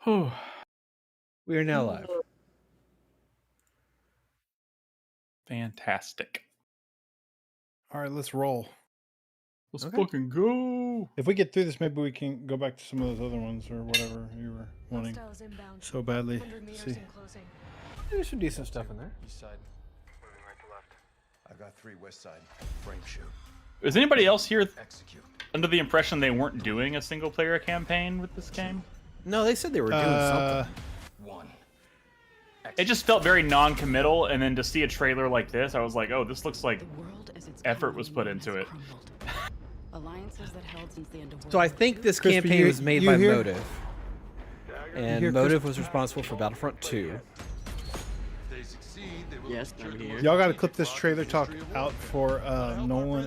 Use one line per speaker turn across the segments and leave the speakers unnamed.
Whew.
We are now live.
Fantastic.
All right, let's roll.
Let's
Okay.
fucking go.
If we get through this, maybe we can go back to some of those other ones or whatever you were wanting
Hostiles inbound.
so badly.
100
Let's
meters
see.
in closing.
There's some decent stuff in there.
East side. Moving right to left. I got 3 west side. Frame shoot.
Is anybody else here
Execute.
under the impression they weren't doing a single player campaign with this game?
No, they said they were doing something.
1.
It just felt very non-committal, and then to see a trailer like this, I was like, oh, this looks like
The world as its
effort was put into it.
crumbled. Alliances that held since the end of
So I
World War
think this
Crispy,
campaign was made
you
by
here?
Motive. And
here,
Motive was responsible for Battlefront 2.
Yes, I'm here.
Y'all got to clip this trailer talk out for Nolan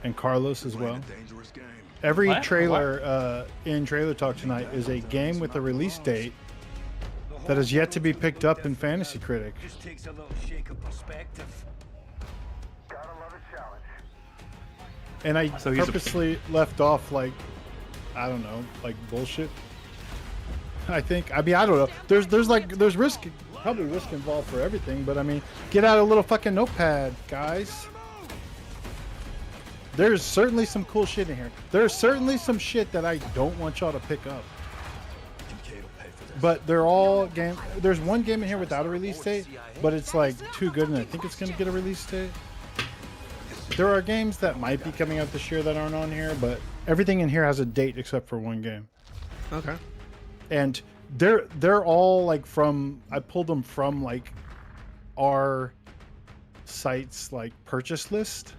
and Carlos as well. Every
What?
trailer in Trailer Talk tonight is a game with a release date that is yet to be picked up in Fantasy Critic.
Just takes a little shake of perspective.
Gotta love a challenge.
And I
So he's a-
purposely left off like, I don't know, like bullshit. I think. I mean, I don't know. There's risk, probably risk involved for everything. But I mean, get out a little fucking notepad, guys. There's certainly some cool shit in here. There's certainly some shit that I don't want y'all to pick up. But they're all game. There's one game in here without a release date, but it's like too good, and I think it's gonna get a release date. There are games that might be coming out this year that aren't on here, but everything in here has a date except for one game.
Okay.
And they're all like from, I pulled them from like our site's like purchase list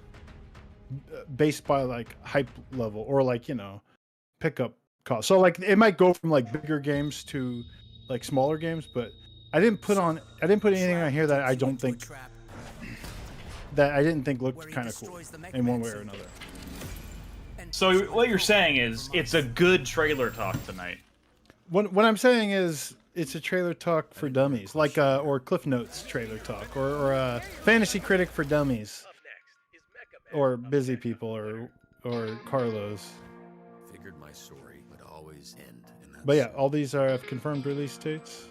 based by like hype level or like, you know, pickup cost. So like it might go from like bigger games to like smaller games, but I didn't put anything on here that I didn't think looked kind of cool in one way or another.
So what you're saying is it's a good trailer talk tonight.
What I'm saying is it's a trailer talk for dummies, like or Cliff Notes trailer talk, or Fantasy Critic for dummies, or busy people, or Carlos.
Figured my story would always end in that.
But yeah, all these are have confirmed release dates.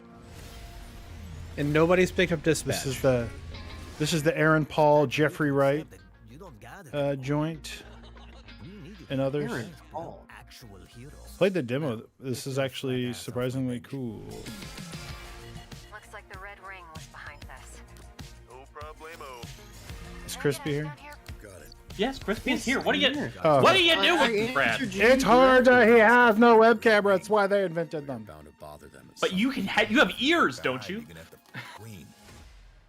And nobody's picked up Dispatch.
This is the Aaron Paul, Jeffrey Wright joint, and others.
Aaron Paul.
Actual hero.
Played the demo. This is actually surprisingly cool.
Looks like the Red Ring was behind this.
No problemo.
Is Crispy here?
Got it.
Yes, Crispy is here. What are you?
Oh.
What are you doing, Brad?
It's hard to. He has no webcam. That's why they invented them.
Bound to bother them. at
But
some
you can you have ears, don't
point.
you?
You're gonna have to queen.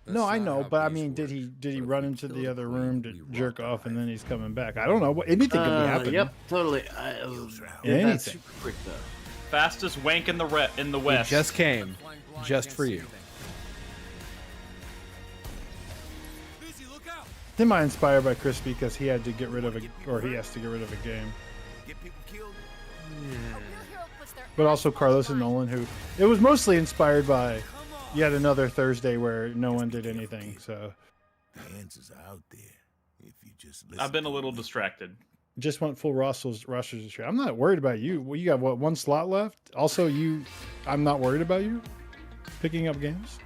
No, I
That's not
know,
how
but I
peace
mean,
works.
did he
What
run
if we
into
kill
the other
queen,
room to
we
jerk
rock
off and
right?
then he's coming back? I don't know. Anything could be happening.
Yep, totally.
Anything.
That's super quick though.
Fastest wank in the
It
West.
just came. Just for you.
Am I inspired by Crispy because he had to get rid of he has to get rid of a game?
Get people killed.
But also Carlos and Nolan, who it was mostly inspired by yet another Thursday where no one did anything. So
The answers are out there. If you just listen
I've been a
to
little
me.
just
distracted.
went full rosters this year. I'm not worried about you. Well, you got what, one slot left? Also, I'm not worried about you picking up games.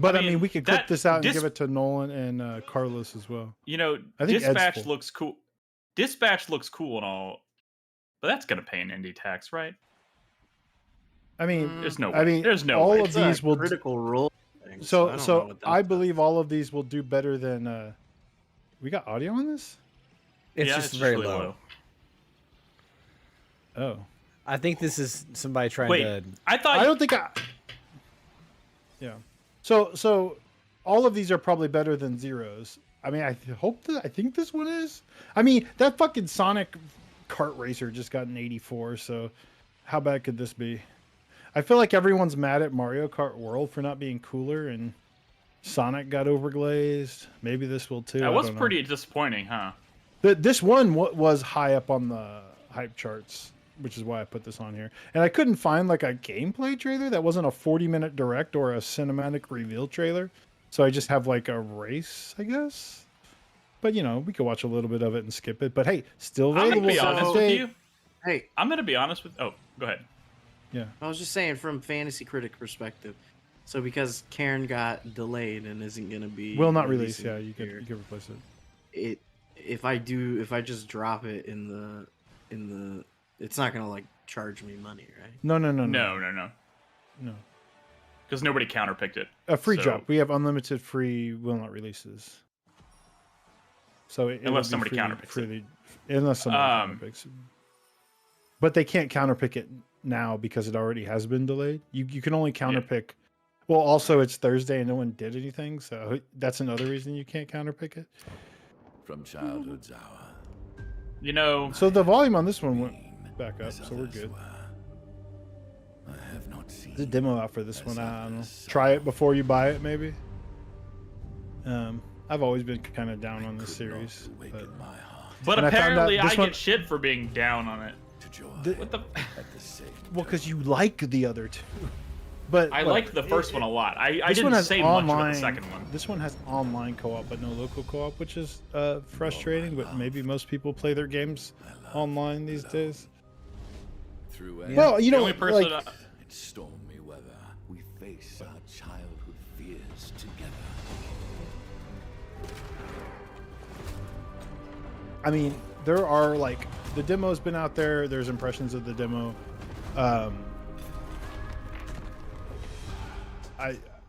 But I mean, we could clip
that
this out and give it to Nolan and Carlos as well.
You know,
I think Ed's
Dispatch
full.
looks cool. Dispatch looks cool and all, but that's gonna pay an indie tax, right?
I mean,
There's no way.
I mean,
There's no
all
way.
of
It's a
these will.
critical role. thing,
So
I don't know
so
what that
I
does.
believe all of these will do better than. We got audio on this?
It's
Yeah,
just very
really
low.
Oh,
I think this is somebody trying
Wait,
to.
I thought
I don't think I. Yeah. So all of these are probably better than zeros. I mean, I think this one is. I mean, that fucking Sonic kart racer just got an 84. So how bad could this be? I feel like everyone's mad at Mario Kart World for not being cooler, and Sonic got overglazed. Maybe this will too.
that
I
was
don't know.
pretty disappointing, huh?
This one was high up on the hype charts, which is why I put this on here. And I couldn't find like a gameplay trailer that wasn't a 40-minute direct or a cinematic reveal trailer. So I just have like a race, I guess. But you know, we could watch a little bit of it and skip it. But hey, still
I'm
available.
gonna be honest with
Thursday.
you.
Hey,
I'm gonna be honest with. Oh, go ahead.
Yeah.
I was just saying from fantasy critic perspective. So because Karen got delayed and isn't gonna be
Will not release.
releasing
Yeah,
this
you
year,
can replace it.
if I just drop it in the it's not gonna like charge me money, right?
No.
No. Because nobody counterpicked it.
A free
So-
drop. We have unlimited free will not releases. So it
Unless
would be
somebody
free-
counterpicks it.
freely- Unless somebody counterpicks it. But they can't counterpick it now because it already has been delayed. You can only counterpick. Well, also it's Thursday and no one did anything, so that's another reason you can't counterpick it.
From childhood's hour.
You know,
So the volume on this one went back up, so we're good.
I have not seen.
There's a demo out for this one. I don't know. Try it before you buy it, maybe. I've always been kind of down on this series, but
but
and I found out
apparently
this
I
one-
get shit for being down on it. What the?
well, because you like the other two. But
I
look,
liked the first one a lot. I
this
didn't
one has
say much about the second one.
This one has online co-op, but no local co-op, which is frustrating. But maybe most people play their games online these days.
Through
Well, you
The
know,
only person
like,
in stormy weather, we face our childhood fears together.
I mean, there are like the demo's been out there. There's impressions of the demo.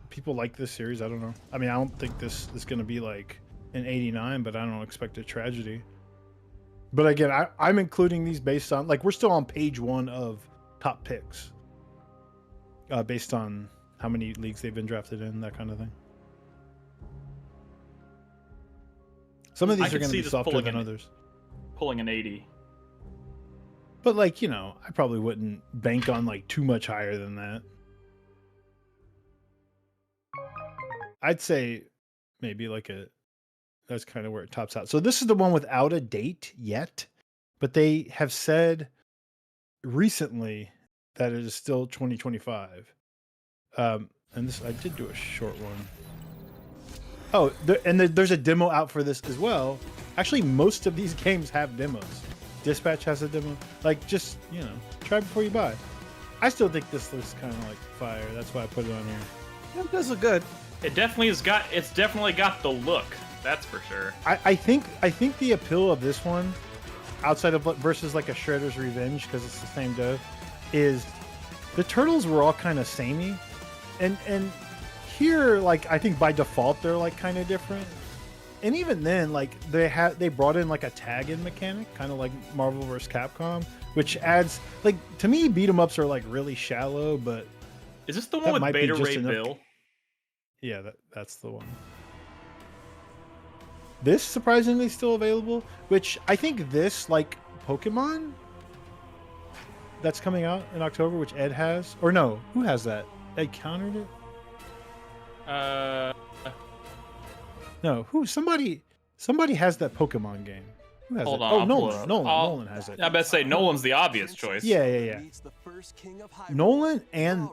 People like this series. I don't know. I mean, I don't think this is going to be like an 89, but I don't expect a tragedy. But again, I'm including these based on like we're still on page 1 of top picks, based on how many leagues they've been drafted in, that kind of thing. Some of
I
these are
could
going to
see
be
this
softer
pulling
than
an-
others.
Pulling an 80.
But like, you know, I probably wouldn't bank on like too much higher than that. I'd say maybe like that's kind of where it tops out. So this is the one without a date yet, but they have said recently that it is still 2025. And this, I did do a short one. Oh, there's a demo out for this as well. Actually, most of these games have demos. Dispatch has a demo. Like, just, you know, try before you buy. I still think this looks kind of like fire. That's why I put it on here.
Yeah, it does look good.
It's definitely got the look. That's for sure.
I think the appeal of this one, outside of versus like a Shredder's Revenge, because it's the same dev, is the turtles were all kind of samey, and here, like, I think by default they're like kind of different. And even then, like, they brought in like a tag-in mechanic, kind of like Marvel vs. Capcom, which adds, like, to me, beat 'em ups are like really shallow, but
Is this the
that
one with
might be
Beta
just
Ray
enough-
Bill?
yeah, that's the one. This surprisingly still available, which I think this, like Pokemon, that's coming out in October, which Ed has, or no, who has that? Ed countered it. No, who? Somebody has that Pokemon game. Who has
Hold
it?
on,
Oh,
I'll pull it
Nolan.
up.
Nolan has it.
I bet say Nolan's the obvious choice.
Yeah. Nolan and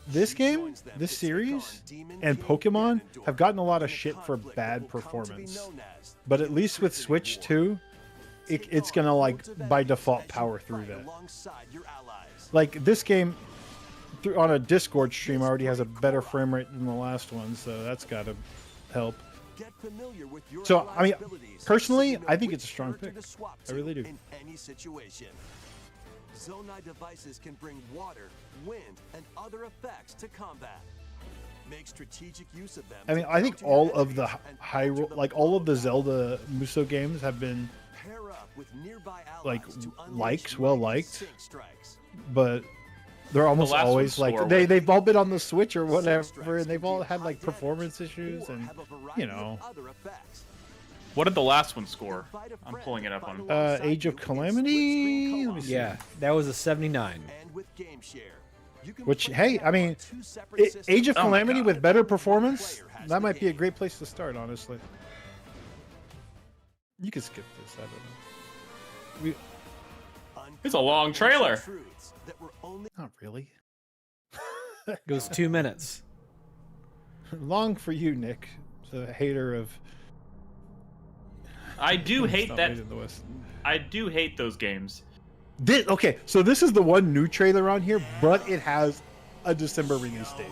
this game, this series, and Pokemon have gotten a lot of shit for bad performance. But at least with Switch 2, it's gonna like by default power through that. Like this game on a Discord stream already has a better frame rate than the last one, so that's gotta help. So I mean, personally, I think it's a strong pick. I really do.
Zonai devices can bring water, wind, and other effects to combat. Make strategic use of them.
I mean, I think all of the all of the Zelda Muso games have been like well liked, but they're almost
last
always
one's
like
score
they've all been on the Switch or whatever, and they've all had like performance issues, and you know.
What did the last one score? I'm pulling it up on.
Age of Calamity. Let me see.
Yeah, that was a 79.
Which, hey, I mean, Age of Calamity with better performance, that might be a great place to start, honestly. You can skip this. I don't know.
It's a long trailer.
Not really.
It goes 2 minutes.
Long for you, Nick. a hater of.
I do hate
Stop
that.
hating the West.
I do hate those games.
Okay, so this is the one new trailer on here, but it has a December release date.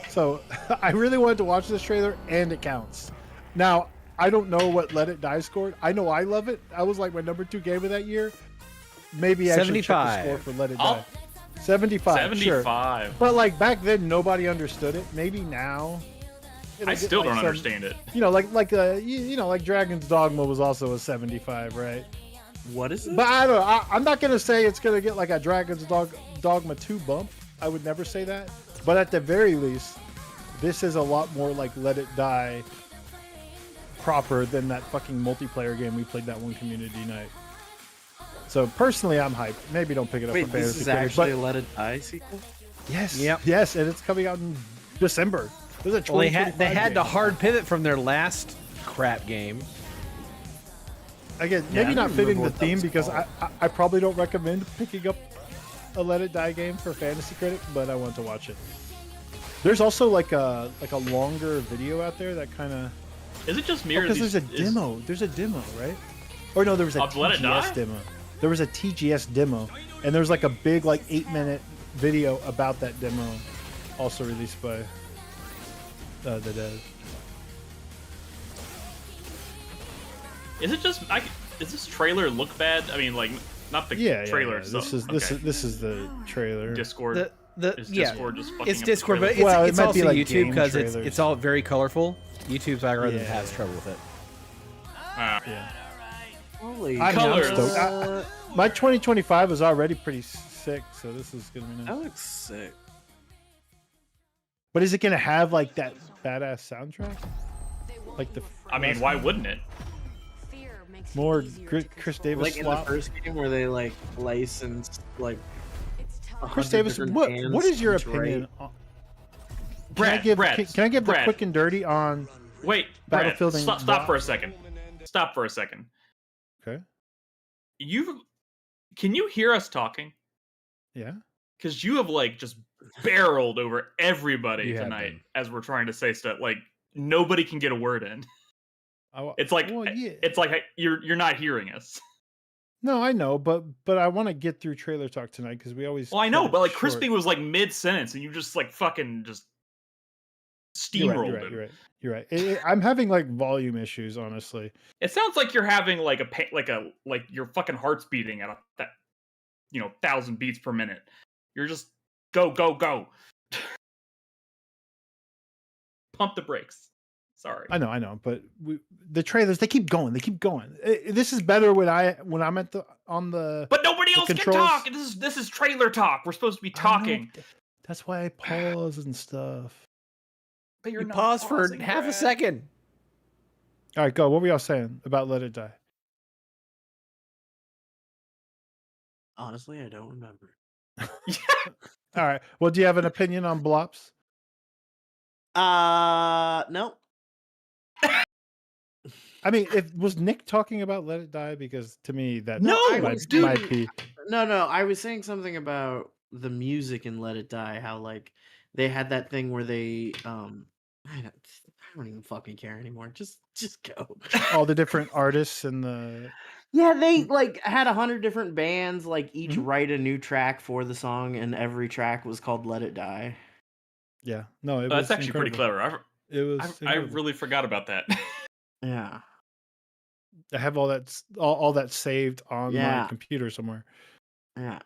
So I really wanted to watch this trailer, and it counts. Now, I don't know what Let It Die scored. I know I love it. I was like my number 2 game of that year. Maybe actually check the score
75.
for Let It Die. 75.
75.
Sure. But like back then, nobody understood it. Maybe now. it'll
I
get,
still
like,
don't
some-
understand it.
You know, like Dragon's Dogma was also a 75, right?
What is it?
But I don't know. I'm not gonna say it's gonna get like a Dragon's Dogma 2 bump. I would never say that. But at the very least, this is a lot more like Let It Die proper than that fucking multiplayer game we played that one community night. So personally, I'm hyped. Maybe don't pick it up
Wait,
for
this
Fantasy
is
Critic,
actually a
but
Let It Die sequel?
yes,
Yep.
yes, and it's coming out in December. This is a
Well, they
2025
had to
game.
hard pivot from their last crap game.
Again,
Yeah,
maybe
I
not
don't
fitting the
remember what that
theme
was
because
called.
I probably don't recommend picking up a Let It Die game for Fantasy Critic, but I want to watch it. There's also like a longer video out there that kind of
Is it just me or
because
these-
there's a
is-
demo. There's a demo, right? Or no, there was a
Of Let It Die?
TGS demo. There was a TGS demo, and there's like a big like 8-minute video about that demo, also released by the dev.
Is it just? Does this trailer look bad? I mean, like, not the trailer.
Yeah. This is the trailer.
Discord. Is Discord just fucking
it's
up the
Discord, but
trailer?
it's,
Well, it
it's
might
also
be like
YouTube
game
because
trailers.
it's all very colorful. YouTube's algorithm
Yeah.
has trouble with it.
Ah.
Yeah.
Holy
I'm
Colors.
stoked. My 2025 was already pretty sick, so this is gonna be
That
nice.
looks sick.
But is it gonna have like that badass soundtrack? Like the
I mean, why wouldn't it?
Fear makes it
more
easier
Chris,
to
Chris
control.
Davis
Like in the
swap?
first game where they like licensed like
It's tough.
100
Chris Davis,
different
what
bands
is your
to write.
opinion? On,
Brad,
can I give the
Brad.
quick and dirty on?
Wait, Brad,
Battlefield and
stop
Block?
for a second. Stop for a second.
Okay.
Can you hear us talking?
Yeah.
Because you have like just barreled over everybody
You have
tonight
been.
as we're trying to say stuff. Like nobody can get a word in.
I-
It's like
well, yeah.
it's like you're not hearing us.
No, I know, but I want to get through trailer talk tonight because we always.
Well, I know,
cut it
but like
short.
Crispy was like mid sentence, and you just like fucking just steamrolled him.
You're right. You're right. I'm having like volume issues, honestly.
It sounds like you're having like like your fucking heart's beating at that 1,000 beats per minute. You're just go. Pump the brakes. Sorry.
I know, but the trailers they keep going. This is better when I'm on the.
But nobody
the
else can
controls-
talk. This is trailer talk. We're supposed to be
I know,
talking.
That's why I pause and stuff.
But you're
You
not
pause for
pausing,
half a
Brad.
second.
All right, go. What were y'all saying about Let It Die?
Honestly, I don't remember.
All right. Well, do you have an opinion on Blops?
No.
I mean, was Nick talking about Let It Die? Because to me, that
No,
might be.
No. I was saying something about the music in Let It Die. How like they had that thing where they I don't even fucking care anymore. Just go.
All the different artists and the.
Yeah, they like had 100 different bands, like each
Mhm.
write a new track for the song, and every track was called "Let It Die."
Yeah. No, it was.
That's actually pretty
incredible.
clever.
It was.
I
incredible.
really forgot about that.
Yeah,
I have all that saved on my
Yeah.
computer somewhere.
yeah.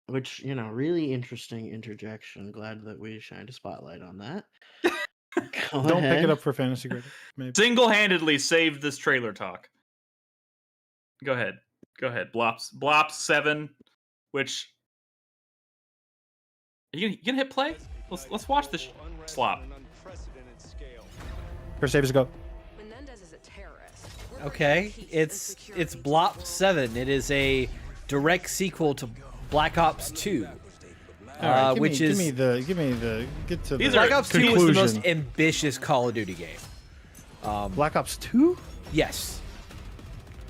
Which really interesting interjection. Glad that we shined a spotlight on that. Go
Don't pick
ahead.
it up for Fantasy Critic. Maybe.
Single-handedly saved this trailer talk. Go ahead. Blops 7, which you gonna hit play? Let's watch this slop.
Chris Davis, go.
Menendez is a terrorist.
Okay, it's Blop 7. It is a direct sequel to Black Ops 2,
All right,
which
give
is
me the get to
These
the
are
Black Ops 2
conclusion.
was the most ambitious Call of Duty game.
Black Ops 2?
Yes.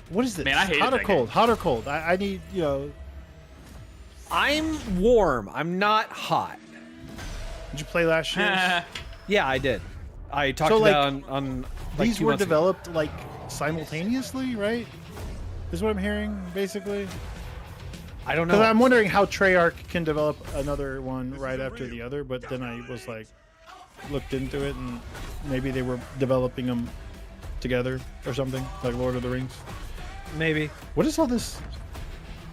What is this?
Man, I hated
hot or
that
cold?
game.
Hot or cold? I need
I'm warm. I'm not hot.
Did you play last year?
Yeah, I did. I talked
So, like,
about on like
These
2
were
months ago.
developed like simultaneously, right? Is what I'm hearing, basically.
I don't know.
Because I'm wondering how Treyarch can develop another one right after the other, but then I was like, looked into it, and maybe they were developing them together or something, like Lord of the Rings.
Maybe.
What is all this?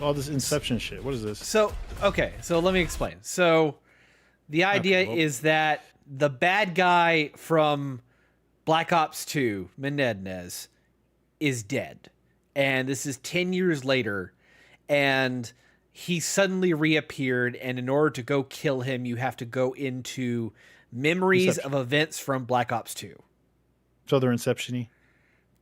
All this Inception shit. What is this?
So, okay, so let me explain. So, the idea
well-
is that the bad guy from Black Ops 2, Menendez, is dead. And this is 10 years later, and he suddenly reappeared, and in order to go kill him, you have to go into memories
Inception.
of events from Black Ops 2.
So they're Inception-y.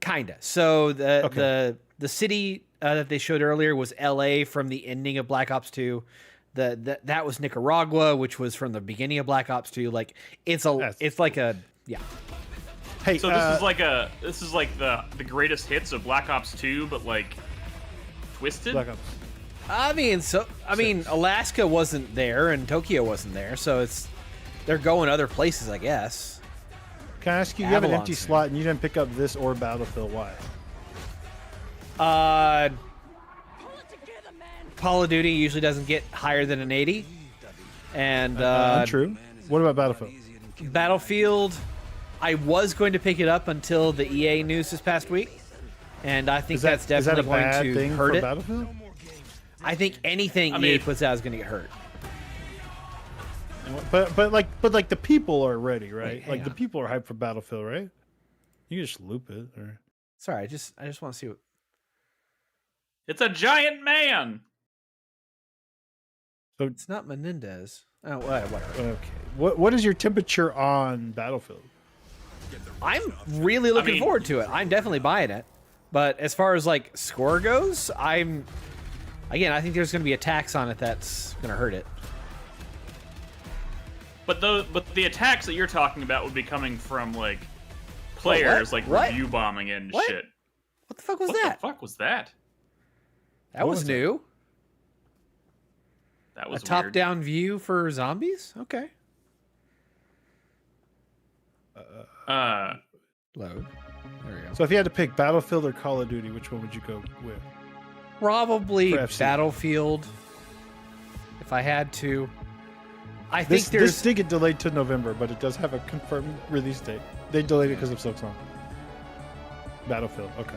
Kinda. So
Okay.
the city that they showed earlier was L.A. from the ending of Black Ops 2. That was Nicaragua, which was from the beginning of Black Ops 2. Like it's like a yeah.
Hey,
So this is like the greatest hits of Black Ops 2, but like twisted.
Black Ops.
I mean Alaska wasn't there and Tokyo wasn't there, so they're going other places, I guess.
Can I ask you? You have an
Avalon's
empty
there.
slot, and you didn't pick up this or Battlefield. Why?
Call of Duty usually doesn't get higher than an 80, and
True. What about Battlefield?
Battlefield, I was going to pick it up until the EA news this past week, and I think that's definitely
is that a bad
going to
thing
hurt
for
it.
Battlefield?
I think anything
I
EA
mean-
puts out is going to get hurt.
But like the people are ready, right?
Wait,
Like
hang
the
on.
people are hyped for Battlefield, right? You can just loop it. Or...
Sorry, I just want to see what.
It's a giant man.
So
It's not Menendez. Oh, whatever.
okay, what is your temperature on Battlefield?
I'm really looking
mean-
forward to it. I'm definitely buying it. But as far as like score goes, I think there's going to be a tax on it that's going to hurt it.
But the attacks that you're talking about would be coming from like players like
What?
review bombing it and
What?
shit.
What the fuck was
What
that?
the fuck was that?
That was
was it?
new.
That
A
was weird.
top-down view for zombies? Okay.
Uh,
Load. There we go.
So if you had to pick Battlefield or Call of Duty, which one would you go with?
Probably
For FC.
Battlefield. If I had to. I think
This
there's
did get delayed to November, but it does have a confirmed release date. They delayed it because of Silksong. Battlefield, okay.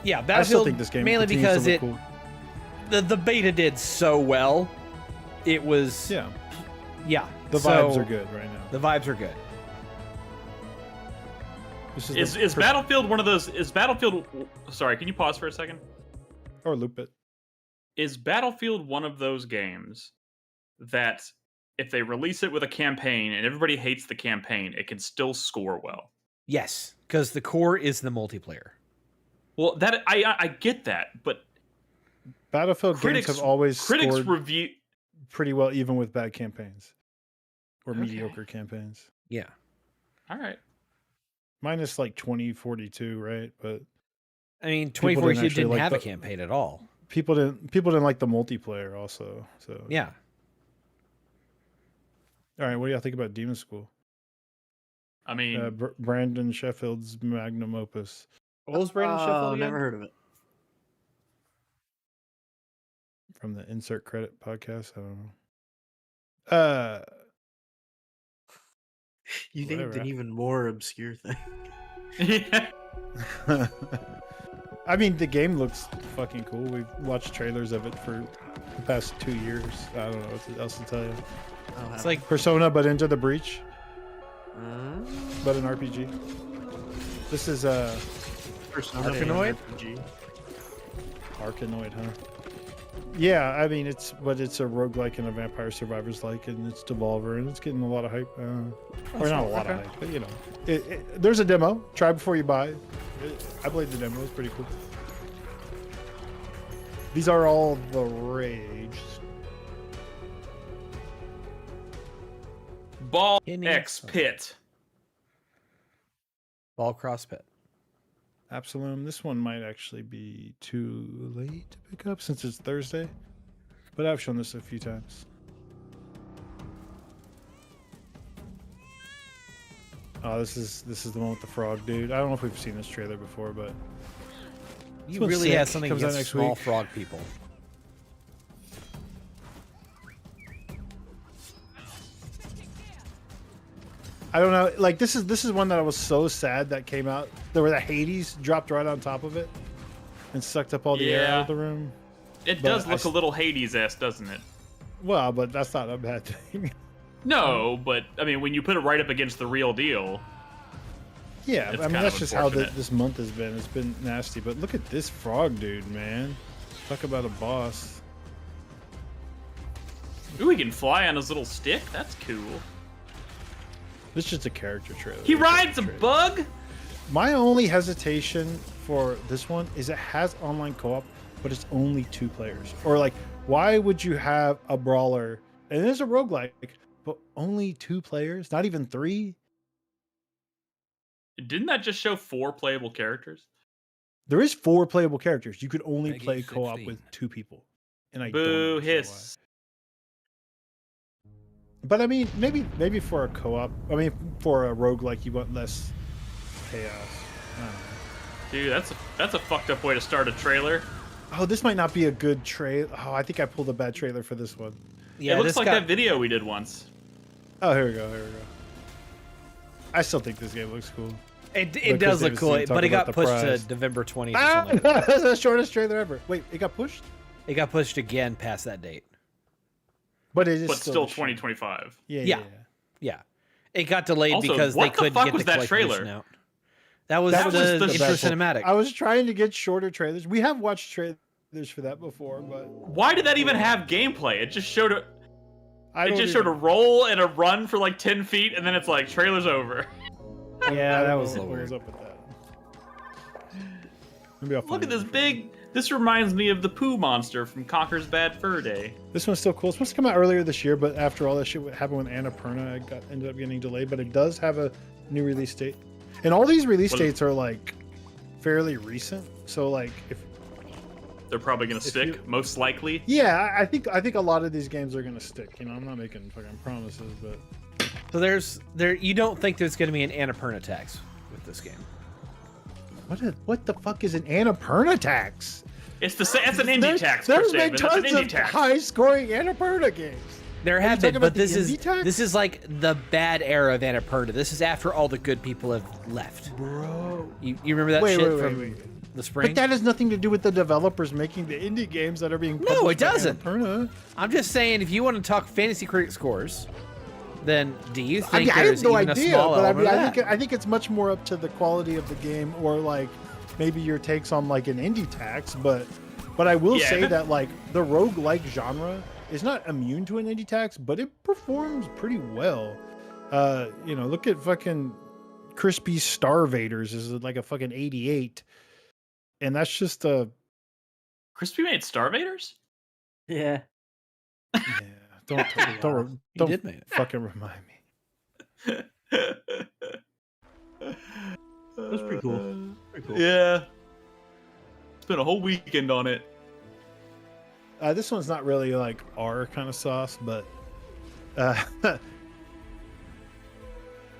yeah,
I still
Battlefield
think this game
mainly
continues
because
to look cool.
the beta did so well. It was
Yeah,
yeah.
the
so
vibes are good right now.
The vibes are good.
This
is
the
Battlefield one of those? Is Battlefield? Sorry, can you pause for a second?
or loop it?
Is Battlefield one of those games that if they release it with a campaign and everybody hates the campaign, it can still score well?
Yes, because the core is the multiplayer.
Well, that I get that, but
Battlefield games have always
critics
scored
review.
pretty well, even with bad campaigns or
Okay.
mediocre campaigns.
Yeah.
All right.
Minus like 2042, right? But
I mean,
People didn't
2042
actually
didn't
like
have a
the-
campaign at all.
people didn't like the multiplayer also. So
Yeah.
All right, what do y'all think about Demon School?
I mean,
Brandon Sheffield's magnum opus.
What was Brandon Sheffield again?
Never heard of it.
From the Insert Credit podcast. I don't know.
You
Whatever.
named an even more obscure thing.
yeah.
I mean, the game looks fucking cool. We've watched trailers of it for the past 2 years. I don't know what else to tell you.
It's like
Persona, but Into the Breach,
Mm,
but an RPG. This is
Persona
Arkanoid?
RPG.
Arkanoid, huh? Yeah, I mean it's a roguelike and a Vampire Survivors like, and it's Devolver, and it's getting a lot of hype. Or not a lot of hype, but you know, there's a demo. Try before you buy. I played the demo; it's pretty cool. These are all the rage.
Ball
Kenny
X
Summer.
Pit.
Ball Cross Pit.
Absalom. This one might actually be too late to pick up since it's Thursday, but I've shown this a few times. Oh, this is the one with the frog dude. I don't know if we've seen this trailer before, but
You
one's
really
sick.
have something
Comes out
against
next
small
week.
frog people.
I don't know. Like this is one that I was so sad that came out. There were the Hades dropped right on top of it and sucked up all the air out of the room.
It
But
does
I
look a
s-
little Hades-esque, doesn't it?
Well, but that's not a bad thing.
No, but I mean, when you put it right up against the real deal,
Yeah,
It's
I mean
kind
that's
of
just how
unfortunate.
this month has been. It's been nasty. But look at this frog dude, man. Talk about a boss.
ooh, he can fly on his little stick. That's cool.
This is just a character trailer.
He rides a
Trailer.
bug.
My only hesitation for this one is it has online co-op, but it's only 2 players. Or like, why would you have a brawler and it is a roguelike, but only 2 players? Not even 3?
Didn't that just show 4 playable characters?
There is 4 playable characters. You could only
Peggy
play co-op
16.
with 2 people. And I
Boo
don't understand
hiss.
why. But I mean, maybe for a co-op, I mean for a roguelike you want less chaos. I don't know.
Dude, that's a fucked up way to start a trailer.
Oh, this might not be a good trailer. Oh, I think I pulled a bad trailer for this one.
Yeah,
it looks
this
like
got-
that video we did once.
Oh, here we go. I still think this game looks cool.
It
But
does
Chris
look cool,
Davidson
but it
talked
got
about the
pushed
prize.
to November 20th or
Ah,
something.
that's the shortest trailer ever. Wait, it got pushed?
It got pushed again past that date.
But it is
But still
a shame.
2025.
Yeah. Yeah. It got delayed
Also,
because they
what the
couldn't
fuck
get
was
the
that
collector's
trailer?
edition out. That was
That was
the
the
intro
best one.
cinematic.
I was trying to get shorter trailers. We have watched trailers for that before, but
Why did that even have gameplay? It just showed
I
it
don't
just showed a
even-
roll and a run for like 10 feet, and then it's like trailer's over.
Yeah,
I
that
don't
was a
know
little
what was
weird.
up with that. Maybe I'll
Look
find
at this
it.
big. This reminds me of the poo monster from Conker's Bad Fur Day.
This one's still cool. It's supposed to come out earlier this year, but after all that shit happened with Annapurna, it ended up getting delayed. But it does have a new release date, and all these release
What-
dates are like fairly recent. So like, if
They're probably gonna stick,
you-
most likely.
yeah, I think a lot of these games are gonna stick. You know, I'm not making fucking promises, but
So you don't think there's going to be an Annapurna tax with this game?
what the fuck is an Annapurna tax?
It's the it's an indie tax.
There's
Chris
been
David. It's an
tons
indie
of
tax.
high-scoring Annapurna games.
There
Are you
have
talking
been,
about
but
the
this is
indie tax?
this is like the bad era of Annapurna. This is after all the good people have left.
Bro.
You remember that
Wait,
shit
wait,
from
wait.
the spring?
But that has nothing to do with the developers making the indie games that are being published.
No, it
by
doesn't.
Annapurna.
I'm just saying, if you want to talk fantasy critic scores, then do you
I
think
mean, I
there's
have no
even
idea,
a small
but I mean,
element of that?
I think it's much more up to the quality of the game, or like maybe your takes on like an indie tax. But I will
Yeah,
say
but-
that like the roguelike genre is not immune to an indie tax, but it performs pretty well. You know, look at fucking Crispy Starvaders is like a fucking 88, and that's just a
Crispy made Starvaders?
Yeah.
yeah. Don't
You did make it.
fucking remind me.
That's pretty cool. Pretty cool.
Yeah. Spent a whole weekend on it.
This one's not really like our kind of sauce, but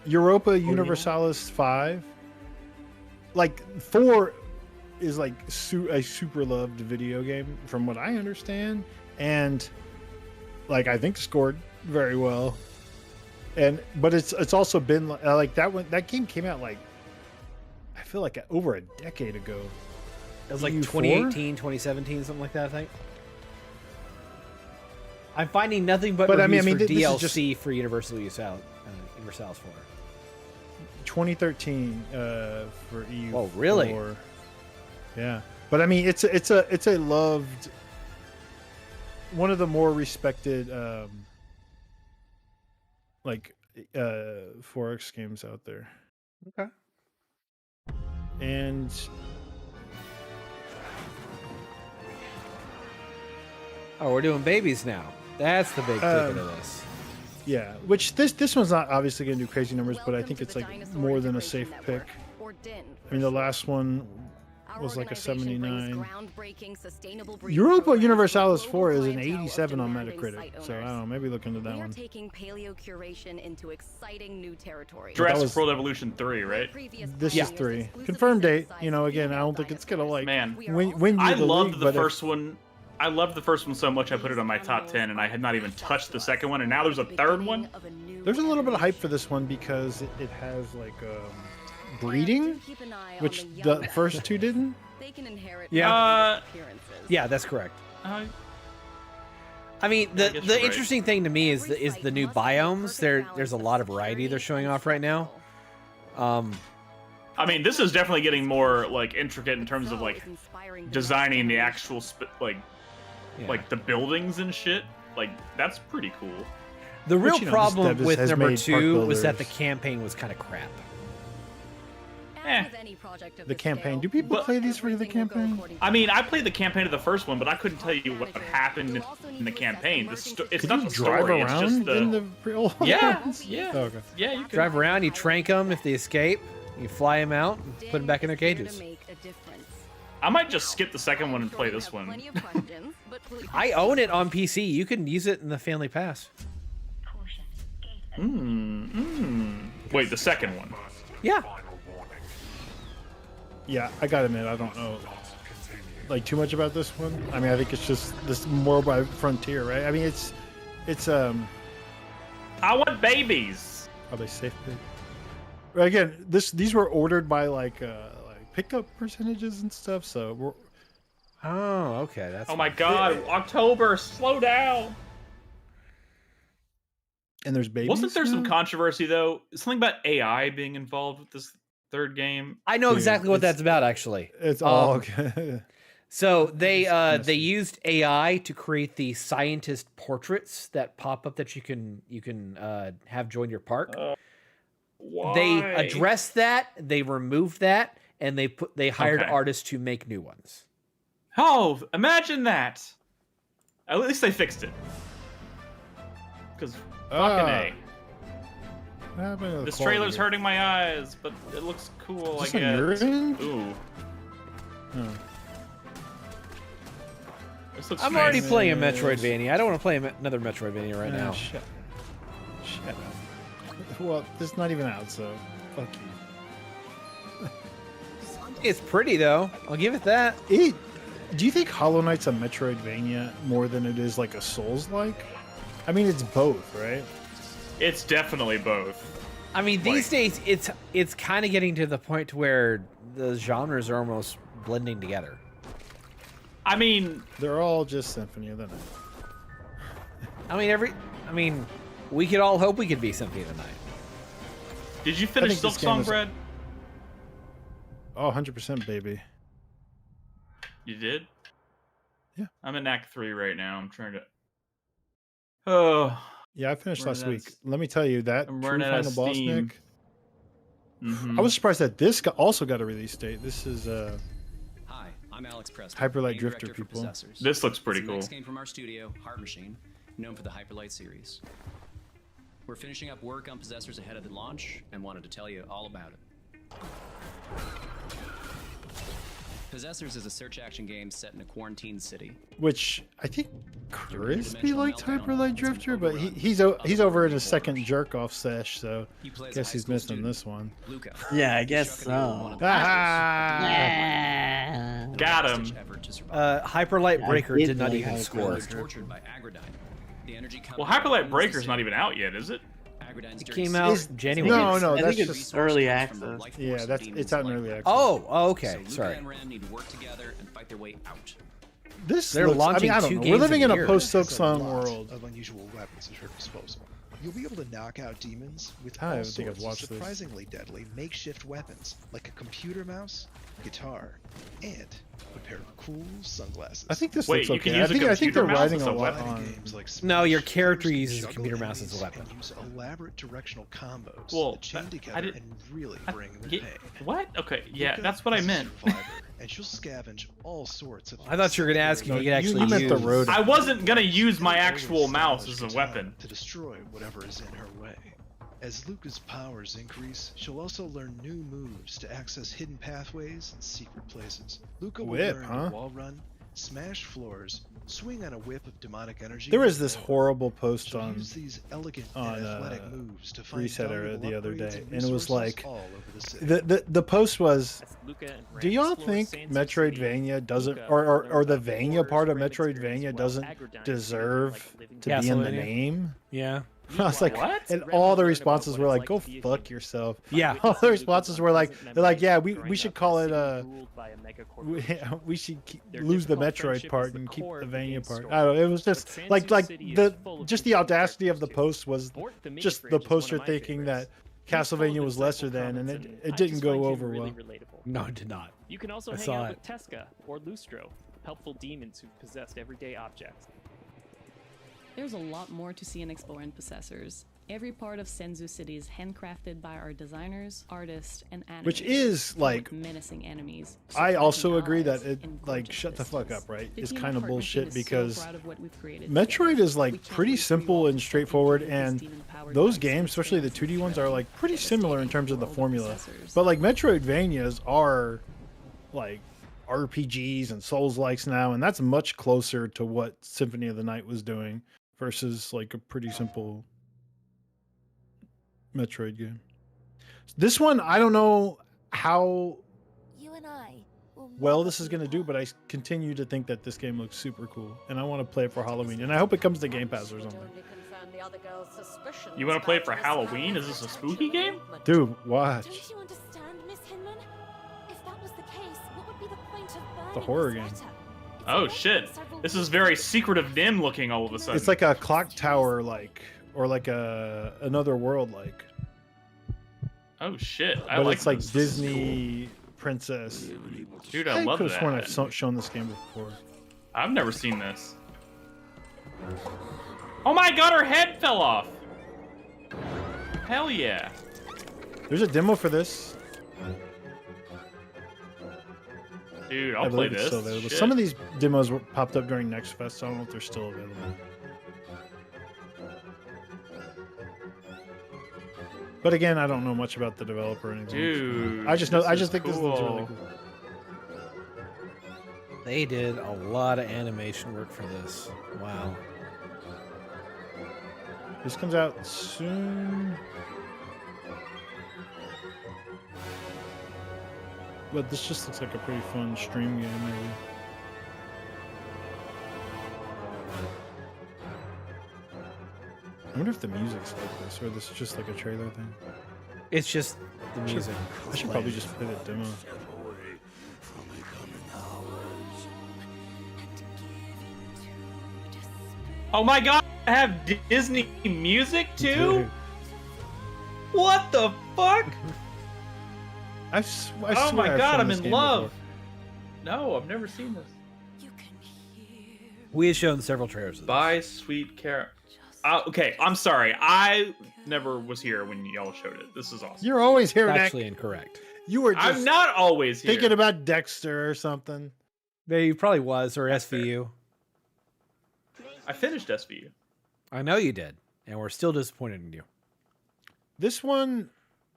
Europa Universalis 5, like 4 is like a super loved video game from what I understand, and like I think scored very well. But it's also been like that game came out like I feel like over a decade ago.
It was like
EU4?
2018, 2017, something like that, I think. I'm finding nothing but
But, I
reviews
mean,
for
this is
DLC for Universalis 4.
2013 for EU.
Oh, really?
Yeah, but I mean, it's a loved, one of the more respected like 4X games out there.
Okay.
And
Oh, we're doing babies now. That's the big ticket of this.
yeah, which this one's not obviously going to do crazy numbers, but I think it's like more than a safe pick. I mean, the last one was like a 79.
Europa
Europa Universalis 4 is an 87 on Metacritic. So I don't know, maybe look into that
We are
one.
taking paleocuration into exciting new territory.
Jurassic
was-
World Evolution 3, right?
This is 3. Confirmed date. You know, again, I don't think it's gonna like
Man,
win you
I
the
loved
league,
the
but if-
first one. I loved the first one so much I put it on my top 10, and I had not even touched the second one, and now there's a third one.
There's a little bit of hype for this one because it has like breeding, which the first two didn't.
They can inherit
Yeah.
appearances.
Yeah, that's correct.
Uh,
I mean,
I guess
the
you're right.
interesting thing to me is the new biomes. There's a lot of variety they're showing off right now.
I mean, this is definitely getting more like intricate in terms of like designing the actual
Yeah.
like the buildings and shit. Like that's pretty cool.
The real
Which, you know, this
problem
dev
with
has
number
made park
2 was that the
builders-
campaign was kind of crap.
The campaign. Do people play these for the campaign?
I mean, I played the campaign of the first one, but I couldn't tell you what happened in the campaign. It's
Could
not
you
the
drive
story. It's just
around in
the
the real
yeah,
ones?
yeah,
Oh, okay.
yeah. You can
Drive around, you trank them if they escape, you fly them out, and put them back in their cages.
I might just skip the second one and play this one.
I own it on PC. You can use it in the Family Pass.
Wait, the second one.
Yeah.
Yeah, I gotta admit, I don't know like too much about this one. I mean, I think it's just this more by Frontier, right? I mean, it's
I want babies.
are they safe? Again, these were ordered by like pickup percentages and stuff. So we're,
Oh, okay. That's
Oh my god, October, slow down.
and there's babies.
Wasn't there some
now?
controversy though? Something about AI being involved with this third game.
I know
Dude,
exactly what
it's-
that's about, actually.
It's all
Um,
okay.
So they
messy.
used AI to create the scientist portraits that pop up that you can have join your park.
Why?
They addressed that, they removed that, and they hired
Okay.
artists to make new ones.
Oh, imagine that. At least they fixed it. Because fucking A.
What happened to the
This
quality
trailer's
here?
hurting my eyes, but it looks cool,
Is
I
this on
guess.
your end?
Ooh.
Oh.
This looks
I'm
nice.
already playing a Metroidvania. I don't want to play another Metroidvania right now.
Shut up. Well, it's not even out, so fuck you.
It's pretty though. I'll give it that.
Do you think Hollow Knight's a Metroidvania more than it is like a Souls-like? I mean, it's both, right?
It's definitely both.
I mean, these days it's kind of getting to the point to where the genres are almost blending together.
I mean,
They're all just Symphony of the Night.
I mean, we could all hope we could be Symphony of the Night.
did you finish
think this game
Silksong,
is-
Brad?
Oh, 100% baby.
You did?
Yeah.
I'm in Act 3 right now. I'm trying to... Oh.
Yeah, I finished
Running
last
out of
week.
s-
Let me tell you, that
I'm
true
running out of
final boss,
steam.
Nick.
Mhm.
I was surprised that this also got a release date. This is
Hi, I'm Alex Preston,
Hyper Light
game
Drifter
director for
people.
Possessors.
This looks pretty
It's the
cool.
next game from our studio, Heart Machine, known for the Hyper Light series. We're finishing up work on Possessors ahead of the launch and wanted to tell you all about it. Possessors is a search action game set in a quarantine city.
which I think Crispy
Dimensional
liked
Meltdown.
Hyper Light
It's an
Drifter, but
overrun
he's
of
over in his
horrors.
second jerk off sesh, so
He plays a
guess
high
he's
school
missing
student,
this one.
Luca.
Yeah, I guess
Chuck and Neil, one
so.
of the
Ah!
in a
Got
last-ditch
him.
effort to survive.
Hyperlight
I
Breaker
did
did not
like
even
Hyper
score.
Was tortured by Aggradine. The energy
Well,
company
Hyperlight
owns the
Breaker's not
city.
even out yet, is it?
Aggradine's
It
dirty
came out
secret
January.
No,
I
that's
think it's
just
early
comes from the
access.
life force
yeah,
of
that's
demons
it's out in
like
early
that.
access.
Oh, okay.
So Luca
Sorry.
and Ram need to work together and fight their way out.
This
They're
looks,
launching
I mean, I
two
don't know.
games
We're living
in
in
a
a
year.
post
Has a
Silksong
lot
world.
of unusual weapons at your disposal. You'll be able to knock out demons with
I
all
don't think I've
sorts of
watched this.
surprisingly deadly makeshift weapons, like a computer mouse, guitar, and a pair of cool sunglasses.
I think this
Wait,
looks
you
okay.
can use a
I think they're
computer mouse
writing
as
a
a
lot
weapon?
on.
games like
No, your
Smash,
character
Bros,
uses a
juggle
computer mouse as a
enemies,
weapon.
and use elaborate directional combos
Well,
that chain
that- I
together
did-
and really
I-
bring the
Ye-
pain.
What? Okay, yeah,
Luca
that's what I
is a
meant.
survivor, and she'll scavenge all sorts of.
I thought you were gonna ask if
No,
you could actually
you meant the
use.
road.
I wasn't gonna use my
Always
actual mouse
salvage
as a
katana
weapon.
to destroy whatever is in her way. As Luca's powers increase, she'll also learn new moves to access hidden pathways and secret places. Luca will
Whip,
learn
huh?
to wall run, smash floors, swing on a whip of demonic energy.
There was this horrible post
She'll
on
use these elegant and athletic moves to find
Reset Era
valuable
the other
upgrades
day,
and
and it was
resources
like
all over the city.
the post was,
Luca and
do y'all think Metroidvania doesn't, or the Vania part of Metroidvania doesn't deserve to be in the
Castlevania?
name?
Yeah.
I was like, and all the responses were like, "Go fuck yourself."
Yeah.
All the responses were like, "They're like, yeah, we should call it we should lose the Metroid part and keep the Vania part." I don't know. It was just like the audacity of the post was just the poster thinking that Castlevania was lesser than, and it didn't go over well.
No, it did not.
You can also
I
hang
saw
out
it.
with Teska or Lustro, helpful demons who possessed everyday objects.
There's a lot more to see and explore in Possessors. Every part of Senzu City is handcrafted by our designers, artists, and animators.
Which is like,
with menacing enemies.
I also
surprising
agree that
eyes,
it
and
like
gorgeous
shut the fuck
vistas.
up, right?
The
It's
team
kind of
partnership
bullshit
is so
because
proud of what we've created
Metroid
together.
is like
We can't
pretty
wait to
simple
rewatch
and straightforward,
this
and
demon-powered
those
life
games,
story
especially the
from
2D ones, are like pretty similar in terms of the
world of
formula.
Possessors.
But like Metroidvanias are like RPGs and Souls-likes now, and that's much closer to what Symphony of the Night was doing versus like a pretty simple Metroid game. This one, I don't know how
You and I
well this is going to do, but I continue to think that this game looks super cool, and I want to play it for Halloween, and I hope it comes to Game Pass or something.
You want to play it for Halloween? Is this a spooky game?
Dude, watch.
Don't you understand, Miss Hinman? If that was the case, what would be the point of burning
The horror
this
game.
letter?
Oh shit! This is very Secret of Nim looking all of a sudden.
It's like a clock tower like, or like another world like.
Oh shit! I
But
like
it's like
this.
Disney princess.
Dude, I love
could have sworn
that.
I've shown this game before.
I've never seen this. Oh my god, her head fell off! Hell yeah.
There's a demo for this.
Dude,
I
I'll play
believe it's
this.
still available.
Shit.
Some of these demos popped up during Next Fest, so I don't know if they're still available. But again, I don't know much about the developer or anything.
Dude,
I just know.
this
I just
is
think this looks really
cool.
cool.
They did a lot of animation work for this. Wow.
This comes out soon. But this just looks like a pretty fun stream game, maybe. I wonder if the music's like this, or this is just like a trailer thing.
It's just the music.
I should probably just play the demo.
Oh my god, I have Disney music too?
Dude.
What the fuck?
I
Oh
swear
my
I've
god,
shown
I'm
this
in
game
love.
before.
No, I've never seen this.
We had shown several trailers of this.
Bye, sweet Carol. Okay, I'm sorry. I never was here when y'all showed it. This is awesome.
You're always here,
It's
Nick.
actually incorrect.
You were just
I'm not always here.
thinking about Dexter or something.
They probably was, or
That's
SVU.
I finished SVU.
I know you did, and we're still disappointed in you.
This one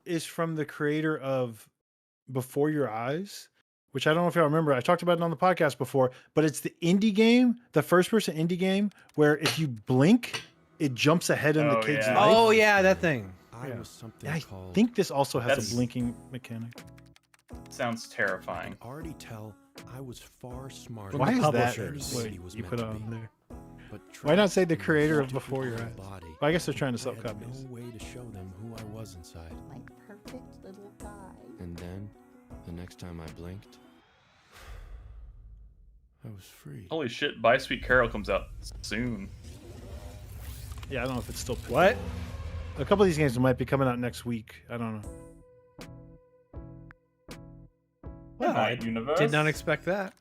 is from the creator of Before Your Eyes, which I don't know if y'all remember. I talked about it on the podcast before, but it's the indie game, the first-person indie game, where if you blink, it jumps ahead in the
Oh,
kid's
yeah.
life.
Oh yeah, that thing.
I
Yeah.
was something
I
called.
think this also has
That's-
a blinking mechanic.
Sounds
I
terrifying.
could already tell I was far smarter.
From
Why
the
is that
publishers.
what
He was
you
meant
put
to
on
be.
there?
But
Why not say the
trapped
creator
in
of
my
Before Your
own
Eyes?
body.
Well, I guess they're trying to
I
sell
had
copies.
no way to show them who I was inside.
My perfect little guy.
And then, the next time I blinked, I was free.
Holy shit, Bye Sweet Carol comes out soon.
Yeah, I don't know if it's still
What?
A couple of these games might be coming out next week. I don't know.
Well, I
Universe.
did not expect that.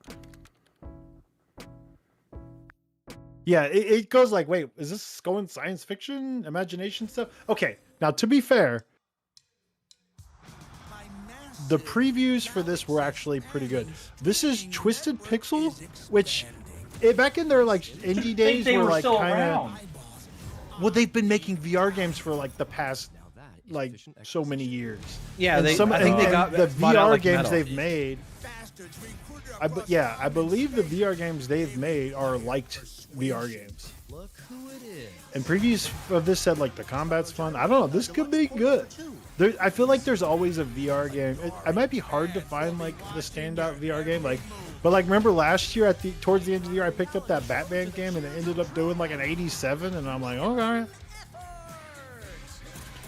Yeah, it goes like, wait, is this going science fiction, imagination stuff? Okay, now to be fair, the previews for this were actually pretty good. This is Twisted Pixel, which back in their like indie days
they
were
were
like
still
kind
around.
of. Well, they've been making VR games for like the past like so many years.
Yeah,
And
I think they got
the
bought out
VR
like
games
Metal.
they've made. I believe the VR games they've made are liked VR games.
Look who it is.
And previews of this said like the combat's fun. I don't know. This could be good. I feel like there's always a VR game. It might be hard to find like the standout VR game. But remember last year towards the end of the year, I picked up that Batman game and it ended up doing like an 87, and I'm like, okay.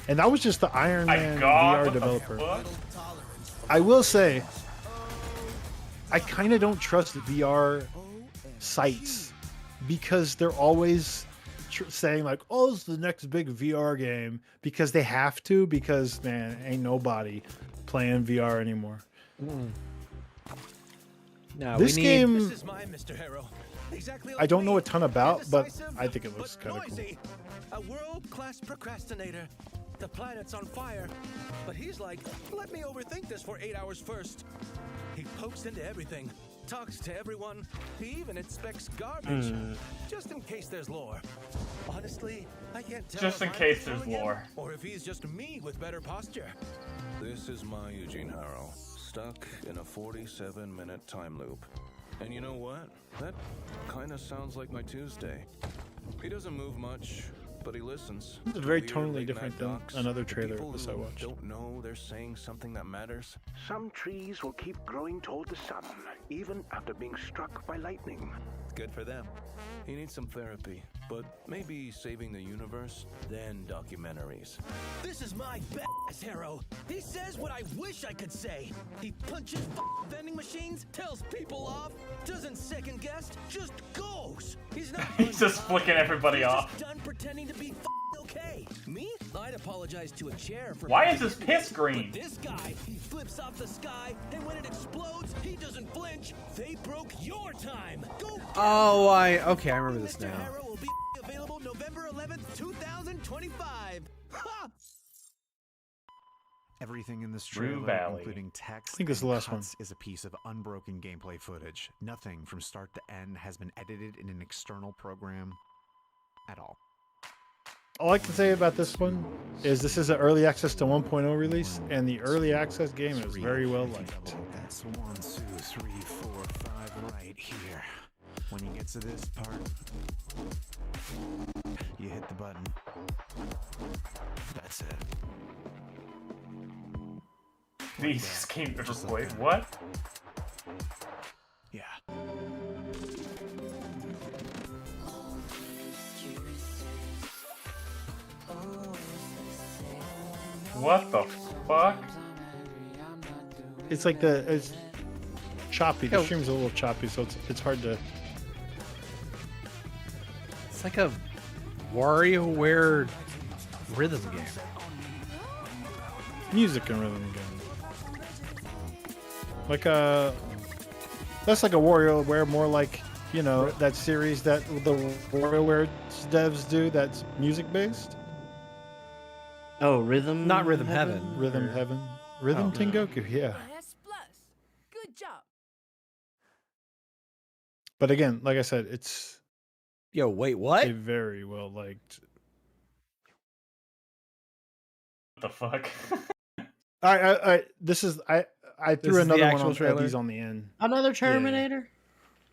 And that was just the Iron Man VR developer. I will say, I kind of don't trust VR sites because they're always saying like, "Oh, it's the next big VR game," because they have to. Because man, ain't nobody playing VR anymore.
No,
this game,
This is my Mr. Harrow. Exactly
I don't know a ton about, but I think it looks kind of cool.
noisy. A world-class procrastinator. The planet's on fire, but he's like, let me overthink this for 8 hours first. He pokes into everything, talks to everyone. He even inspects garbage, just in case there's lore. Honestly, I can't tell.
Just in case there's lore.
Or if he's just me with better posture.
This is my Eugene Harrow, stuck in a 47-minute time loop. And you know what? That kind of sounds like my Tuesday. He doesn't move much, but he listens.
It's very
Weird
tonally
late
different
night
than
docs,
another
the
trailer
people
this I
who
watched.
Don't know they're saying something that matters.
Some trees will keep growing toward the sun, even after being struck by lightning.
Good for them. He needs some therapy, but maybe saving the universe, then documentaries.
This is my badass Harrow. He says what I wish I could say. He punches vending machines, tells people off, doesn't second guess, just goes. He's not.
He's just flicking everybody off.
Done pretending to be okay. Me? I'd apologize to a chair for.
Why is his piss green?
But this guy, he flips off the sky, and when it explodes, he doesn't flinch. They broke your time. Go.
Oh, okay, I remember this
Mr.
now.
Harrow will be available November 11th, 2025. Ha!
Everything in this
Rue
trailer,
Valley.
including text
I think this is the
and
last one.
cuts, is a piece of unbroken gameplay footage. Nothing from start to end has been edited in an external program at all.
All I can say about this one is this is an early access to 1.0 release, and the early access game is very well liked.
That's 1, 2, 3, 4, 5 right here. When you get to this part, you hit the button. That's it.
These came wait, what?
Yeah.
What the fuck?
It's like it's choppy. The stream's a little choppy, so it's hard to.
It's like a WarioWare rhythm game.
Music and rhythm game. Like that's like a WarioWare, more like, you know, that series that the WarioWare devs do that's music based.
Oh, Rhythm?
Not Rhythm Heaven.
Rhythm Heaven. Rhythm Tengoku, yeah.
Good job.
But again, like I said, it's
Yo, wait, what?
a very well liked.
What the fuck?
I this is I
This
threw
is the
another one
actual
on
trailer?
these on the end.
Another Terminator?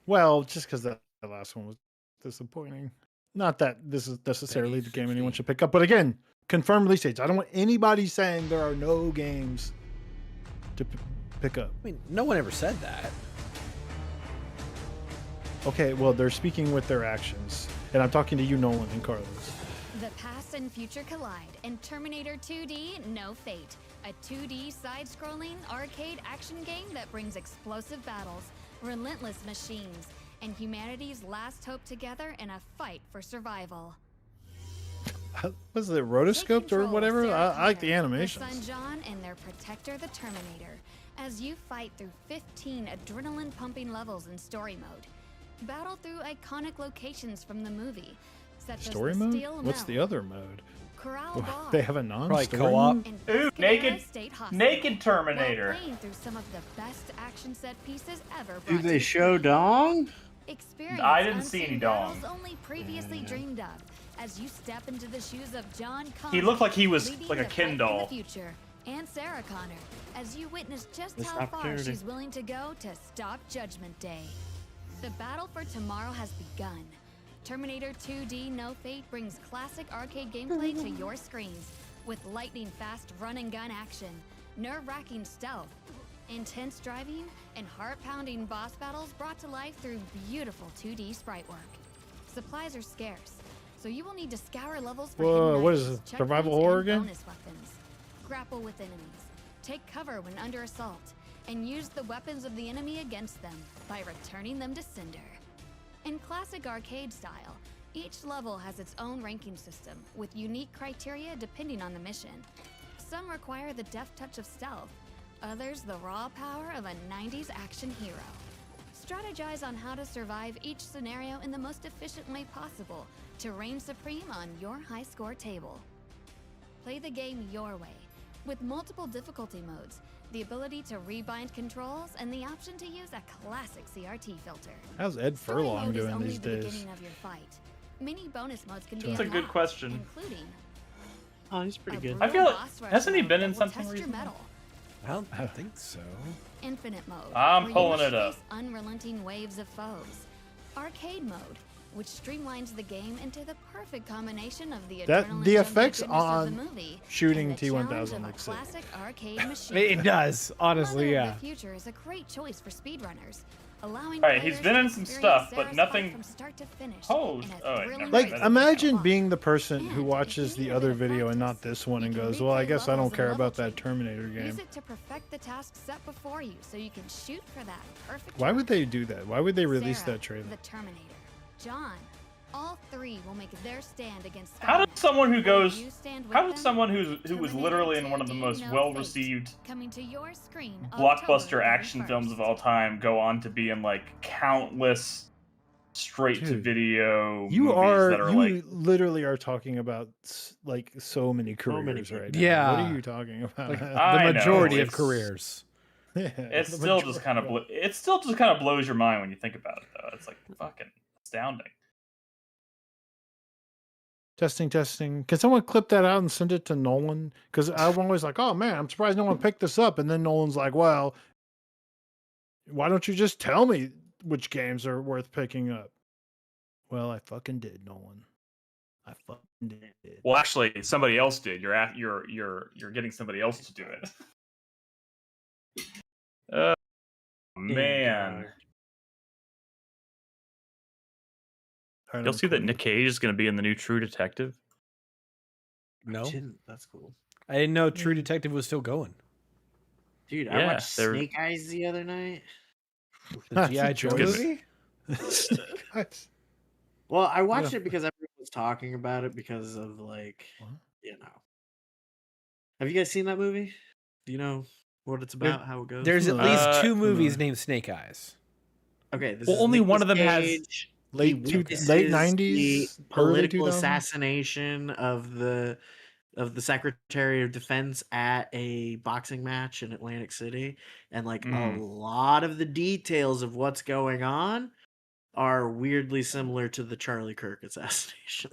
Well, just because the last one was disappointing. Not that this is necessarily the game anyone should pick up, but again, confirmed release dates. I don't want anybody saying there are no games to pick up.
I mean, no one ever said that.
Okay, well, they're speaking with their actions, and I'm talking to you, Nolan and Carlos.
The past and future collide in Terminator 2D No Fate, a 2D side-scrolling arcade action game that brings explosive battles, relentless machines, and humanity's last hope together in a fight for survival.
Was it rotoscoped or whatever? I like the animations.
Her son John and their protector, the Terminator, as you fight through 15 adrenaline-pumping levels in story mode. Battle through iconic locations from the movie, such
Story
as the
mode?
Steel
What's
Mill,
the other mode?
Corral Bog,
They have a non-story
co-op.
mode?
and
Ooh,
Pescadero State Hospital,
naked Terminator.
while playing through some of the best action set pieces ever
Do
brought to
they
the
show
screen.
dong?
Experience
I didn't see any
unseen
dong.
battles only previously dreamed of, as you step into the shoes of John Connor.
He looked like he was
leading
like a
the
Ken
fight for
doll.
the future, and Sarah Connor, as you witness just
Missed
how far
opportunity.
she's willing to go to stop Judgment Day. The battle for tomorrow has begun. Terminator 2D No Fate brings classic arcade gameplay to your screens with lightning-fast run-and-gun action, nerve-wracking stealth, intense driving, and heart-pounding boss battles brought to life through beautiful 2D sprite work. Supplies are scarce, so you will need to scour levels for
Whoa,
hidden
what is
items,
this, survival
checkpoints,
horror
and
again?
bonus weapons. Grapple with enemies, take cover when under assault, and use the weapons of the enemy against them by returning them to cinder. In classic arcade style, each level has its own ranking system with unique criteria depending on the mission. Some require the deft touch of stealth, others the raw power of a 90s action hero. Strategize on how to survive each scenario in the most efficient way possible to reign supreme on your high score table. Play the game your way, with multiple difficulty modes, the ability to rebind controls, and the option to use a classic CRT filter.
How's Ed
Story
Furlong
mode is
doing
only
these
the
days?
beginning of your fight. Many bonus modes can be
That's a good
unlocked,
question.
including
Oh, he's pretty good.
I feel
brutal
like,
boss rush
hasn't he
mode
been
that
in
will
something
test your
recently?
mettle.
I don't think so.
Infinite mode.
I'm
where you
pulling
must
it up.
face unrelenting waves of foes. Arcade mode, which streamlines the game into the perfect combination of the
That
adrenaline
the
junkie
effects
goodness of the
on
movie
shooting
and the challenge
T1000
of a
look sick.
classic arcade machine.
It does, honestly,
Mother
yeah.
of the Future is a great choice for speedrunners, allowing
Alright, he's
players
been
to
in some
experience
stuff, but
Sarah's
nothing
fight from start to finish
Oh,
in a
oh, wait,
thrilling
never
Like,
mind.
imagine being the person who watches the other video and not this one and goes, well, I guess I don't care about that Terminator game.
Use it to perfect the task set before you so you can shoot for that perfect
Why would they do that? Why would they release
Sarah,
that trailer?
The Terminator, John, all three will make their stand against
How does
Skynet.
someone who goes,
You stand with
how does
them?
someone who was literally in one of the most
No
well-received
Fate, coming to your screen
blockbuster
October
action
31st.
films of all time go on to be in like countless straight-to-video
You
movies that are
you
like
literally are talking about like so many
So many
careers right
people.
now.
Yeah.
What are you talking about?
Like,
I
the
know,
majority of
it's-
careers.
Yeah,
it's
the
still just kind of
majority.
it still just kind of blows your mind when you think about it though. It's like fucking astounding.
Testing. Can someone clip that out and send it to Nolan? Because I'm always like, oh man, I'm surprised no one picked this up. And then Nolan's like, well, why don't you just tell me which games are worth picking up? Well, I fucking did, Nolan. I fucking did.
Well, actually, somebody else did. You're getting somebody else to do it. Oh man.
All right,
You'll
I'm
see that
cool.
Nick Cage is going to be in the new True Detective.
No,
That's cool.
I didn't know True Detective was still going.
Dude, I
Yeah,
watched
they're-
Snake Eyes the other night.
The G.I. Joe
good.
movie?
Well, I watched it because everyone was talking about it because of like, you know. Have you guys seen that movie? Do you know what it's about? How it goes?
There's at least two movies named Snake Eyes.
Okay, this
Well,
is
only one of them
Nicolas
has
Cage.
late
He witnesses
90s,
the
early
political
2000s?
assassination of the Secretary of Defense at a boxing match in Atlantic City, and like a lot of the details of what's going on are weirdly similar to the Charlie Kirk assassination.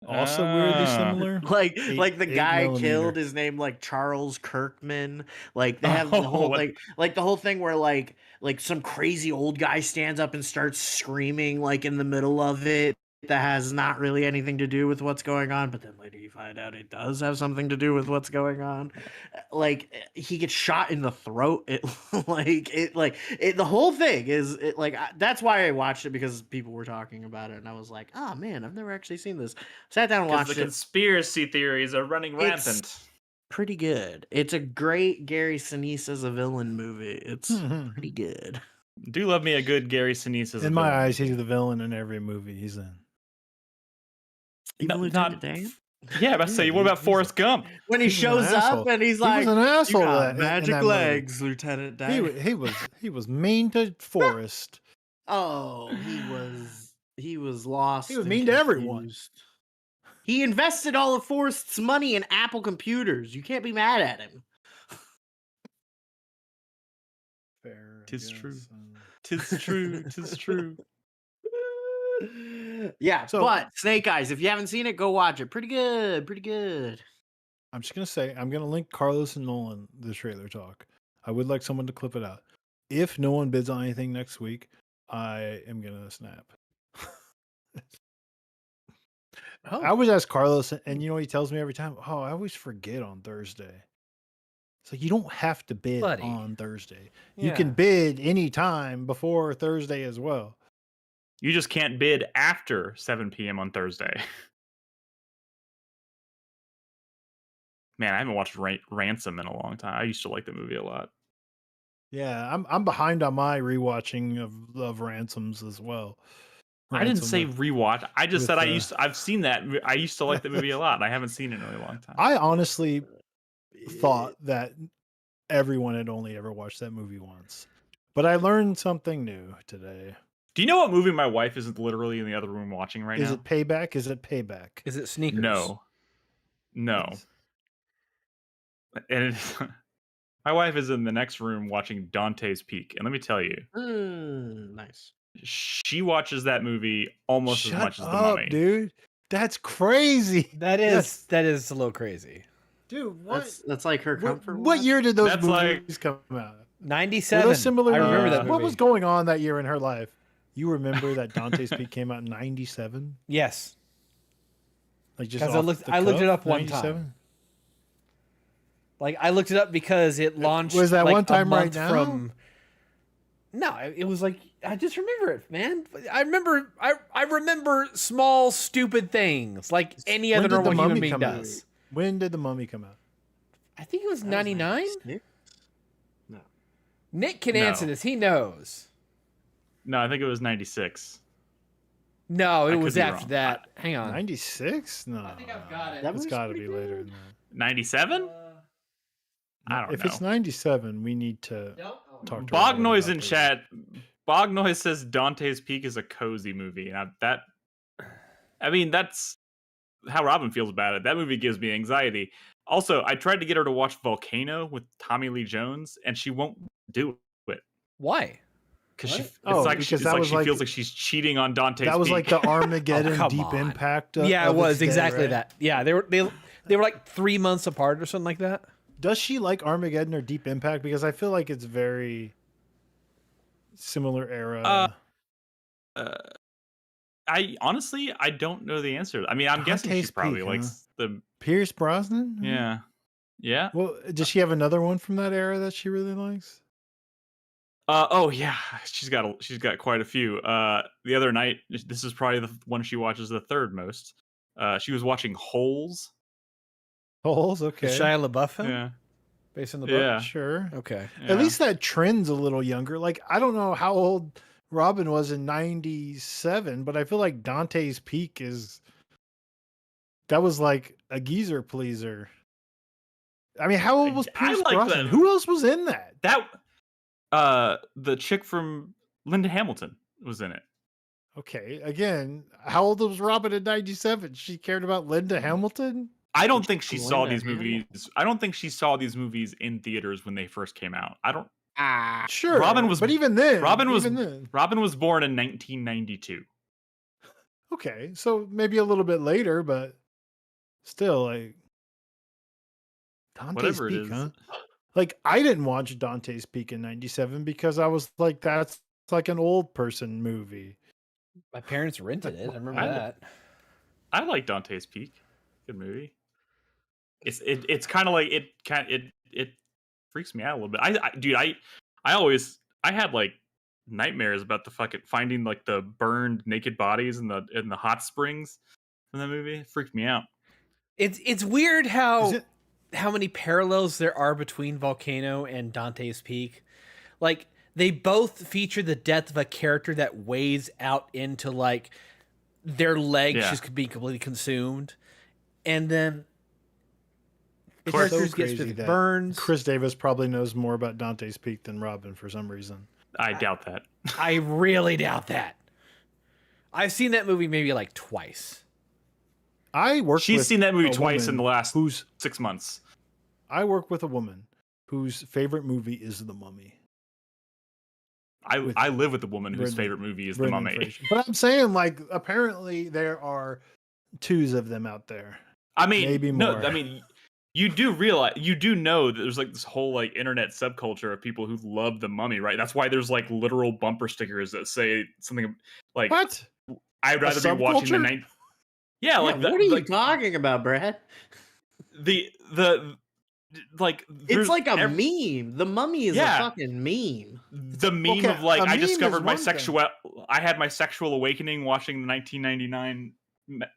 Also weirdly similar.
Like the
Eight
guy
millimeter.
killed is named like Charles Kirkman. Like they have the whole
what-
like the whole thing where like some crazy old guy stands up and starts screaming like in the middle of it that has not really anything to do with what's going on, but then later you find out it does have something to do with what's going on. Like he gets shot in the throat. The whole thing is that's why I watched it, because people were talking about it and I was like, oh man, I've never actually seen this. Sat down and
Because
watched
the
it.
conspiracy theories are running
It's
rampant.
pretty good. It's a great Gary Sinise as a villain movie. It's pretty good.
Do love me a good Gary Sinise as a
In my
villain.
eyes, he's the villain in every movie he's in.
Even
No,
Lieutenant
not-
Dan?
Yeah, but I say, what about Forrest Gump?
When he
He's an
shows up
asshole.
and he's
He
like,
was an asshole
"You got
in
magic
that movie."
legs, Lieutenant Dan."
He was mean to Forrest.
Oh, he was lost.
He was
and
mean to everyone.
confused. He invested all of Forrest's money in Apple computers. You can't be mad at him.
Fair. I
Tis
guess.
true. Tis true. Tis true.
Yeah,
So-
but Snake Eyes, if you haven't seen it, go watch it. Pretty good. Pretty good.
I'm just gonna say I'm gonna link Carlos and Nolan the trailer talk. I would like someone to clip it out. If no one bids on anything next week, I am gonna snap. I always ask Carlos, and you know what he tells me every time? Oh, I always forget on Thursday. So you don't have to bid
Buddy.
on Thursday. You can
Yeah.
bid anytime before Thursday as well.
You just can't bid after 7 p.m. on Thursday. Man, I haven't watched Ransom in a long time. I used to like the movie a lot.
Yeah, I'm behind on my rewatching of Ransoms as well.
I didn't
Ransom
say
with-
rewatch. I just
with,
said I've seen that. I used to like the movie a lot. And I haven't seen it in a really long time.
I honestly thought that everyone had only ever watched that movie once, but I learned something new today.
Do you know what movie my wife is literally in the other room watching right
Is
now?
it Payback? Is it Payback?
Is it Sneakers?
No. And it's, my wife is in the next room watching Dante's Peak, and let me tell you,
Nice.
she watches that movie almost as much as the
up,
Mummy.
dude. That's crazy.
That is a little crazy.
Dude, what?
That's like her comfort.
What year did those
That's
movies come out?
97.
Were those similar?
I remember that movie.
What was going on that year in her life? You remember that Dante's Peak came out in 97?
Yes.
Like just
'Cause
off
I
the
looked it
cuff,
up one
97?
time. Like I looked it up because it launched.
Was that
like,
one time
a
right
month
now?
From... No, it was like I just remember it, man. I remember small stupid things like any
When
other
did The
normal human
Mummy
being
come out?
does.
When did The Mummy come out?
I think it was 99.
No.
Nick can
No.
answer this. He knows.
No, I think it was 96.
No, it
I
was
could be
after
wrong.
that. Hang on.
96? No.
I think I've got it.
It's got to be later than that.
97? I don't
If
know.
it's 97, we need to talk to
Bog
Robin
Noise
about
in
this.
chat. Bog Noise says Dante's Peak is a cozy movie. And that's how Robin feels about it. That movie gives me anxiety. Also, I tried to get her to watch Volcano with Tommy Lee Jones, and she won't do it.
Why?
Because she,
Oh,
it's
because
like
that was
she
like-
feels like she's cheating on Dante's
That was like
Peak.
the Armageddon
come
Deep
on.
Impact.
Yeah, it
of
was
its day,
exactly
right?
that. Yeah, they were like 3 months apart or something like that.
Does she like Armageddon or Deep Impact? Because I feel like it's very similar era.
I honestly, I don't know the answer. I mean, I'm guessing she
Dante's
probably
Peak,
likes the.
Pierce Brosnan?
Yeah. Yeah.
Well, does she have another one from that era that she really likes?
Oh yeah, she's got quite a few. The other night, this is probably the one she watches the third most. She was watching Holes.
Holes,
The
okay.
Shia LaBeouf film?
Yeah.
Based on the book?
Yeah.
Sure.
Okay.
Yeah.
At least that trend's a little younger. Like, I don't know how old Robin was in 97, but I feel like Dante's Peak that was like a geezer pleaser. I mean, how old was
I
Pierce
like
Brosnan?
that.
Who else was in that?
The chick from Linda Hamilton was in it.
Okay, again, how old was Robin in 97? She cared about Linda Hamilton?
I don't think she saw
Linda
these movies. I don't think she saw these movies in theaters when they first came out. I don't.
Sure.
Robin was-
but even then,
Robin was
even then.
Robin was born in 1992.
Okay, so maybe a little bit later, but still, like Dante's
Whatever it
Peak,
is.
huh? Like, I didn't watch Dante's Peak in 97 because I was like, that's like an old person movie.
My parents rented it. I remember
I-
that.
I like Dante's Peak. Good movie. It's kind of like it freaks me out a little bit. I had like nightmares about the fucking finding like the burned naked bodies in the hot springs from that movie. It freaked me out.
It's weird how
Is it-
how many parallels there are between Volcano and Dante's Peak. Like they both feature the death of a character that weighs out into like their legs
Yeah.
just being completely consumed, and then the
It's so
characters get
crazy
specific
that
burns.
Chris Davis probably knows more about Dante's Peak than Robin for some reason.
I doubt that.
I really doubt that. I've seen that movie maybe like twice.
I work
She's
with
seen that movie
a
twice in
woman
the last
who's
6 months.
I work with a woman whose favorite movie is The Mummy.
I live with a woman whose
Brendan-
favorite movie is The
Brendan
Mummy.
Fraser. But I'm saying, like, apparently there are 2s of them out there.
I mean,
maybe
no,
more.
I mean, you do know that there's like this whole like internet subculture of people who love The Mummy, right? That's why there's like literal bumper stickers that say something like,
what?
I'd rather be watching the
subculture?
night. Yeah, like
what are you talking about, Brad?
the like
It's like a meme. The Mummy is a fucking meme.
The meme
Okay,
of like
a
I
meme is
discovered my
one thing.
I had my sexual awakening watching the 1999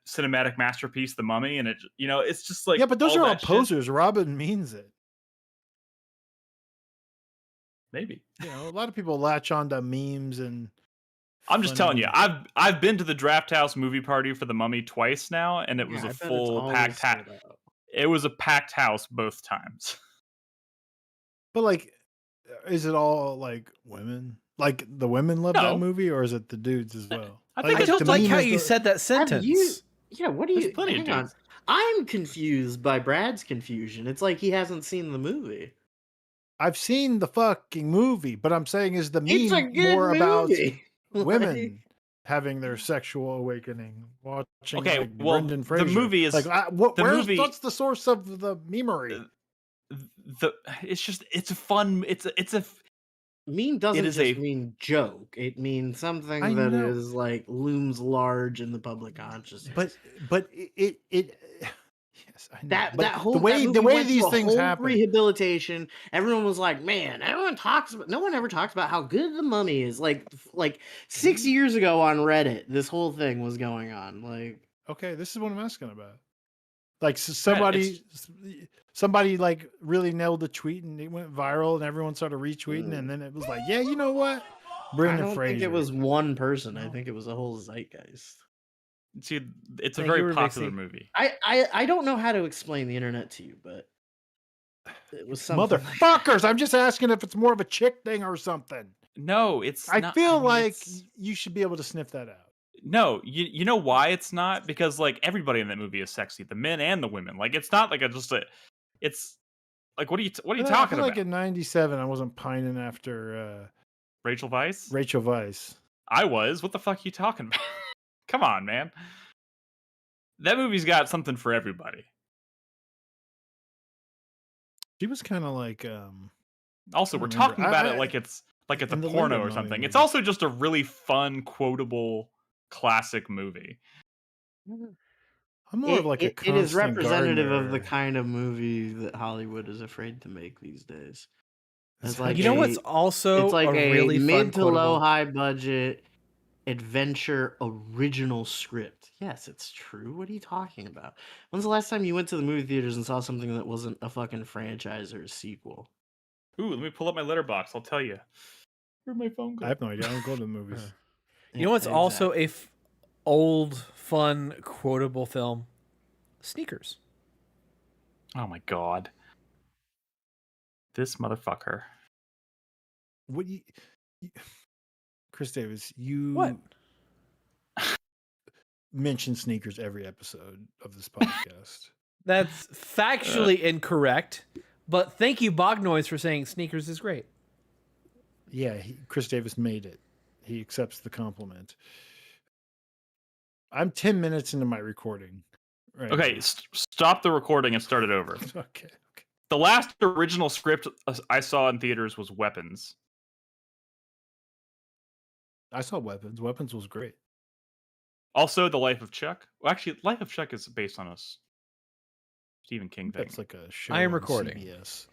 cinematic masterpiece The Mummy, and it, you know, it's just like,
yeah, but those
all
are all
that shit.
posers. Robin means it.
Maybe.
You know, a lot of people latch on to memes and.
I'm just telling you,
funny-
I've been to the Draft House movie party for The Mummy twice now, and it was
Yeah, I
a
bet it's
full
always
packed house.
sold out.
It was a packed house both times.
But like, is it all like women? Like the women love
No.
that movie, or is it the dudes as well?
I think
I don't
the
like
meme
how
is
you
the-
said that sentence.
Yeah, what do you?
There's plenty of
Hang on.
dudes.
I'm confused by Brad's confusion. It's like he hasn't seen the movie.
I've seen the fucking movie, but I'm saying is the
It's a
meme
good
more about
movie.
women having their sexual awakening watching
Okay,
like
well,
Brendan Fraser.
the movie is
like
the movie.
what's the source of the memery?
It's a fun. It's a.
Meme doesn't
is
just
a-
mean joke. It means something
I
that
know.
is like looms large in the public consciousness.
But it yes, I know.
that
But
that whole
the way
that
the
movie
way
went
these
through a
things
whole
happen.
rehabilitation. Everyone was like, "Man, everyone talks about." No one ever talks about how good the Mummy is. Like 6 years ago on Reddit, this whole thing was going on. Like,
Okay, this is what I'm asking about. Like somebody like really nailed the tweet and it went viral and everyone started retweeting and then it was like, yeah, you know what?
I
Brendan
don't
Fraser.
think it was one person. I think it was a whole zeitgeist.
See, it's a
Thank you,
very popular
Vixie.
movie.
I don't know how to explain the internet to you, but it was something.
Motherfuckers! I'm just asking if it's more of a chick thing or something.
No, it's.
I
not,
feel
mean,
like
it's-
you should be able to sniff that out.
No, you know why it's not? Because like everybody in that movie is sexy, the men and the women. Like it's not like it's like what are you
I
talking
feel
about?
like in '97, I wasn't pining after
Rachel Weisz?
Rachel Weisz.
I was. What the fuck are you talking about? Come on, man. That movie's got something for everybody.
She was kind of like.
Also,
I
we're
don't remember.
talking about
I-
it like it's a
in the
porno
later
or
Mummy
something. It's
movies.
also just a really fun, quotable, classic movie.
I'm more of like a
it is
Constant
representative of the
Gardener.
kind of movie that Hollywood is afraid to make these days. It's like
You know
a-
when's also
it's like
a really fun
mid to low
quotable-
high budget adventure original script. Yes, it's true. What are you talking about? When's the last time you went to the movie theaters and saw something that wasn't a fucking franchise or a sequel?
Ooh, let me pull up my letterbox. I'll tell you. Where'd my phone go?
I have no idea. I don't go to the movies.
You know what's also a old, fun, quotable film? Sneakers.
Oh my god. This motherfucker.
What Chris Davis, you
What?
mention sneakers every episode of this podcast.
That's factually incorrect, but thank you, Bognoise, for saying sneakers is great.
Yeah, Chris Davis made it. He accepts the compliment. I'm 10 minutes into my recording. Right
Okay,
now.
stop the recording and start it over.
Okay.
The last original script I saw in theaters was Weapons.
I saw Weapons. Weapons was great.
Also, The Life of Chuck. Well, actually, Life of Chuck is based on a Stephen King thing.
That's like a show.
I am
on
recording.
CBS.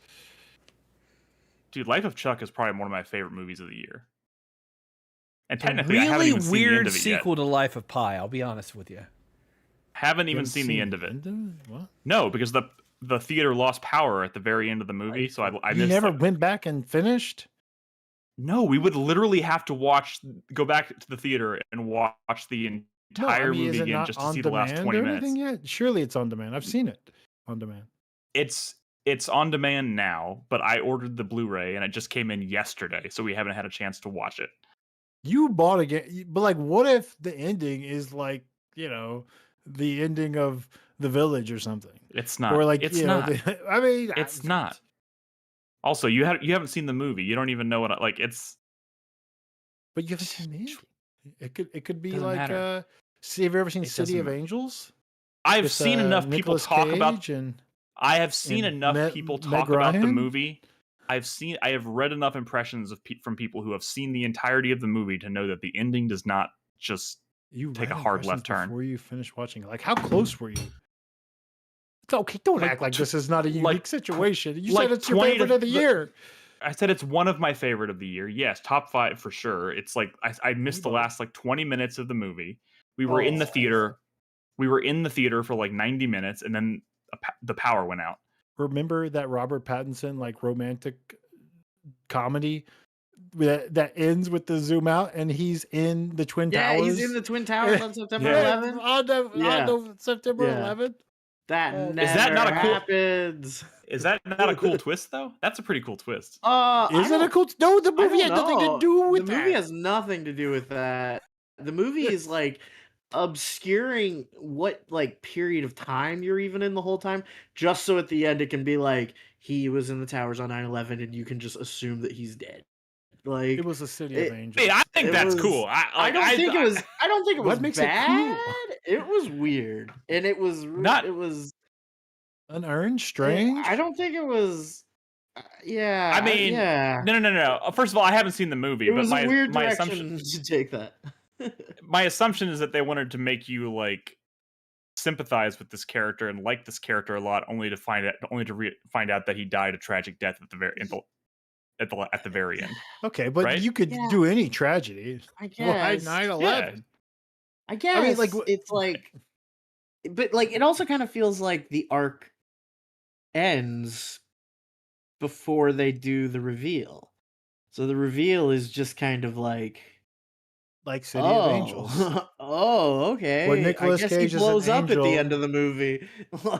Dude, Life of Chuck is probably one of my favorite movies of the year. And
A
technically, I haven't
really
even seen the end
weird
of it yet.
sequel to Life of Pi, I'll be honest with you.
Haven't
You
even
haven't
seen the end of it.
What?
No, because the theater lost power at the very end of the movie, so I
You
missed
never
it.
went back and finished?
No, we would literally have to go back to the theater and watch the entire
is
movie
it
again
not
just to
on
see the last
demand
20
or
minutes.
anything yet? Surely it's on demand. I've seen it on demand.
It's on demand now, but I ordered the Blu-ray and it just came in yesterday, so we haven't had a chance to watch it.
You bought again, but like, what if the ending is like, the ending of The Village or something?
It's not.
Or like,
it's not.
I mean,
It's not. Also, you haven't seen the movie. You don't even know what it's.
But you haven't seen the ending. It could be
Doesn't
like
matter.
have you ever seen
It
City
doesn't
of
matter.
Angels?
I've
With,
seen enough people
Nicolas
talk about.
Cage and
I have seen enough
Meg
people talk about the
Ryan?
movie. I have read enough impressions from people who have seen the entirety of the movie to know that the ending does not just
You
take a
read
hard
impressions
left turn.
before you finish watching. Like, how close were you? It's okay. Don't act like this is not a unique situation. You said it's your favorite of the year.
I said it's one of my favorite of the year. Yes, top 5 for sure. It's like I missed the last like 20 minutes of the movie. We were in the theater. We were in the theater for like 90 minutes, and then the power went out.
Remember that Robert Pattinson like romantic comedy that ends with the zoom out, and he's in the Twin Towers.
He's in the Twin Towers on September
Yeah,
11th.
on September 11th.
That never
Is that not a cool?
happens.
Is that not a cool twist though? That's a pretty cool twist.
Is it a cool? No, the movie had nothing to do with
the movie has nothing to do with that. The movie is like obscuring what like period of time you're even in the whole time, just so at the end it can be like he was in the towers on 9/11 and you can just assume that he's dead. Like
it was a City of Angels.
Hey, I think that's cool.
I don't think it was
What makes it
bad.
cool?
It was weird, and it was
not.
It was
unearned, strange.
I don't think it was. Yeah.
I mean,
yeah.
No. First of all, I haven't seen the movie,
It
but
was a weird
my
direction
assumption
to take that.
my assumption is that they wanted to make you like sympathize with this character and like this character a lot, only to find out that he died a tragic death at the very end.
Okay, but
right?
you could do any tragedy.
I guess.
Why 9/11?
I guess.
I mean, like
it's like, but like it also kind of feels like the arc ends before they do the reveal. So the reveal is just kind of like
City of Angels.
Oh, okay.
Where Nicolas
I guess
Cage
he blows
is an
up
angel.
at the end of the movie.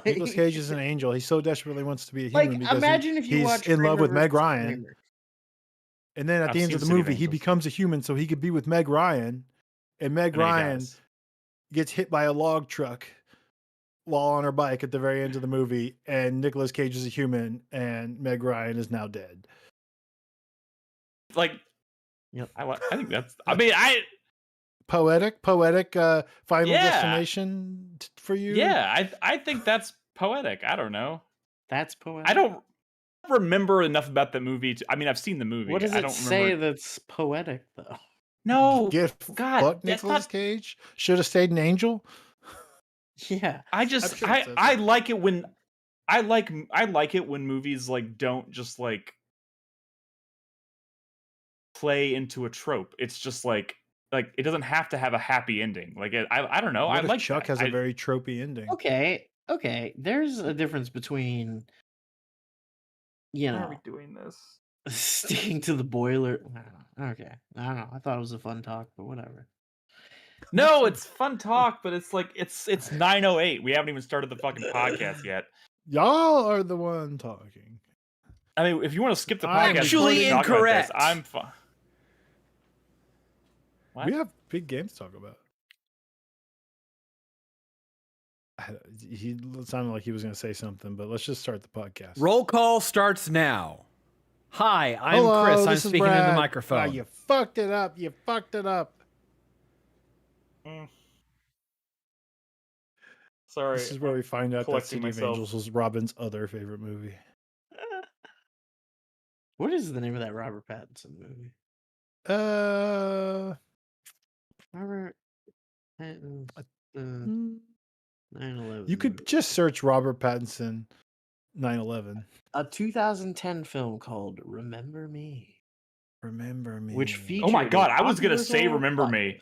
Nicolas Cage is an angel. He so desperately wants to be a human because
imagine if you
he's
watch
in love
Kramer
with Meg
versus
Ryan.
Kramer.
And then at the end of the
seen City of
movie, he
Angels.
becomes a human so he could be with Meg Ryan. And Meg
And then he
Ryan
dies.
gets hit by a log truck while on her bike at the very end of the movie. And Nicolas Cage is a human and Meg Ryan is now dead.
Like,
yep.
I think that's. I mean,
Poetic Final
Yeah.
Destination for you?
Yeah, I think that's poetic. I don't know.
That's poetic.
I don't remember enough about the movie. I mean, I've seen the movie.
What does
I
it
don't
say
remember.
that's poetic though?
No,
Get
God,
fuck
that's
Nicolas
not.
Cage. Should have stayed an angel.
Yeah.
I
I'm
just
sure it says
I
that.
like it when I like it when movies like don't just like play into a trope. It's just like it doesn't have to have a happy ending. Like I don't know.
What
I
if
like
Chuck
that.
has a very tropey ending.
Okay. There's a difference between, you
Why are we
know,
doing this?
sticking to the boiler. Okay. I don't know. I thought it was a fun talk, but whatever.
No, it's fun talk, but it's like it's 9:08. We haven't even started the fucking podcast yet.
Y'all are the one talking.
I mean, if you want to skip the
I'm
podcast,
actually
before we talk about
incorrect.
this, I'm fine. What?
We have big games to talk about. He sounded like he was going to say something, but let's just start the podcast.
Roll call starts now. Hi, I'm
Hello,
Chris. I'm
this is
speaking in the
Brad.
microphone.
Ah, you fucked it up.
Sorry.
This is where we find out that
collecting
City of
myself.
Angels was Robin's other favorite movie.
What is the name of that Robert Pattinson movie? Robert Pattinson. 9/11.
You could just search Robert Pattinson 9/11.
A 2010 film called Remember Me,
Remember Me.
which featured.
Oh my god,
a
I was gonna
popular
say
song
Remember
by-
Me.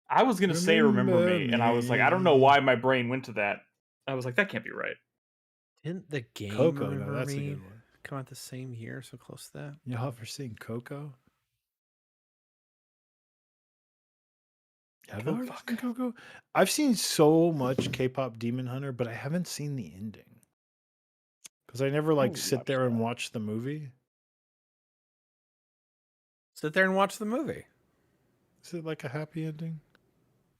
I was gonna say Remember Me, and I was like, I don't know why my brain went to that. I was like, that can't be right.
Didn't the game
Coco, no,
Remember
that's a
Me
good one.
come out the same year? So close to that.
Y'all ever seen Coco? Have you ever seen Coco? I've seen so much K-pop Demon Hunter, but I haven't seen the ending. Because I never like sit there and watch the movie.
Sit there and watch the movie.
Is it like a happy ending?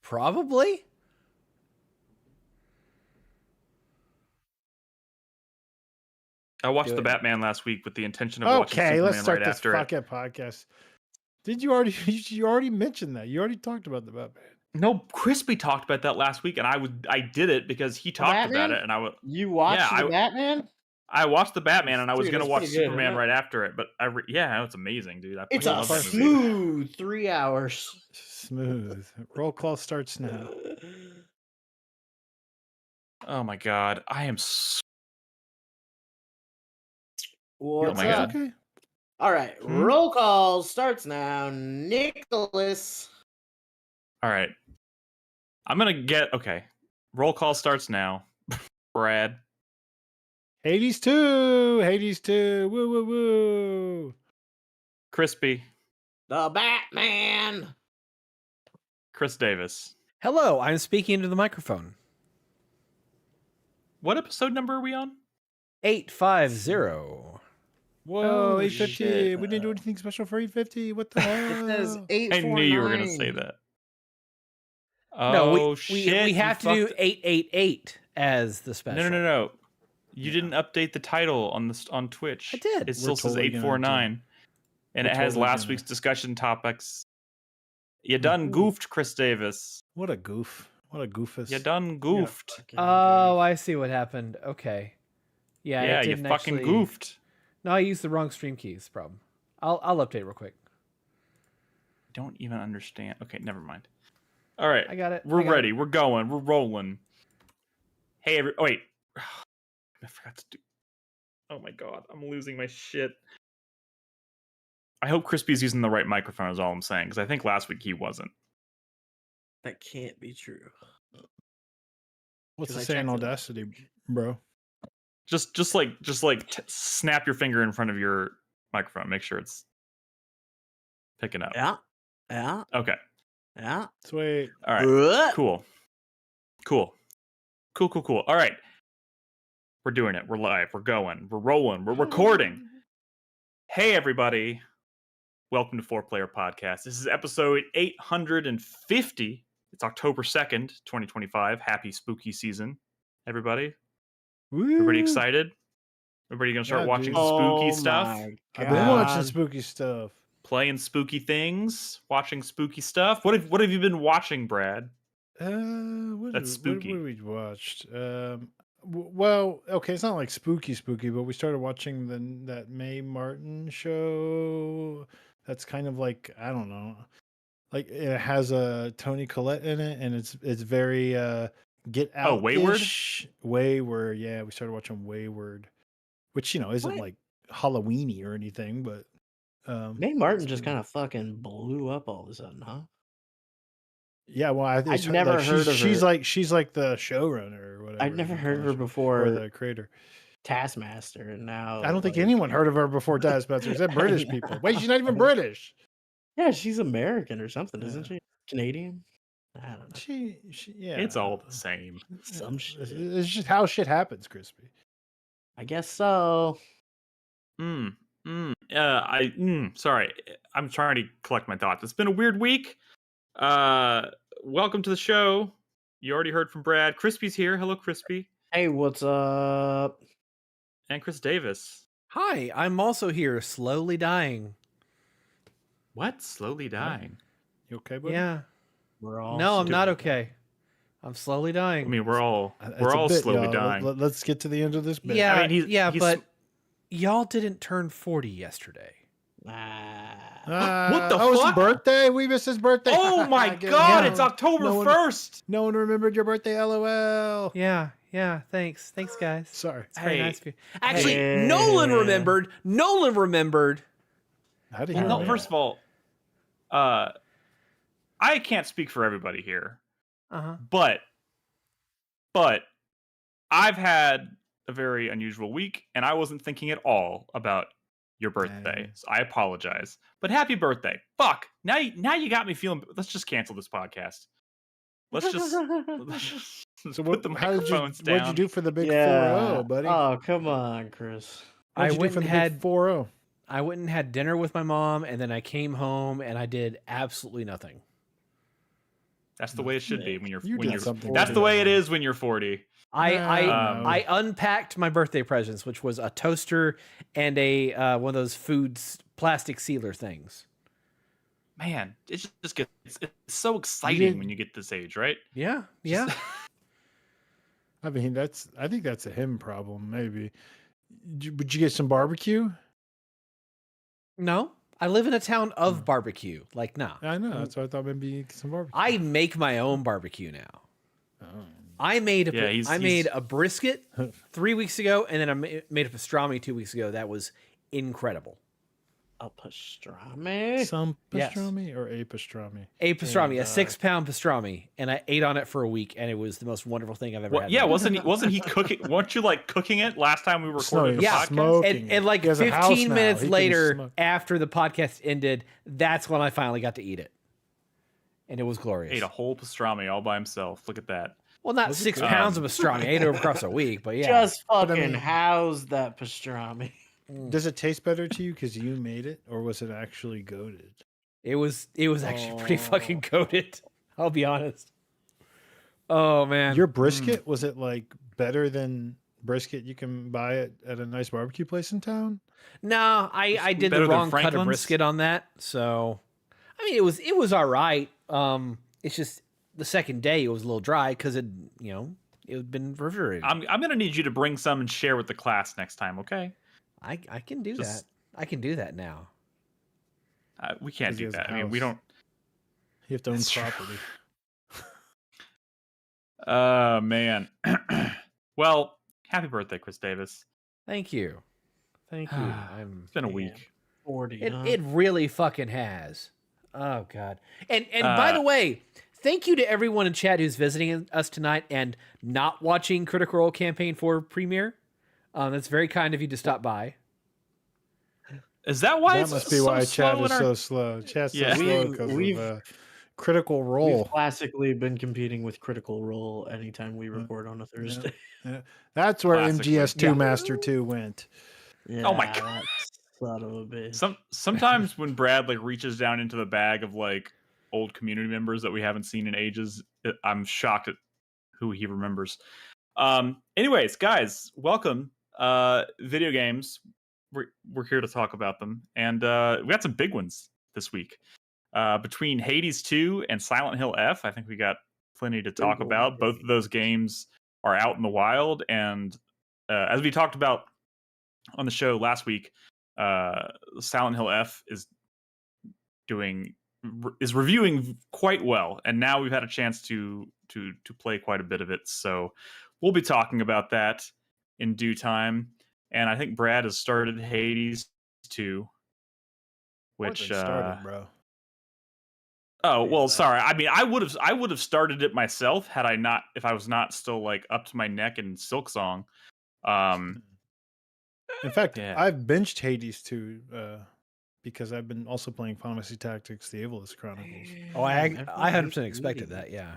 Probably.
I watched
Do
the
it.
Batman last week with the intention of watching
Okay,
Superman
let's start
right
this
after it.
fucking podcast. Did you already? You already mentioned that. You already talked about the Batman.
No, Crispy talked about that last week, and I did it because he talked about
Batman?
it, and I would.
You watched the Batman?
I watched the Batman, and I was
Dude,
gonna
it's
watch
pretty good,
Superman
isn't it?
right after it, but yeah, it's amazing, dude. I
It's
fucking
a
love that movie.
smooth 3 hours.
Smooth. Roll call starts now.
Oh my god, I am. So...
What's
my
up?
God.
Okay.
All right, roll call starts now. Nicholas.
All right, I'm gonna get okay. Roll call starts now. Brad.
Hades 2. Hades 2. Woo woo woo.
Crispy.
The Batman.
Chris Davis.
Hello, I'm speaking into the microphone.
What episode number are we on?
850.
Whoa,
Oh,
850.
shit.
We didn't do anything special for 850. What the hell?
It says
I
849.
knew you were gonna say that.
No,
shit!
we
you
have to do
fucked-
888 as the special.
No. You didn't update the title on Twitch.
I did.
It still says
totally gonna
849, and
We're
it has
totally
last
gonna-
week's discussion topics. You done goofed, Chris Davis.
What a goof. What a goofus.
You done goofed.
Oh, I see what happened. Okay. Yeah,
Yeah,
it
you
didn't
fucking
actually...
goofed.
No, I used the wrong stream keys. Problem. I'll update real quick.
Don't even understand. Okay, never mind. All right,
I got it.
We're
I got
ready.
it.
We're going. We're rolling. Hey, wait. I forgot to do. Oh my god, I'm losing my shit. I hope Crispy's using the right microphone. Is all I'm saying, because I think last week he wasn't.
That can't be true.
What's
'Cause
it
I
say in
checked it.
Audacity, bro?
Just snap your finger in front of your microphone. Make sure it's picking up.
Yeah. Yeah.
Okay.
Yeah.
Sweet.
All right.
What?
Cool. All right. We're doing it. We're live. We're going. We're rolling. We're recording. Hey, everybody. Welcome to 4Player Podcast. This is episode 850. It's October 2nd, 2025. Happy spooky season, everybody. Everybody excited? Everybody gonna start watching
dude.
spooky stuff?
I've been watching spooky stuff.
Playing spooky things? Watching spooky stuff? What have you been watching, Brad? That's spooky.
What we watched? Well, okay, it's not like spooky, but we started watching that Mae Martin show. That's kind of like, I don't know, like it has a Toni Collette in it, and it's very Get Out.
Oh, Wayward.
Wayward, yeah. We started watching Wayward, which isn't like Halloweeny or anything, but
Mae Martin just kind of fucking blew up all of a sudden, huh?
yeah. Well, I think
I'd never heard of
she's
her.
she's like the showrunner or whatever.
I'd never heard of her
or
before
the creator.
Taskmaster, and now
I don't think anyone heard of her before Taskmaster, except British people. Wait, she's not even British.
Yeah, she's American or something, isn't she? Canadian? I don't know.
She yeah.
It's all the same.
Some shit.
It's just how shit happens, Crispy.
I guess so.
Sorry. I'm trying to collect my thoughts. It's been a weird week. Welcome to the show. You already heard from Brad. Crispy's here. Hello, Crispy.
Hey, what's up?
And Chris Davis.
Hi, I'm also here, slowly dying.
What? Slowly dying?
You okay, buddy?
Yeah.
We're all
No, I'm not okay. I'm slowly dying.
I mean, we're all
It's a bit,
slowly
y'all.
dying.
Let's get to the end of this bit.
Yeah,
I mean, he's
but y'all didn't turn 40 yesterday.
What the
His
fuck?
birthday? We missed his birthday.
Oh my
Get
god,
it.
it's October
No one-
1st.
No one remembered your birthday, LOL.
Yeah, thanks, guys.
Sorry.
It's very
Hey.
nice of you. Actually, Nolan remembered.
How did he
Well, no,
remember?
first of all, I can't speak for everybody here, but I've had a very unusual week, and I wasn't thinking at all about your birthday. So I apologize. But happy birthday! Fuck. Now you got me feeling. Let's just cancel this podcast. Let's just
So
put the microphones down.
what'd you do for the big
Yeah.
4-0, buddy?
Oh, come on, Chris.
What'd
I
you do
went
for
and
the
had
big 4-0?
I went and had dinner with my mom, and then I came home and I did absolutely nothing.
That's the way it should be when you're.
You
when
did
you're
something
that's the
good.
way it is when you're 40.
I unpacked my birthday presents, which was a toaster and a one of those plastic sealer things.
man, it just gets it's so exciting when you get this age, right?
Yeah, yeah.
I mean, I think that's a him problem, maybe. Would you get some barbecue?
No, I live in a town of barbecue. Like, nah.
I know. That's why I thought maybe you get some barbecue.
I make my own barbecue now. I made a brisket 3 weeks ago, and then I made a pastrami 2 weeks ago. That was incredible.
A pastrami?
Some pastrami or a pastrami?
A pastrami, a 6-pound pastrami, and I ate on it for a week, and it was the most wonderful thing I've ever had.
Yeah, wasn't he cooking? Weren't you like cooking it last time we recorded the podcast?
Smoking.
And like 15 minutes later, after the podcast ended, that's when I finally got to eat it, and it was glorious.
Ate a whole pastrami all by himself. Look at that.
Well, not 6 pounds of pastrami. I ate it across a week, but yeah.
Just fucking house that pastrami.
Does it taste better to you because you made it, or was it actually goated?
It was actually pretty fucking goated. I'll be honest. Oh man,
your brisket was it like better than brisket you can buy at a nice barbecue place in town?
No, I did the wrong cut of brisket on that. So, I mean, it was all right. It's just the second day it was a little dry because it had been refrigerated.
I'm gonna need you to bring some and share with the class next time, okay?
I can do that. I can do that now.
We can't do that. I mean, we don't.
You have to own property.
Man. Well, happy birthday, Chris Davis.
Thank you. Thank you.
It's been a week.
40.
It really fucking has. Oh god. And by the way, thank you to everyone in chat who's visiting us tonight and not watching Critical Role Campaign 4 premiere. That's very kind of you to stop by.
Is that why
that must be why chat is so slow? Chat's so slow because of Critical Role.
We've classically been competing with Critical Role anytime we record on a Thursday.
Yeah. That's where MGS2 Master 2 went.
Yeah,
oh my god.
Son of a bitch.
Sometimes when Brad like reaches down into the bag of like old community members that we haven't seen in ages, I'm shocked at who he remembers. Anyways, guys, welcome. Video games. We're here to talk about them, and we got some big ones this week. Between Hades 2 and Silent Hill F, I think we got plenty to talk about. Both of those games are out in the wild, and as we talked about on the show last week, Silent Hill F is reviewing quite well, and now we've had a chance to play quite a bit of it. So we'll be talking about that in due time. And I think Brad has started Hades 2, which
started, bro.
Oh well, sorry. I mean, I would have started it myself had I not, if I was not still like up to my neck in Silksong.
In fact, I've binged Hades 2 because I've been also playing Final Fantasy Tactics: The Avalist Chronicles.
Oh, I 100% expected that. Yeah.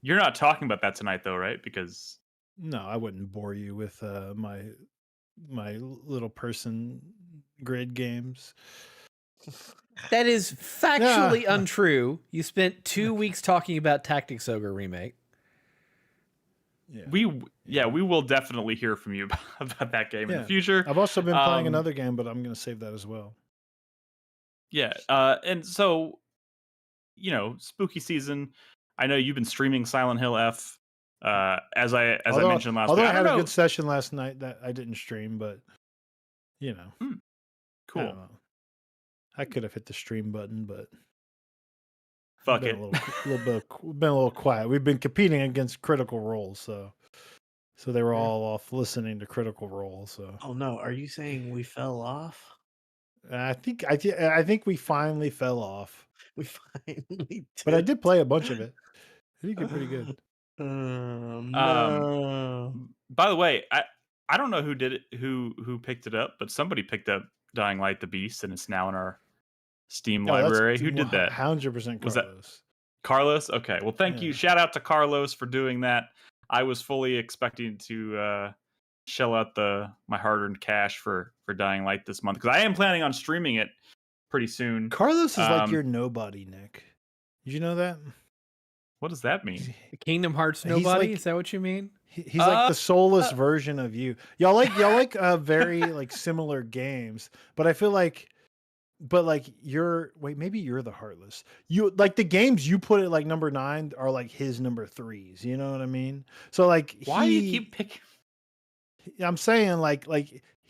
You're not talking about that tonight, though, right? Because
no, I wouldn't bore you with my little person grid games.
That is factually untrue. You spent 2 weeks talking about Tactics Ogre remake.
We will definitely hear from you about that game in the future.
I've also been playing another game, but I'm going to save that as well.
Yeah, and so, spooky season. I know you've been streaming Silent Hill F. As I mentioned last week.
Although I had a good session last night that I didn't stream, but
cool.
I could have hit the stream button, but
fuck it.
Been a little quiet. We've been competing against Critical Role, so they were all off listening to Critical Role. So
oh no, are you saying we fell off?
I think we finally fell off.
We finally did.
But I did play a bunch of it. I think it's pretty good.
No.
By the way, I don't know who did it, who picked it up, but somebody picked up Dying Light: The Beast, and it's now in our Steam library. Who did that?
100% Carlos.
Was that Carlos? Okay. Well, thank you. Shout out to Carlos for doing that. I was fully expecting to shell out my hard-earned cash for Dying Light this month, because I am planning on streaming it pretty soon.
Carlos is like your nobody, Nick. Did you know that?
What does that mean?
Kingdom Hearts nobody? Is that what you mean?
He's like the soulless version of you. Y'all like very like similar games, but I feel like but like maybe you're the heartless. You like the games you put at like number 9 are like his number 3s. You know what I mean? So like
Why do you keep picking?
I'm saying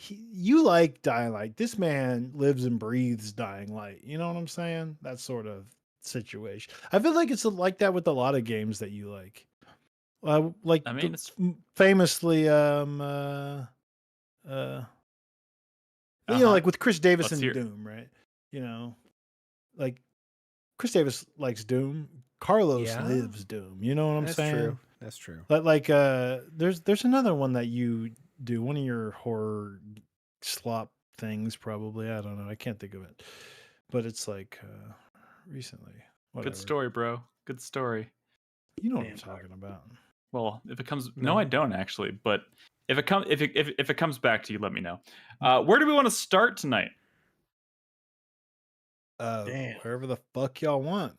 you like Dying Light. This man lives and breathes Dying Light. You know what I'm saying? That sort of situation. I feel like it's like that with a lot of games that you like. Like
I mean, it's
famously, like with Chris Davis and Doom, right? You know, like Chris Davis likes Doom. Carlos lives Doom. You know what I'm saying?
True. That's true.
But there's another one that you do. One of your horror slop things, probably. I don't know. I can't think of it. But it's like recently. Whatever.
Good story, bro. Good story.
You know what I'm talking about.
Well, if it comes, no, I don't actually. But if it comes back to you, let me know. Where do we want to start tonight?
Wherever the fuck y'all want.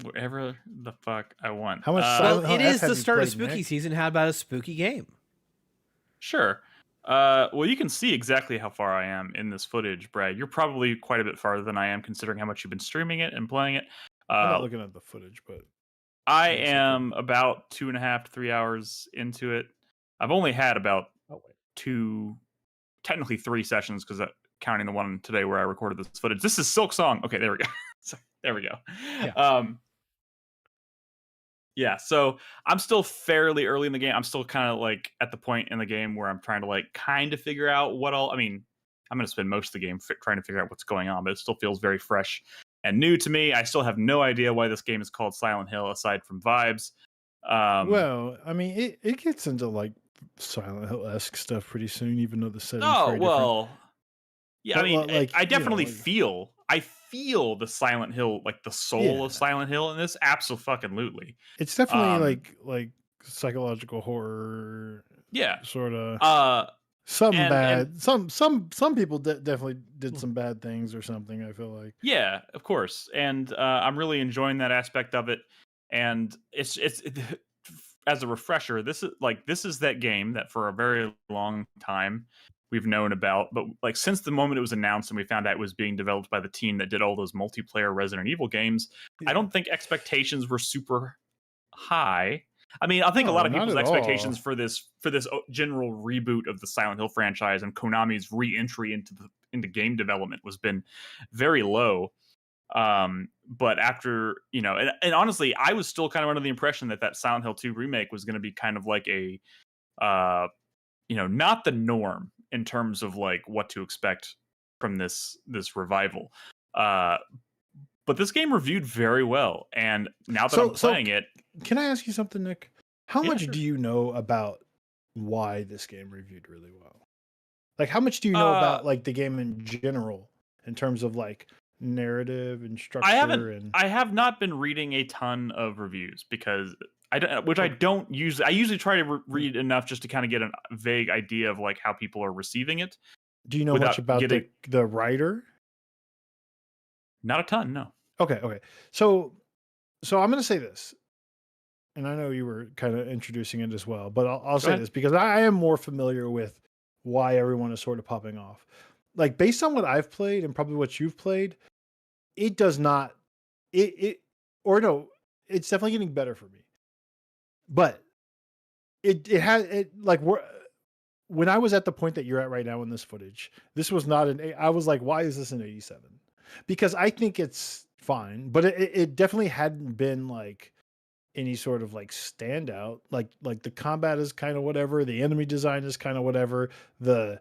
Wherever the fuck I want.
How much?
Well, it is the start of spooky season. How about a spooky game?
Sure. Well, you can see exactly how far I am in this footage, Brad. You're probably quite a bit farther than I am, considering how much you've been streaming it and playing it.
I'm not looking at the footage, but
I am about 2.5 to 3 hours into it. I've only had about technically 3 sessions, because counting the one today where I recorded this footage. This is Silksong. Okay, there we go. There we go. Yeah, so I'm still fairly early in the game. I'm still kind of like at the point in the game where I'm trying to like kind of figure out what all. I mean, I'm going to spend most of the game trying to figure out what's going on, but it still feels very fresh and new to me. I still have no idea why this game is called Silent Hill, aside from vibes.
Well, I mean, it gets into like Silent Hill-esque stuff pretty soon, even though the setting's very different.
Yeah,
But,
I mean,
like,
I definitely
you know,
feel. I feel the Silent Hill, like the soul of Silent Hill in this. Absolutely.
It's definitely like psychological horror.
Yeah.
Sort of.
Some
bad. Some people definitely did some bad things or something. I feel like.
Yeah, of course, and I'm really enjoying that aspect of it. And it's as a refresher, this is that game that for a very long time we've known about, but like since the moment it was announced and we found out it was being developed by the team that did all those multiplayer Resident Evil games, I don't think expectations were super high. I mean, I think a lot of people's expectations for this general reboot of the Silent Hill franchise and Konami's re-entry into game development was been very low. But after, and honestly, I was still kind of under the impression that Silent Hill 2 remake was going to be kind of like a, not the norm in terms of like what to expect from this revival. But this game reviewed very well, and now that I'm playing it,
can I ask you something, Nick? How much do you know about why this game reviewed really well? Like, how much do you know about like the game in general in terms of like narrative and structure?
I have not been reading a ton of reviews because I usually try to read enough just to kind of get a vague idea of like how people are receiving it.
Do you know much about the writer?
Not a ton, no.
Okay. So I'm going to say this, and I know you were kind of introducing it as well, but I'll say this because I am more familiar with why everyone is sort of popping off. Like, based on what I've played and probably what you've played, it does not. It's definitely getting better for me. But when I was at the point that you're at right now in this footage, this was not I was like, why is this an 87? Because I think it's fine, but it definitely hadn't been like any sort of like standout. Like the combat is kind of whatever, the enemy design is kind of whatever, the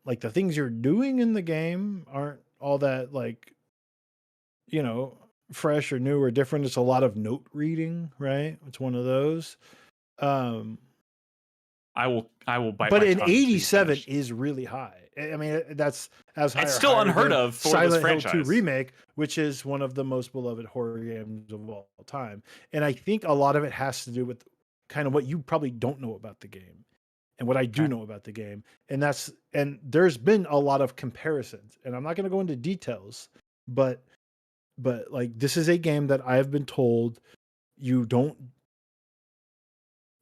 like the things you're doing in the game aren't all that like, fresh or new or different. It's a lot of note reading, right? It's one of those.
I will bite.
But an 87 is really high. I mean, that's as high.
It's still unheard of for this franchise.
Silent Hill 2 remake, which is one of the most beloved horror games of all time, and I think a lot of it has to do with kind of what you probably don't know about the game, and what I do know about the game, and there's been a lot of comparisons, and I'm not going to go into details, but like this is a game that I've been told you don't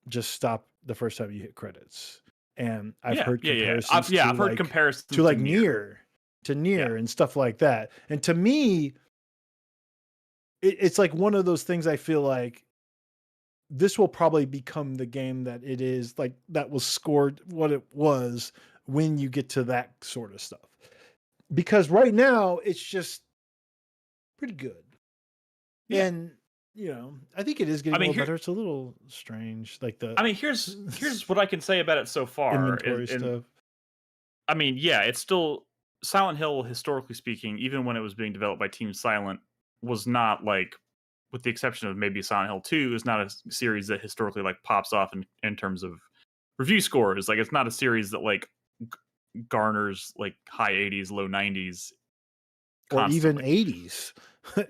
just stop the first time you hit credits. And I've heard comparisons.
I've heard comparisons
to like Nier, to Nier and stuff like that. And to me, it's like one of those things I feel like this will probably become the game that it is, like that was scored what it was when you get to that sort of stuff. Because right now it's just pretty good.
Yeah.
And I think it is getting a little better. It's a little strange, like the.
I mean, here's what I can say about it so far.
Inventory stuff.
I mean, yeah, it's still Silent Hill. Historically speaking, even when it was being developed by Team Silent, was not like, with the exception of maybe Silent Hill 2, is not a series that historically like pops off in terms of review scores. Like, it's not a series that like garners like high 80s, low 90s,
constantly. Or even 80s.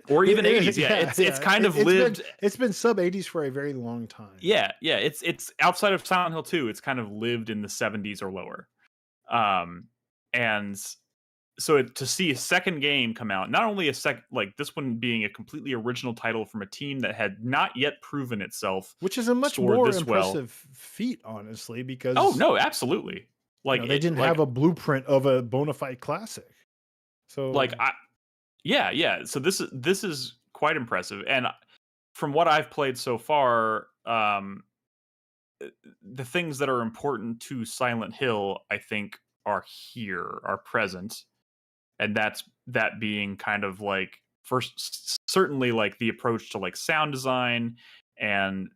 Or even 80s. Yeah, it's kind of lived.
It's been sub 80s for a very long time.
Yeah. It's outside of Silent Hill 2. It's kind of lived in the 70s or lower. And so to see a second game come out, not only like this one being a completely original title from a team that had not yet proven itself,
which is a much more impressive feat, honestly, because
no, absolutely, like
they didn't have a blueprint of a bona fide classic. So
so this is quite impressive. And from what I've played so far, the things that are important to Silent Hill, I think, are present. And that being kind of like, first, certainly like the approach to like sound design and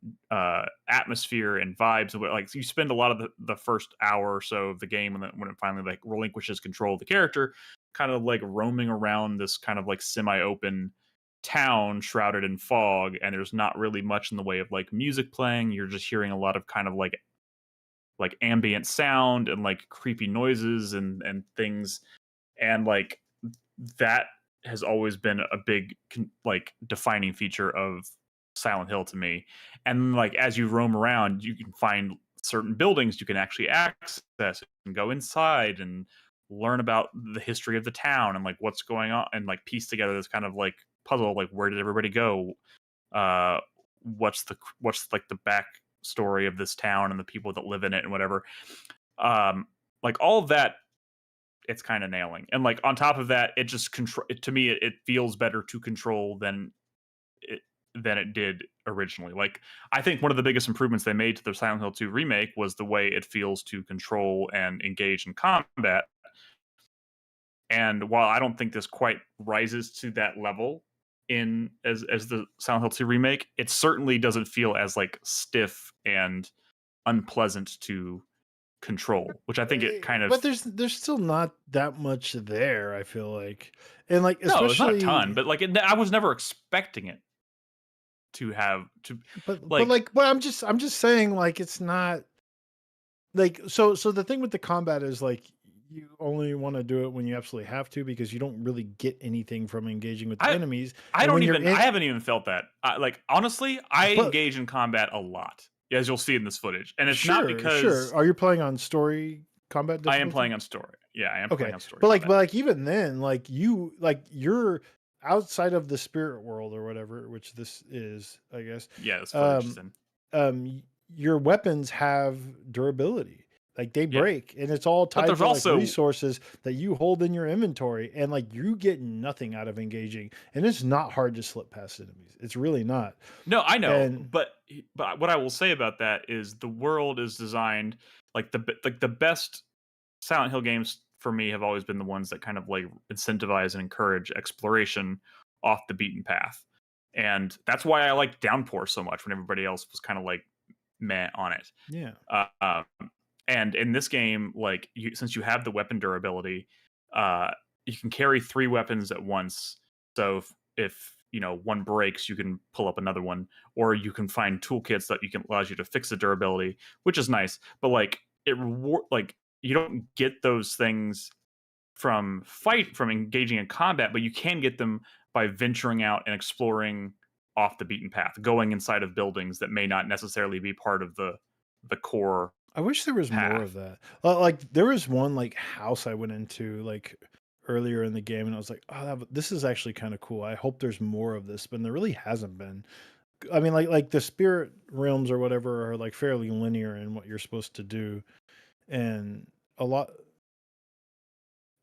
atmosphere and vibes. Like, you spend a lot of the first hour or so of the game when it finally like relinquishes control of the character, kind of like roaming around this kind of like semi-open town shrouded in fog, and there's not really much in the way of like music playing. You're just hearing a lot of kind of like ambient sound and like creepy noises and things. And like that has always been a big like defining feature of Silent Hill to me. And like, as you roam around, you can find certain buildings you can actually access and go inside and learn about the history of the town and like what's going on, and like piece together this kind of like puzzle, like where did everybody go, what's like the backstory of this town and the people that live in it and whatever. Like all of that, it's kind of nailing. And like on top of that, it just to me it feels better to control than it did originally. Like, I think one of the biggest improvements they made to the Silent Hill 2 remake was the way it feels to control and engage in combat. And while I don't think this quite rises to that level as the Silent Hill 2 remake, it certainly doesn't feel as like stiff and unpleasant to control, which I think it kind of.
But there's still not that much there, I feel like. And like,
especially, no, it's not a ton, but like I was never expecting it to have to.
But I'm just saying, like, it's not like, so the thing with the combat is like, you only want to do it when you absolutely have to, because you don't really get anything from engaging with the enemies.
I haven't even felt that. Like, honestly, I engage in combat a lot, as you'll see in this footage. And it's not because...
Sure. Are you playing on story combat difficulty?
I am playing on story. Yeah, I am playing on story.
But like even then, like you're outside of the spirit world or whatever, which this is, I guess.
Yeah, this footage is in.
Your weapons have durability. Like, they break, and it's all tied to like resources that you hold in your inventory, and like you get nothing out of engaging, and it's not hard to slip past enemies. It's really not.
No, I know, but what I will say about that is the world is designed like the best Silent Hill games for me have always been the ones that kind of like incentivize and encourage exploration off the beaten path, and that's why I liked Downpour so much when everybody else was kind of like meh on it.
Yeah.
And in this game, like, since you have the weapon durability, you can carry 3 weapons at once. So if one breaks, you can pull up another one, or you can find toolkits that allows you to fix the durability, which is nice. But like you don't get those things from engaging in combat, but you can get them by venturing out and exploring off the beaten path, going inside of buildings that may not necessarily be part of the core.
I wish there was more of that. Like, there was one like house I went into like earlier in the game, and I was like, oh, this is actually kind of cool. I hope there's more of this, but there really hasn't been. I mean, like the spirit realms or whatever are like fairly linear in what you're supposed to do, and a lot.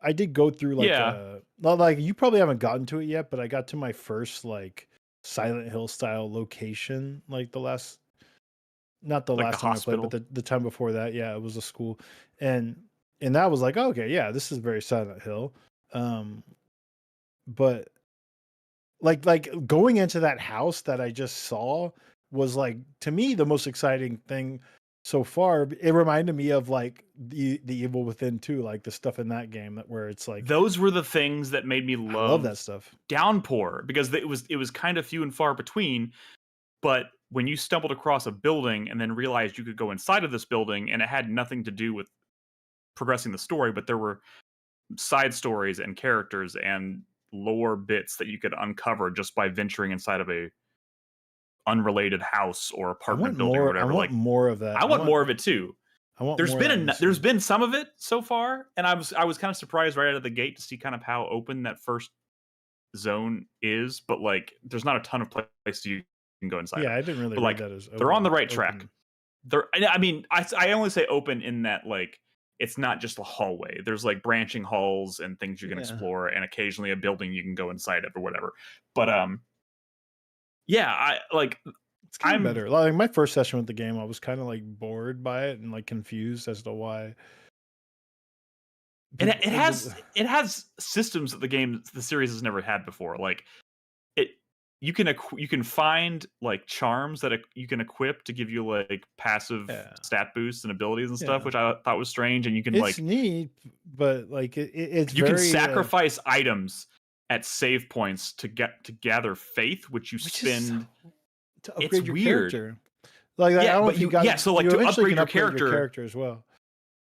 I did go through like
Yeah.
well, like you probably haven't gotten to it yet, but I got to my first like Silent Hill style location like the last not the
Like the
last time I played, but
hospital.
the time before that, yeah, it was a school. And that was like, okay, yeah, this is very Silent Hill. But like going into that house that I just saw was like to me the most exciting thing so far. It reminded me of like the Evil Within 2, like the stuff in that game where it's like
Those were the things that made me
I love that
love
stuff.
Downpour because it was kind of few and far between. But when you stumbled across a building and then realized you could go inside of this building and it had nothing to do with progressing the story, but there were side stories and characters and lore bits that you could uncover just by venturing inside of a unrelated house or apartment building or
I
whatever.
want
Like
more of that.
I want more of it too.
I want
There's
more of that in
been
this
there's
game.
been some of it so far, and I was kind of surprised right out of the gate to see kind of how open that first zone is, but like there's not a ton of places you can go inside.
Yeah,
of.
I didn't really
But
read
like
that as
they're on the right
open.
track. I mean, I only say open in that like it's not just a hallway. There's like branching halls and things you can explore, and occasionally a building you can go inside of or whatever. But yeah, I like.
It's kind of better. Like my first session with the game, I was kind of like bored by it and like confused as to why.
And it has systems that the series has never had before. Like you can find like charms that you can equip to give you like passive stat boosts and abilities and stuff,
Yeah.
which I thought was strange. And you can
It's
like
neat, but like it's
you
very
can sacrifice items at save points to gather faith, which you spend
to upgrade
it's
your
weird.
character. Like I
Yeah,
don't know
but
if you got
so like
you
to
eventually
upgrade
can
your
upgrade
character
as well.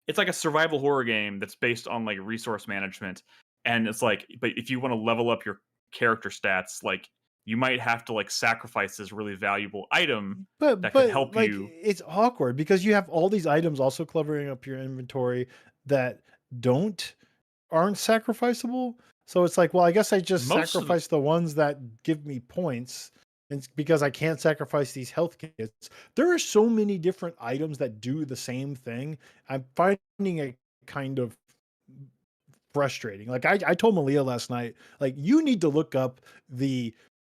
It's like a survival horror game that's based on like resource management, and it's like, but if you want to level up your character stats, like you might have to like sacrifice this really valuable item that could help
like
you.
it's awkward because you have all these items also cluttering up your inventory that aren't sacrificable. So it's like, well, I guess I just sacrifice the ones that give me points. And because I can't sacrifice these health kits. There are so many different items that do the same thing. I'm finding it kind of frustrating. Like I told Malia last night, like you need to look up the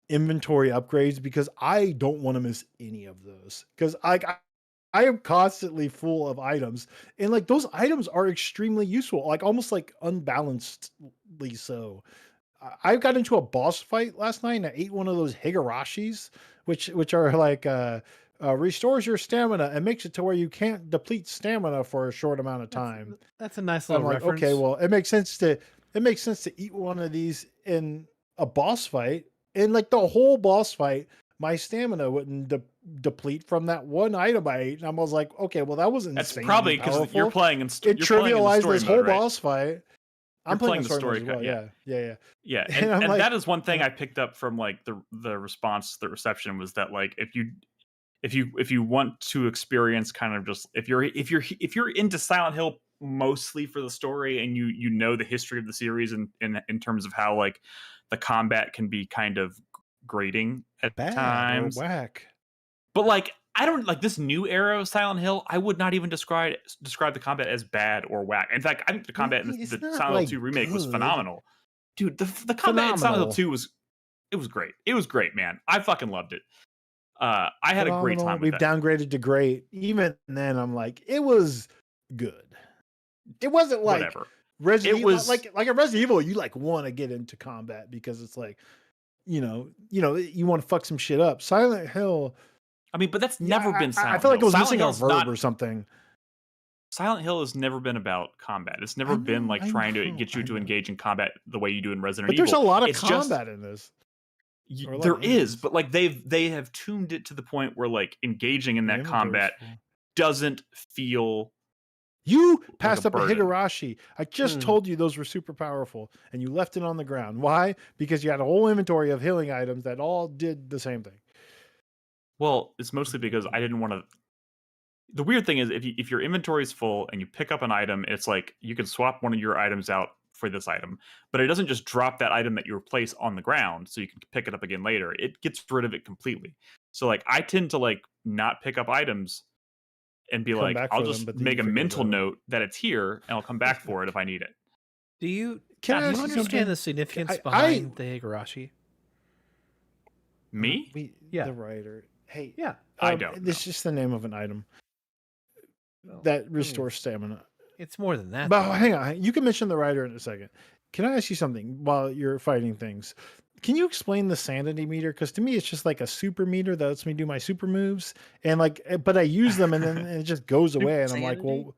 inventory upgrades because I don't want to miss any of those. Because I am constantly full of items, and like those items are extremely useful, like almost like unbalancedly so. I got into a boss fight last night and I ate one of those higarashis, which are like restores your stamina and makes it to where you can't deplete stamina for a short amount of time.
That's a nice
I'm
little
like,
reference.
okay, well, it makes sense to eat one of these in a boss fight, and like the whole boss fight, my stamina wouldn't deplete from that one item I ate, and I was like, okay, well, that was
That's
insanely
probably because
powerful.
you're playing in
It trivialized this whole
mode, right?
boss fight. I'm playing the story mode as well. Yeah.
Yeah,
And I'm
and
like,
that is one thing I picked up from like the response, the reception was that like if you want to experience kind of just if you're into Silent Hill mostly for the story and you know the history of the series and in terms of how like the combat can be kind of grating at times,
or whack.
but like I don't like this new era of Silent Hill. I would not even describe the combat as bad or whack. In fact, I think the combat in the Silent Hill 2 remake was phenomenal. Dude, the combat in Silent Hill 2 was great. It was great, man. I fucking loved it. I had a great time with
We've downgraded to great. Even then, I'm like, it was good. It wasn't like
whatever.
Resident Evil, like a Resident Evil. You like want to get into combat because it's like, you want to fuck some shit up. Silent Hill.
I mean, but that's never been Silent Hill.
I feel like it was
Silent
missing a verb or something.
Silent Hill has never been about combat. It's never been like trying to get you to engage in combat the way you do in Resident Evil.
But there's a lot of combat in this.
There is, but like they have tuned it to the point where like engaging in that combat doesn't feel.
You passed up a Higurashi. I just told you those were super powerful, and you left it on the ground. Why? Because you had a whole inventory of healing items that all did the same thing.
Well, it's mostly because I didn't want to. The weird thing is, if your inventory is full and you pick up an item, it's like you can swap one of your items out for this item, but it doesn't just drop that item that you replace on the ground so you can pick it up again later. It gets rid of it completely. So like I tend to like not pick up items and be like, I'll just make a mental note that it's here and I'll come back for it if I need it.
Do you
Can I
do
ask
you
you
understand
something?
the significance
I
behind the Higurashi?
Me?
Yeah.
The writer. Hey,
Yeah.
I don't
This is just the name of an item that restores stamina.
It's more than that.
But
though.
hang on, you can mention the writer in a second. Can I ask you something while you're fighting things? Can you explain the sanity meter? Because to me, it's just like a super meter that lets me do my super moves, and like, but I use them and then it just goes away, and I'm like, well,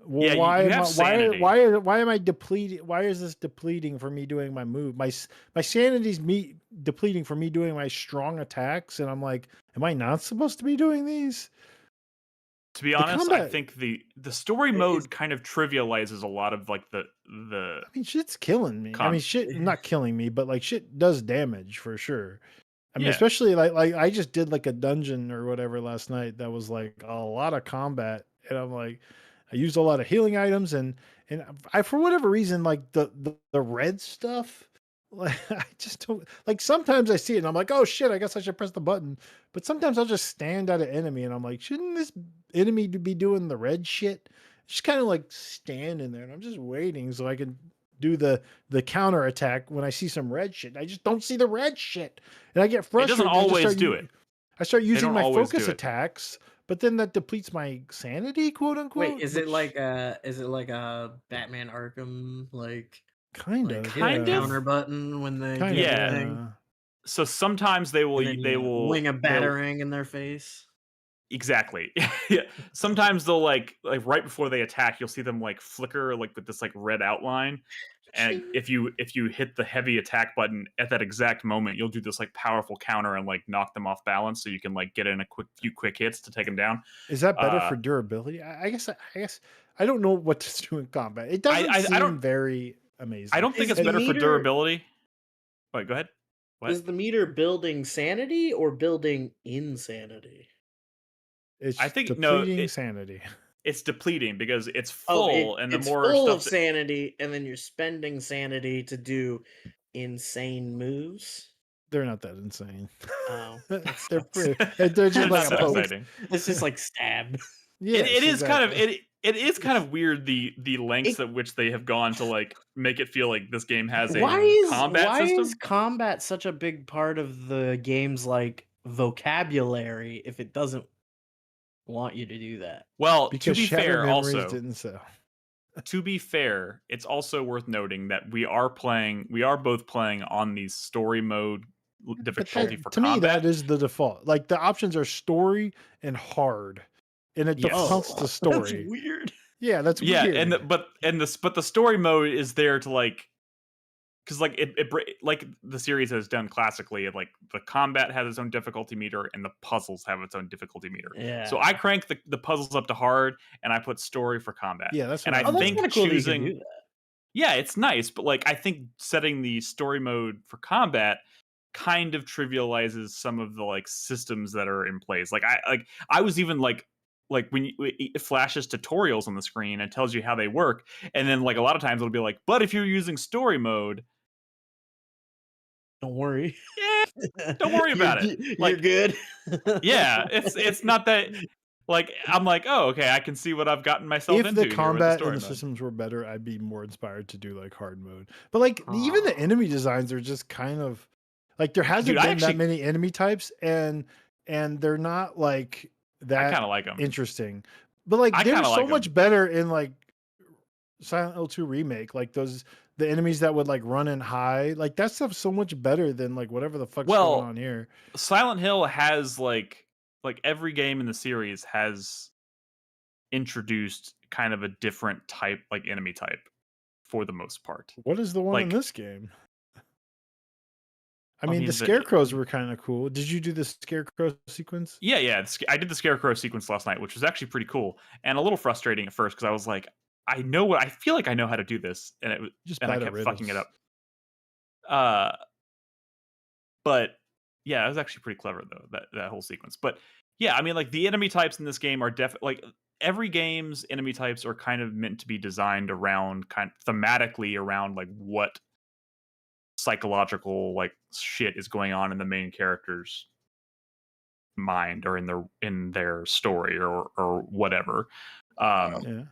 Yeah,
why
you
am I,
have sanity.
why am I depleting? Why is this depleting for me doing my move? My sanity's depleting for me doing my strong attacks, and I'm like, am I not supposed to be doing these?
To be
The
honest, I
combat-
think the story mode kind of trivializes a lot of like the
I mean, shit's killing me. I mean, shit, not killing me, but like shit does damage for sure. I mean,
Yeah.
especially like I just did like a dungeon or whatever last night that was like a lot of combat, and I'm like, I used a lot of healing items, and I for whatever reason like the red stuff. Like I just don't like. Sometimes I see it and I'm like, oh shit, I guess I should press the button. But sometimes I'll just stand at an enemy and I'm like, shouldn't this enemy be doing the red shit? Just kind of like standing there and I'm just waiting so I can do the counter attack when I see some red shit. I just don't see the red shit, and I get frustrated.
doesn't always do it.
I start
They
using
don't
my
always
focus
do it.
attacks, but then that depletes my sanity, quote unquote.
Wait, is it like a Batman Arkham like
kind
like
of
hit
Kind
the
of?
counter button when they do
Yeah.
the thing?
So sometimes they will
And then you wing a batarang in their face?
Exactly. Yeah. Sometimes they'll like right before they attack, you'll see them like flicker like with this like red outline. And if you hit the heavy attack button at that exact moment, you'll do this like powerful counter and like knock them off balance, so you can like get in a few quick hits to take them down.
Is that better for durability? I guess I don't know what to do in combat. It doesn't
I
seem
don't-
very amazing.
I don't think it's
the
better for
meter-
durability. Wait, go ahead. What?
Is the meter building sanity or building insanity?
It's
I think
depleting sanity.
It's depleting because it's
Oh,
full, and the
it's
more
full
stuff
of sanity, and then you're spending sanity to do insane moves.
They're not that insane.
Oh,
they're pretty. They're just like a poke.
It's just like stab.
Yes,
it is kind of
exactly.
it is kind of weird the lengths at which they have gone to like make it feel like this game has a combat system.
Is combat such a big part of the game's like vocabulary if it doesn't want you to do that?
Well,
Because
to be
Shattered
fair,
Memories
also
didn't sell.
to be fair, it's also worth noting that we are both playing on the story mode difficulty for
To
combat.
me, that is the default. Like the options are story and hard, and it
Yes.
defaults to story.
That's weird.
Yeah, that's
Yeah,
weird.
but the story mode is there to like, because like like the series has done classically, like the combat has its own difficulty meter and the puzzles have its own difficulty meter.
Yeah.
So I crank the puzzles up to hard and I put story for combat.
Yeah, that's
and
what
I
I'm
think
kinda cool that you can
choosing
do that.
yeah, it's nice, but like I think setting the story mode for combat kind of trivializes some of the like systems that are in place. Like I was even like when it flashes tutorials on the screen and tells you how they work, and then like a lot of times it'll be like, but if you're using story mode,
Don't worry.
don't worry about it.
You're good.
Yeah, it's not that. Like I'm like, oh, okay, I can see what I've gotten myself
If
into
the
here with
combat
story
and the
mode.
systems were better, I'd be more inspired to do like hard mode. But like even the enemy designs are just kind of like there hasn't
Dude, I
been
actually-
that many enemy types, and they're not like that
kinda like 'em.
interesting. But like
I
they're
kinda
so
like 'em.
much better in like Silent Hill 2 remake. Like the enemies that would like run and hide, like that stuff's so much better than like whatever the fuck's
Well,
going on here.
Silent Hill has like every game in the series has introduced kind of a different type, like enemy type, for the most part.
What is the one in
Like-
this game? I
I
mean,
mean,
the scarecrows were kind of cool. Did you do the scarecrow sequence?
Yeah. I did the Scarecrow sequence last night, which was actually pretty cool and a little frustrating at first because I was like, I feel like I know how to do this, and I
better
kept fucking it
riddles.
up. But yeah, it was actually pretty clever though, that whole sequence. But yeah, I mean, like the enemy types in this game are definitely like every game's enemy types are kind of meant to be designed around thematically around like what psychological like shit is going on in the main character's mind or in their story or whatever.
Yeah.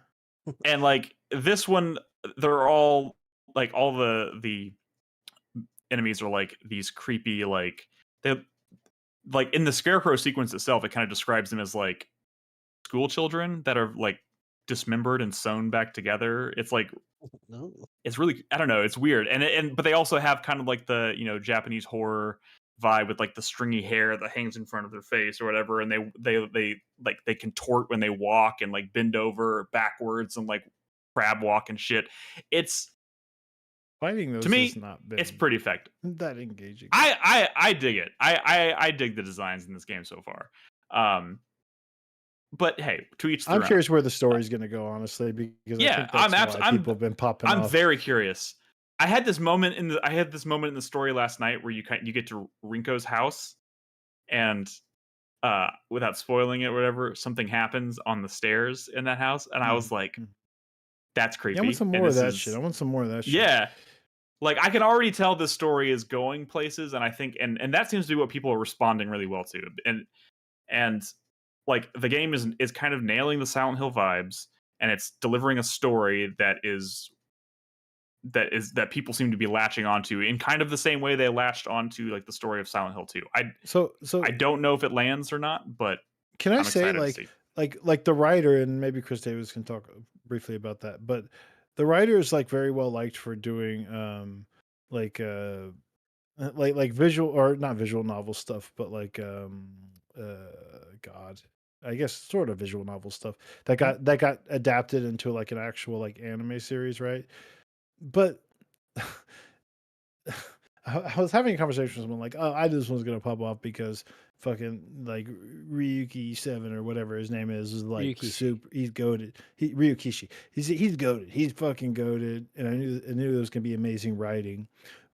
And like this one, they're all like all the enemies are like these creepy, like they like in the Scarecrow sequence itself, it kind of describes them as like school children that are like dismembered and sewn back together. It's like it's really, I don't know, it's weird. And but they also have kind of like the, you know, Japanese horror vibe with like the stringy hair that hangs in front of their face or whatever, and they like they contort when they walk and like bend over backwards and like crab walk and shit. It's
Fighting those
to me,
has not been
it's pretty effective.
that engaging.
I dig it. I dig the designs in this game so far. But hey, to each their
I'm
own.
curious where the story's going to go, honestly, because I think that's why people have been popping
I'm
off.
very curious. I had this moment in the story last night where you get to Rinko's house, and without spoiling it, or whatever, something happens on the stairs in that house, and I was like, "That's creepy."
Yeah, I want some more of that shit. I want some more of that shit.
Yeah, like I can already tell this story is going places, and I think, and that seems to be what people are responding really well to, and like the game is kind of nailing the Silent Hill vibes, and it's delivering a story that people seem to be latching onto in kind of the same way they latched onto like the story of Silent Hill 2.
So
I don't know if it lands or not, but
can I
I'm
say
excited to see.
like the writer, and maybe Chris Davis can talk briefly about that, but the writer is like very well liked for doing like visual, or not visual novel stuff, but like God, I guess sort of visual novel stuff that got adapted into like an actual like anime series, right? But I was having a conversation with someone like, oh, I knew this one's gonna pop off because fucking like Ryuki 7 or whatever his name is like
Ryukishi.
super. He's goated. Ryukishi. He's goated. He's fucking goated. And I knew there was gonna be amazing writing.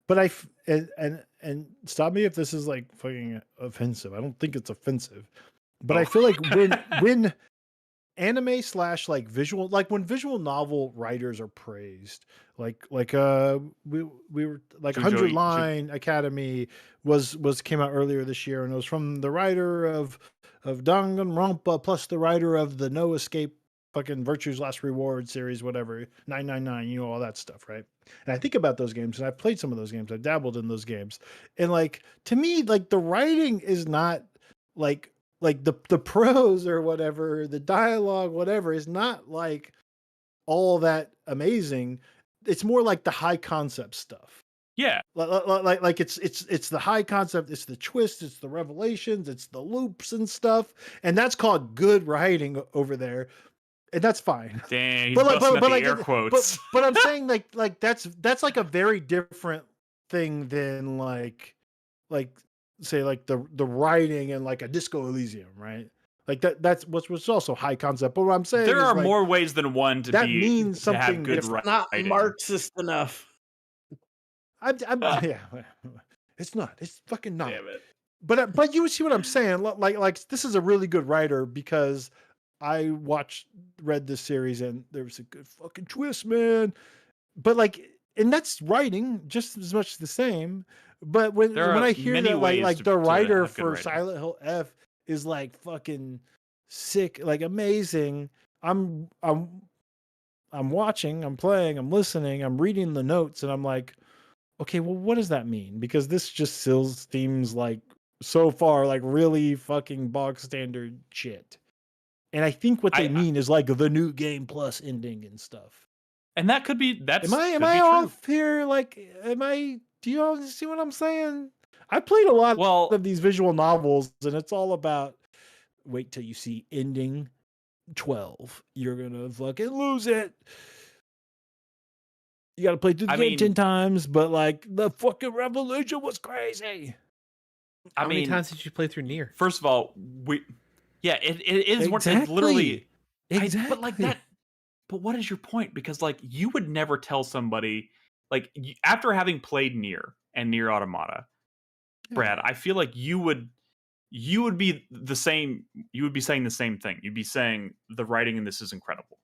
But and stop me if this is like fucking offensive. I don't think it's offensive, but I feel like when anime / like visual, like when visual novel writers are praised, like we were like 100 Line Academy came out earlier this year, and it was from the writer of Danganronpa plus the writer of the No Escape fucking Virtue's Last Reward series, whatever, 999, you know, all that stuff, right? And I think about those games, and I've played some of those games, I've dabbled in those games, and like to me, like the writing is not like the prose or whatever, the dialogue, whatever, is not like all that amazing. It's more like the high concept stuff.
Yeah,
like it's the high concept, it's the twist, it's the revelations, it's the loops and stuff, and that's called good writing over there, and that's fine.
Dang, he's busting out the
like
air quotes.
But I'm saying like that's like a very different thing than like say like the writing and like a Disco Elysium, right? Like that's what's also high concept. But what I'm saying
there
is
are
like,
more ways than one to
that
be
means
to have
something
good
different.
Not
writing.
Marxist enough.
Yeah, it's not. It's fucking not.
Damn it.
But you see what I'm saying? Like this is a really good writer because I read this series and there was a good fucking twist, man. But like, and that's writing just as much the same. But when I hear that like the writer for Silent Hill F is like fucking sick, like amazing, I'm watching, I'm playing, I'm listening, I'm reading the notes, and I'm like, okay, well, what does that mean? Because this just still seems like so far like really fucking bog standard shit. And I think what they mean is like the new game plus ending and stuff.
And that could be
am I off here? Like, do you all see what I'm saying? I played a lot of these visual novels, and it's all about wait till you see ending 12. You're gonna fucking lose it. You gotta play through the game 10 times, but like the fucking revolution was crazy.
How many times did you play through Nier?
First of all, it is
exactly.
It's literally
exactly.
But like that. But what is your point? Because like you would never tell somebody like after having played Nier and Nier Automata, Brad, I feel like you would be the same. You would be saying the same thing. You'd be saying the writing in this is incredible.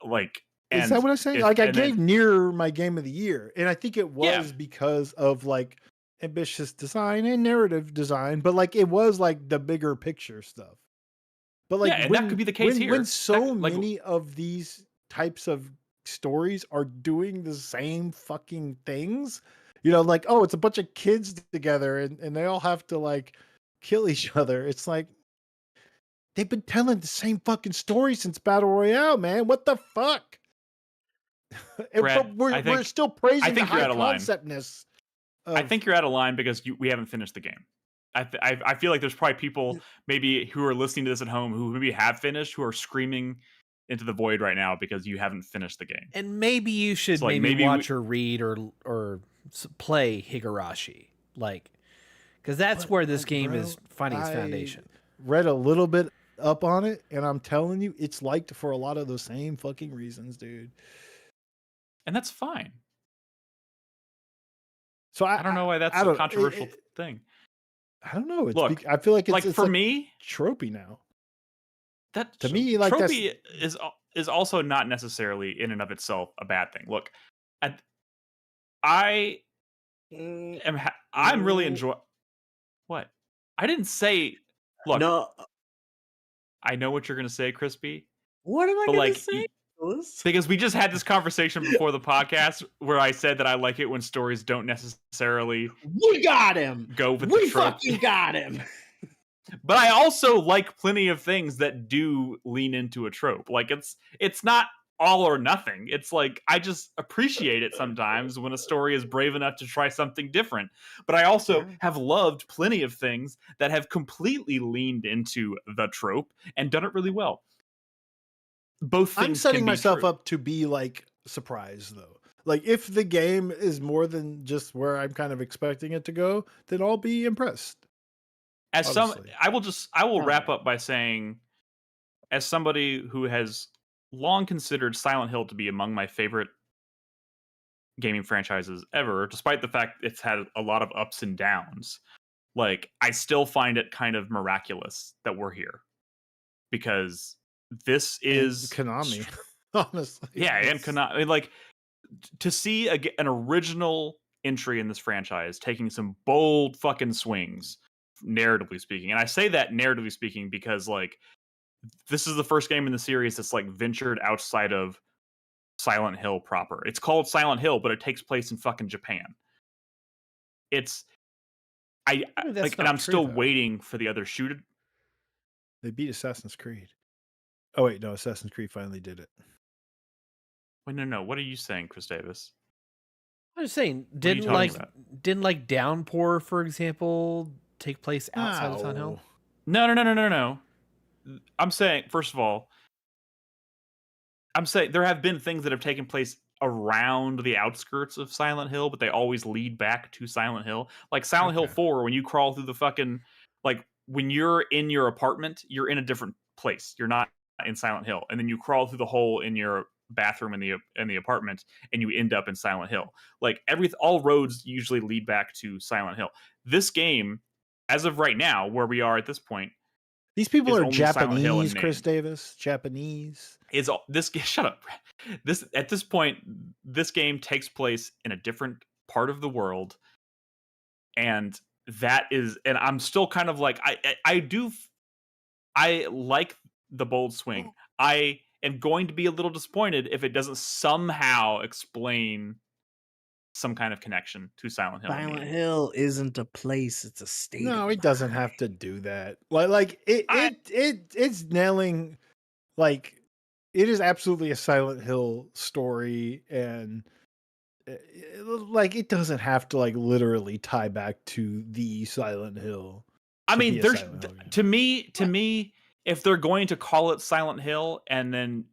Like,
is that what I'm saying? Like I gave Nier my game of the year, and I think it was because of like ambitious design and narrative design, but like it was like the bigger picture stuff. But like
and that could be the case here.
When so many of these types of stories are doing the same fucking things. You know, like, oh, it's a bunch of kids together and they all have to like kill each other. It's like they've been telling the same fucking story since Battle Royale, man. What the fuck?
Brad,
But we're still praising the
think you're
high
out of line.
conceptness.
I think you're out of line because we haven't finished the game. I feel like there's probably people maybe who are listening to this at home who maybe have finished, who are screaming into the void right now because you haven't finished the game.
And maybe you should
So, like,
maybe
maybe
watch or read or play Higurashi, like, because that's where this game is finding its foundation.
Read a little bit up on it, and I'm telling you, it's liked for a lot of those same fucking reasons, dude.
And that's fine.
So
I don't know why that's a controversial thing.
I don't know. It's
Look,
I feel like it's
for
like
me,
tropey now.
That
to me, like
tropey is also not necessarily in and of itself a bad thing. Look, I'm really enjoying. What? I didn't say. Look,
no.
I know what you're gonna say, Crispy.
What am I gonna
like,
say?
Because we just had this conversation before the podcast where I said that I like it when stories don't necessarily.
We got him.
Go with
we
the trope.
fucking got him.
But I also like plenty of things that do lean into a trope. Like it's not all or nothing. It's like I just appreciate it sometimes when a story is brave enough to try something different. But I also have loved plenty of things that have completely leaned into the trope and done it really well. Both things
I'm setting
can be
myself
true.
up to be like surprised though. Like if the game is more than just where I'm kind of expecting it to go, then I'll be impressed.
I will wrap up by saying, as somebody who has long considered Silent Hill to be among my favorite gaming franchises ever, despite the fact it's had a lot of ups and downs, like I still find it kind of miraculous that we're here. Because this is
Konami, honestly.
Yeah, and Konami, like to see an original entry in this franchise taking some bold fucking swings, narratively speaking. And I say that narratively speaking because like this is the first game in the series that's like ventured outside of Silent Hill proper. It's called Silent Hill, but it takes place in fucking Japan. And I'm still waiting for the other shooter.
They beat Assassin's Creed. Oh wait, no, Assassin's Creed finally did it.
Wait, no. What are you saying, Chris Davis?
I was saying, didn't like Downpour, for example, take place outside of Silent Hill?
No. I'm saying, first of all, there have been things that have taken place around the outskirts of Silent Hill, but they always lead back to Silent Hill. Like Silent Hill 4, when you crawl through the fucking, like when you're in your apartment, you're in a different place. You're not in Silent Hill, and then you crawl through the hole in your bathroom in the apartment, and you end up in Silent Hill. Like all roads usually lead back to Silent Hill. This game, as of right now, where we are at this point,
these people are Japanese, Chris Davis. Japanese.
Shut up. At this point, this game takes place in a different part of the world, and I'm still kind of like I like the bold swing. I am going to be a little disappointed if it doesn't somehow explain some kind of connection to Silent Hill.
Silent Hill isn't a place; it's a state.
No, it doesn't have to do that. Like it's nailing. Like it is absolutely a Silent Hill story, and like it doesn't have to like literally tie back to the Silent Hill.
I mean, there's to me, if they're going to call it Silent Hill, and then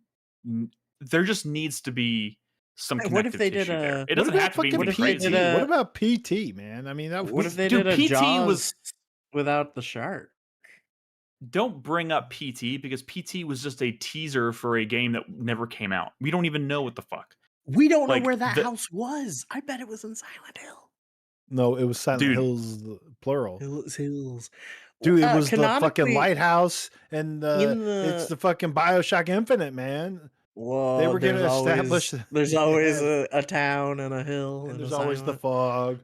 there just needs to be some connective
what if they
tissue
did
there. It doesn't have to be anything crazy.
What about PT, man? I mean,
what if they did a PT Jaws without the shark?
Don't bring up PT because PT was just a teaser for a game that never came out. We don't even know what the fuck.
We don't know where that house was. I bet it was in Silent Hill.
No, it was Silent Hills, plural.
Hills.
Dude, it was the fucking lighthouse, and it's the fucking BioShock Infinite, man.
Whoa,
they were going to establish.
There's always a town and a hill,
and there's always the fog.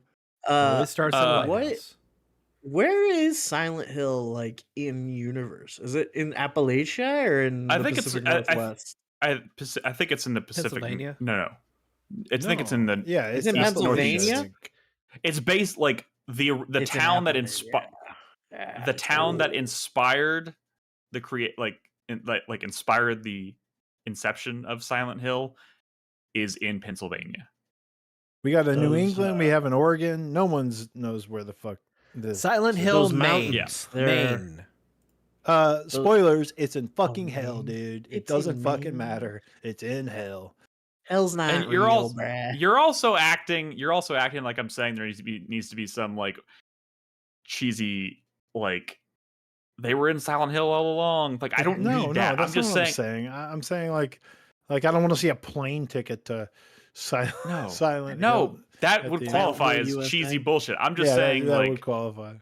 It starts
Where is Silent Hill like in universe? Is it in Appalachia or in the Pacific Northwest?
I think it's in the Pacific.
Pennsylvania?
No. I think it's in the
it's
in
east
Pennsylvania?
northeast.
It's based like the
It's in
town that
Appalachia.
the town that inspired the inspired the inception of Silent Hill is in Pennsylvania.
We got a New
Those,
England. We have an Oregon. No one knows where the fuck this.
Silent Hill,
those
Maine.
mountains, they're-
Maine.
Spoilers. It's in fucking hell, dude. It
It's
doesn't
in
fucking
Maine.
matter. It's in hell.
Hell's not
And
real, bruh.
you're also acting like I'm saying there needs to be some like cheesy like they were in Silent Hill all along. Like I don't need that.
That's
I'm just
not what
saying.
I'm saying like I don't want to see a plane ticket to Silent Hill.
That
at
would
the
qualify
end.
as cheesy bullshit. I'm just saying
that
like
would qualify.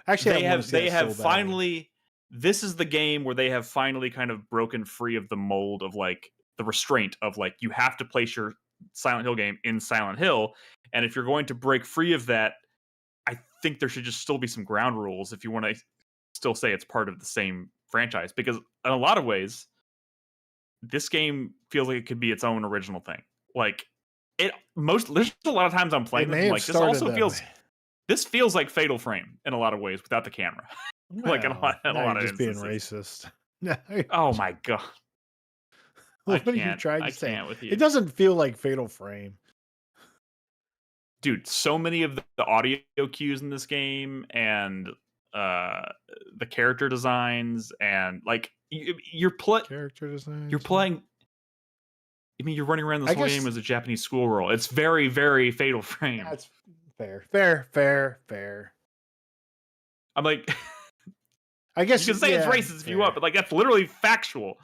Actually,
they have finally. This is the game where they have finally kind of broken free of the mold of like the restraint of like you have to place your Silent Hill game in Silent Hill, and if you're going to break free of that, I think there should just still be some ground rules if you want to still say it's part of the same franchise, because in a lot of ways this game feels like it could be its own original thing. Like there's a lot of times I'm playing this, I'm like this feels like Fatal Frame in a lot of ways without the camera. Like in a lot of
just being
instances.
racist.
Oh my god!
What are you trying to
I
say?
can't with you.
It doesn't feel like Fatal Frame.
Dude, so many of the audio cues in this game and the character designs and like
character designs.
You're playing. I mean, you're running around this whole game as a Japanese schoolgirl. It's very, very Fatal Frame.
That's fair.
I'm like,
I guess
you can say it's racist if you want, but like that's literally factual.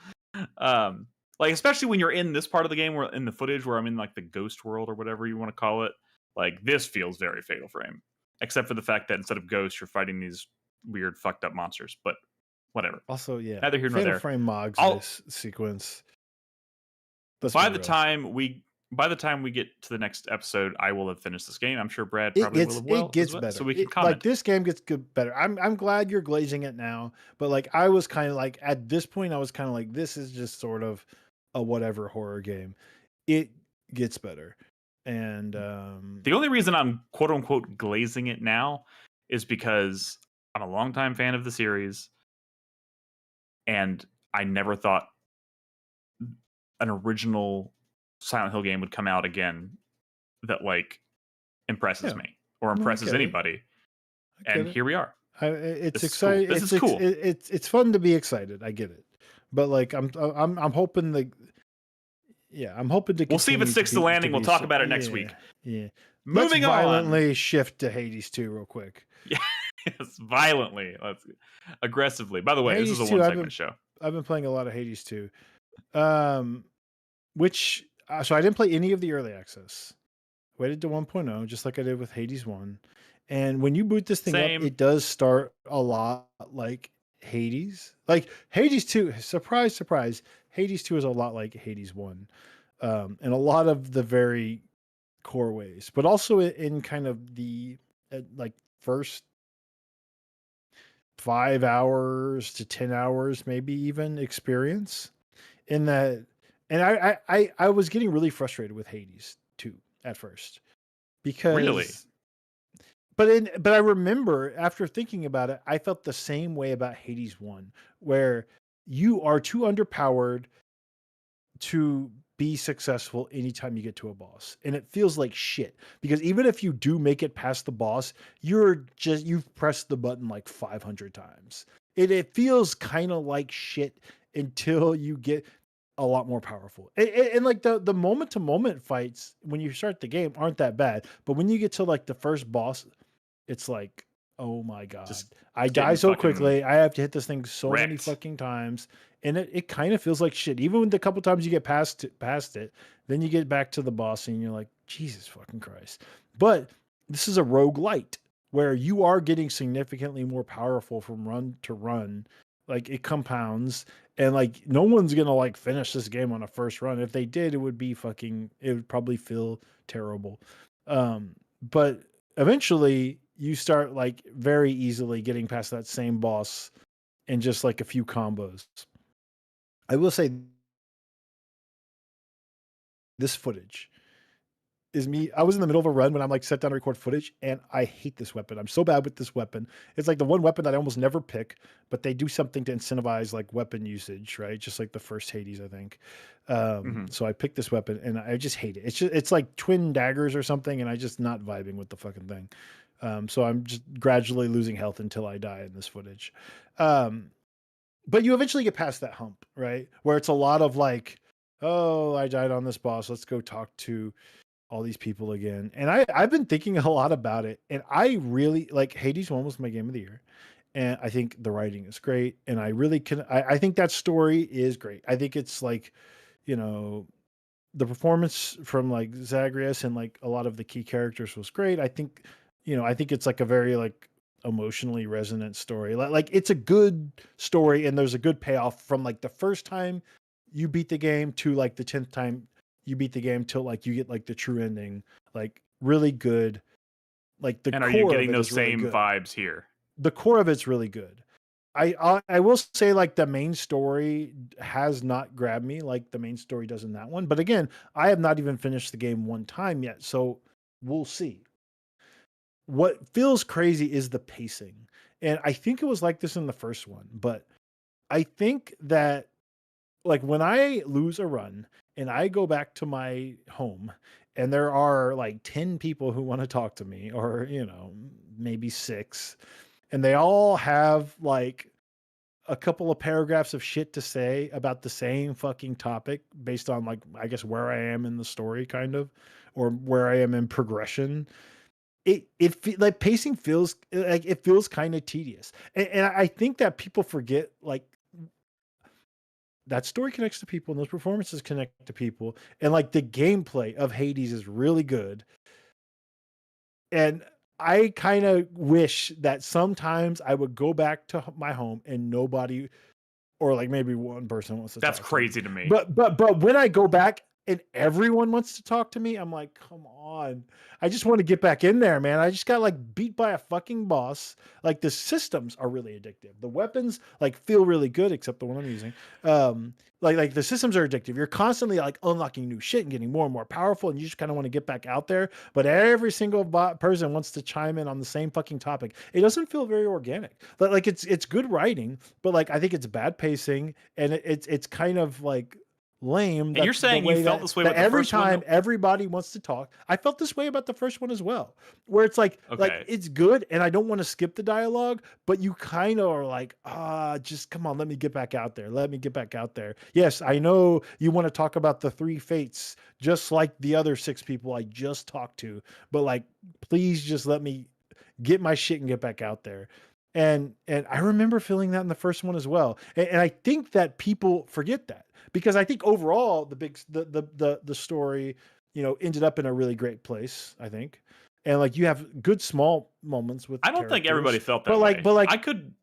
Like especially when you're in this part of the game, where in the footage where I'm in like the ghost world or whatever you want to call it, like this feels very Fatal Frame, except for the fact that instead of ghosts, you're fighting these weird fucked up monsters. But whatever.
Also, yeah,
neither here nor
Fatal
there.
Frame mogs this sequence.
By the time we get to the next episode, I will have finished this game. I'm sure Brad probably will have.
It gets better.
So we can comment.
Like this game gets better. I'm glad you're glazing it now, but like I was kind of like at this point, I was kind of like this is just sort of a whatever horror game. It gets better, and
the only reason I'm quote unquote glazing it now is because I'm a longtime fan of the series, and I never thought an original Silent Hill game would come out again that like impresses me or impresses anybody. And here we are.
It's exciting.
Cool. This is cool.
It's fun to be excited. I get it, but like I'm hoping I'm hoping to.
We'll see if it sticks to landing. We'll talk about it next week.
Yeah.
Moving
Let's violently
on.
shift to Hades 2 real quick.
Yes, violently. Let's aggressively. By the way,
Hades
this is a
2,
one-segment show.
I've been playing a lot of Hades 2. Which so I didn't play any of the early access. Waited to 1.0, just like I did with Hades 1. And when you boot this thing up, it does start a lot like Hades. Like Hades 2, surprise, surprise, Hades 2 is a lot like Hades 1. In a lot of the very core ways, but also in kind of the like first 5 hours to 10 hours, maybe even experience in that. And I was getting really frustrated with Hades 2 at first because
really,
but I remember after thinking about it, I felt the same way about Hades 1, where you are too underpowered to be successful anytime you get to a boss. And it feels like shit because even if you do make it past the boss, you've pressed the button like 500 times. It feels kind of like shit until you get a lot more powerful. And like the moment to moment fights when you start the game aren't that bad. But when you get to like the first boss, it's like, oh my God, I die so quickly. I have to hit this thing so many fucking times. And it kind of feels like shit. Even when the couple times you get past it, then you get back to the boss and you're like, Jesus fucking Christ. But this is a roguelite where you are getting significantly more powerful from run to run. Like it compounds, and like no one's gonna like finish this game on a first run. If they did, it would probably feel terrible. But eventually you start like very easily getting past that same boss in just like a few combos. I will say this footage is me. I was in the middle of a run when I'm like set down to record footage, and I hate this weapon. I'm so bad with this weapon. It's like the one weapon that I almost never pick, but they do something to incentivize like weapon usage, right? Just like the first Hades, I think. So I picked this weapon and I just hate it. It's like twin daggers or something, and I just not vibing with the fucking thing. So I'm just gradually losing health until I die in this footage. But you eventually get past that hump, right? Where it's a lot of like, oh, I died on this boss. Let's go talk to all these people again. And I've been thinking a lot about it. And I really like Hades 1 was my game of the year. And I think the writing is great. And I really I think that story is great. I think it's like, you know, the performance from like Zagreus and like a lot of the key characters was great. I think, you know, I think it's like a very like emotionally resonant story. Like it's a good story and there's a good payoff from like the first time you beat the game to like the 10th time you beat the game till like you get like the true ending. Like really good. Like the
And
core
are you
of
getting
it
those
is really
same
good.
vibes here?
The core of it's really good. I will say like the main story has not grabbed me like the main story does in that one. But again, I have not even finished the game one time yet, so we'll see. What feels crazy is the pacing. And I think it was like this in the first one, but I think that like when I lose a run and I go back to my home and there are like 10 people who want to talk to me, or, you know, maybe 6, and they all have like a couple of paragraphs of shit to say about the same fucking topic based on like, I guess where I am in the story kind of, or where I am in progression. Like pacing feels like it feels kind of tedious. And I think that people forget like that story connects to people and those performances connect to people. And like the gameplay of Hades is really good. And I kind of wish that sometimes I would go back to my home and nobody, or like maybe one person wants to
That's
talk
crazy to me.
But when I go back and everyone wants to talk to me, I'm like, come on. I just want to get back in there, man. I just got like beat by a fucking boss. Like the systems are really addictive. The weapons like feel really good, except the one I'm using. Like the systems are addictive. You're constantly like unlocking new shit and getting more and more powerful, and you just kind of want to get back out there. But every single person wants to chime in on the same fucking topic. It doesn't feel very organic. Like it's good writing, but like I think it's bad pacing, and it's kind of like lame.
And you're saying you felt this way about the
every
first one,
time
though?
everybody wants to talk. I felt this way about the first one as well, where it's like it's good and I don't want to skip the dialogue, but you kind of are like, just come on, let me get back out there. Let me get back out there. Yes, I know you want to talk about the 3 fates just like the other 6 people I just talked to, but like please just let me get my shit and get back out there. And I remember feeling that in the first one as well. And I think that people forget that, because I think overall the story, you know, ended up in a really great place, I think. And like you have good small moments with
I don't think everybody felt that
but
way.
But like
I could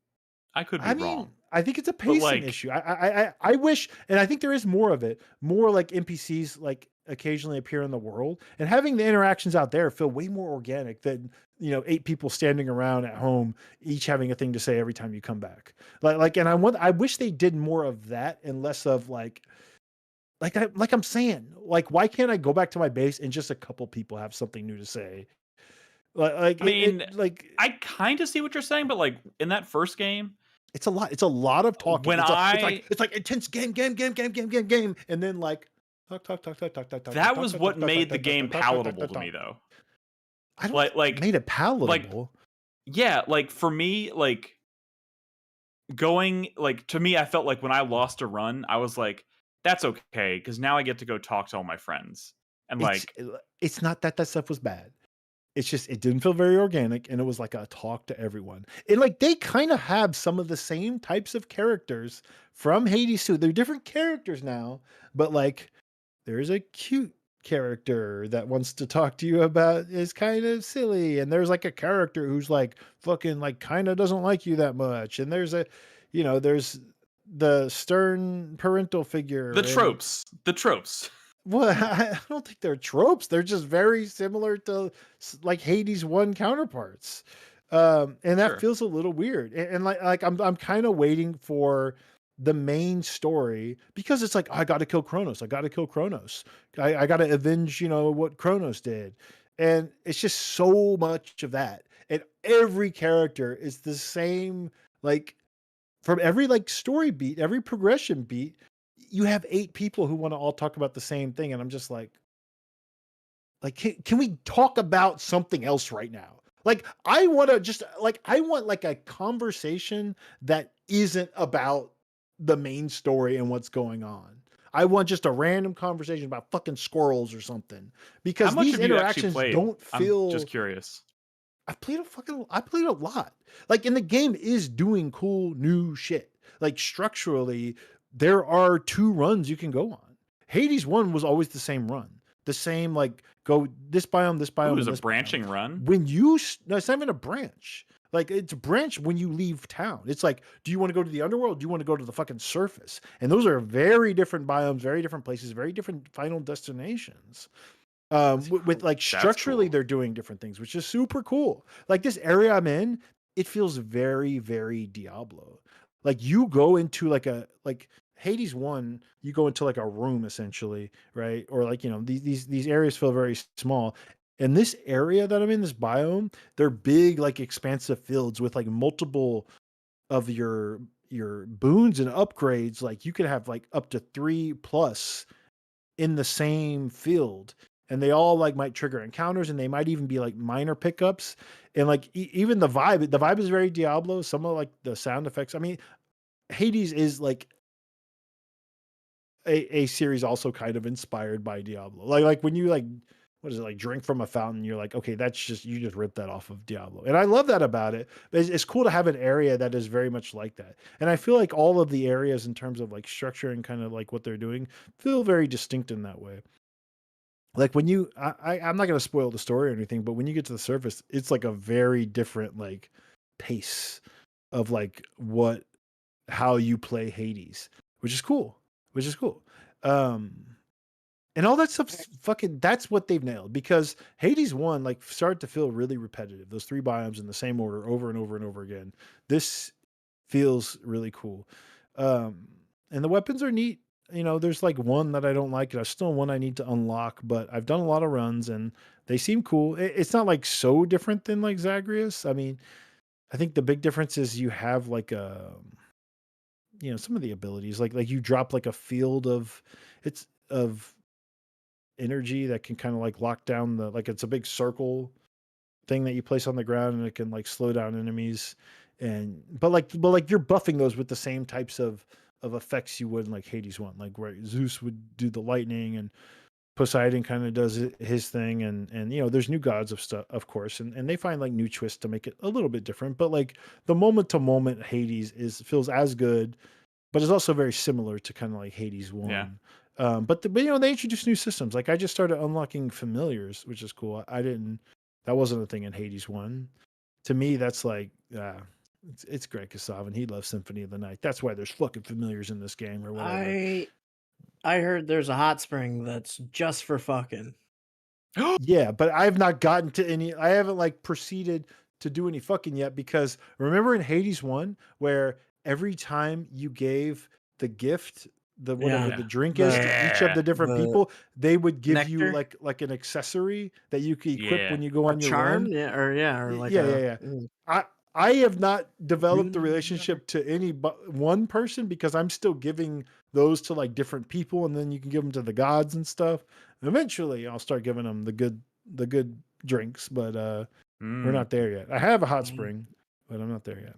be wrong.
I think it's a pacing issue. I wish, and I think there is more of it, more like NPCs like occasionally appear in the world, and having the interactions out there feel way more organic than, you know, 8 people standing around at home, each having a thing to say every time you come back. And I wish they did more of that and less of like I'm saying, like, why can't I go back to my base and just a couple people have something new to say?
I mean, I kind of see what you're saying, but like in that first game,
it's a lot. It's a lot of talking.
When
It's like intense game, and then like talk.
That was what made the game palatable to me, though.
I don't made it palatable.
Yeah, like for me, like going like to me, I felt like when I lost a run, I was like, that's okay, because now I get to go talk to all my friends. And like
it's not that stuff was bad. It's just it didn't feel very organic, and it was like a talk to everyone. And like they kind of have some of the same types of characters from Hades 2. They're different characters now, but like there's a cute character that wants to talk to you about is kind of silly, and there's like a character who's like fucking like kind of doesn't like you that much, and there's a, you know, there's the stern parental figure.
The tropes.
Well, I don't think they're tropes. They're just very similar to like Hades 1 counterparts. And that feels a little weird. And like I'm kind of waiting for the main story because it's like, I got to kill Kronos. I got to kill Kronos. I got to avenge, what Kronos did. And it's just so much of that. And every character is the same, like from every like story beat, every progression beat, you have 8 people who want to all talk about the same thing. And I'm just like, can we talk about something else right now? Like, I want to just I want like a conversation that isn't about the main story and what's going on. I want just a random conversation about fucking squirrels or something because
How much
these
have you actually
interactions
played?
don't feel.
I'm just curious.
I played a lot. Like, and the game is doing cool new shit. Like, structurally, there are 2 runs you can go on. Hades 1 was always the same run. The same, like, go this biome,
Ooh,
and
is a
this
branching
biome.
run?
When no, it's not even a branch. Like, it's a branch when you leave town. It's like, do you want to go to the underworld? Do you want to go to the fucking surface? And those are very different biomes, very different places, very different final destinations. With like structurally,
cool.
they're doing different things, which is super cool. Like this area I'm in, it feels very, very Diablo. Like you go into like Hades 1, you go into like a room essentially, right? Or like, these areas feel very small. And this area that I'm in, this biome, they're big, like expansive fields with like multiple of your boons and upgrades. Like you could have like up to 3 plus in the same field, and they all like might trigger encounters, and they might even be like minor pickups. And like even the vibe is very Diablo. Some of like the sound effects, I mean, Hades is like a series also kind of inspired by Diablo. Like when you like, what is it, like drink from a fountain, you're like, okay, that's just, you just ripped that off of Diablo. And I love that about it. But it's cool to have an area that is very much like that. And I feel like all of the areas in terms of like structure and kind of like what they're doing feel very distinct in that way. Like when you, I'm not going to spoil the story or anything, but when you get to the surface, it's like a very different like pace of like how you play Hades, which is cool, and all that stuff's fucking, that's what they've nailed, because Hades 1 like started to feel really repetitive. Those 3 biomes in the same order over and over and over again. This feels really cool. And the weapons are neat. There's like one that I don't like, and I still one I need to unlock, but I've done a lot of runs and they seem cool. It's not like so different than like Zagreus. I mean, I think the big difference is you have like some of the abilities, like you drop like a field of energy that can kind of like lock down like it's a big circle thing that you place on the ground, and it can like slow down enemies. But you're buffing those with the same types of effects you would in like Hades 1, like where Zeus would do the lightning and Poseidon kind of does his thing, and there's new gods of stuff, of course, and they find like new twists to make it a little bit different. But like the moment to moment Hades feels as good, but it's also very similar to kind of like Hades 1.
Yeah.
But they introduced new systems. Like I just started unlocking familiars, which is cool. That wasn't a thing in Hades 1. To me, that's like, it's Greg Kasavin. He loves Symphony of the Night. That's why there's fucking familiars in this game or whatever.
I heard there's a hot spring that's just for fucking.
Yeah, but I've not gotten to any. I haven't like proceeded to do any fucking yet, because remember in Hades 1 where every time you gave the gift, the whatever the drink is to each of the different people, they would give you like an accessory that you could equip when you go on your
charm,
run.
or like
yeah. I have not developed a relationship to any but one person, because I'm still giving those to like different people, and then you can give them to the gods and stuff. Eventually, I'll start giving them the good drinks, but we're not there yet. I have a hot spring, but I'm not there yet.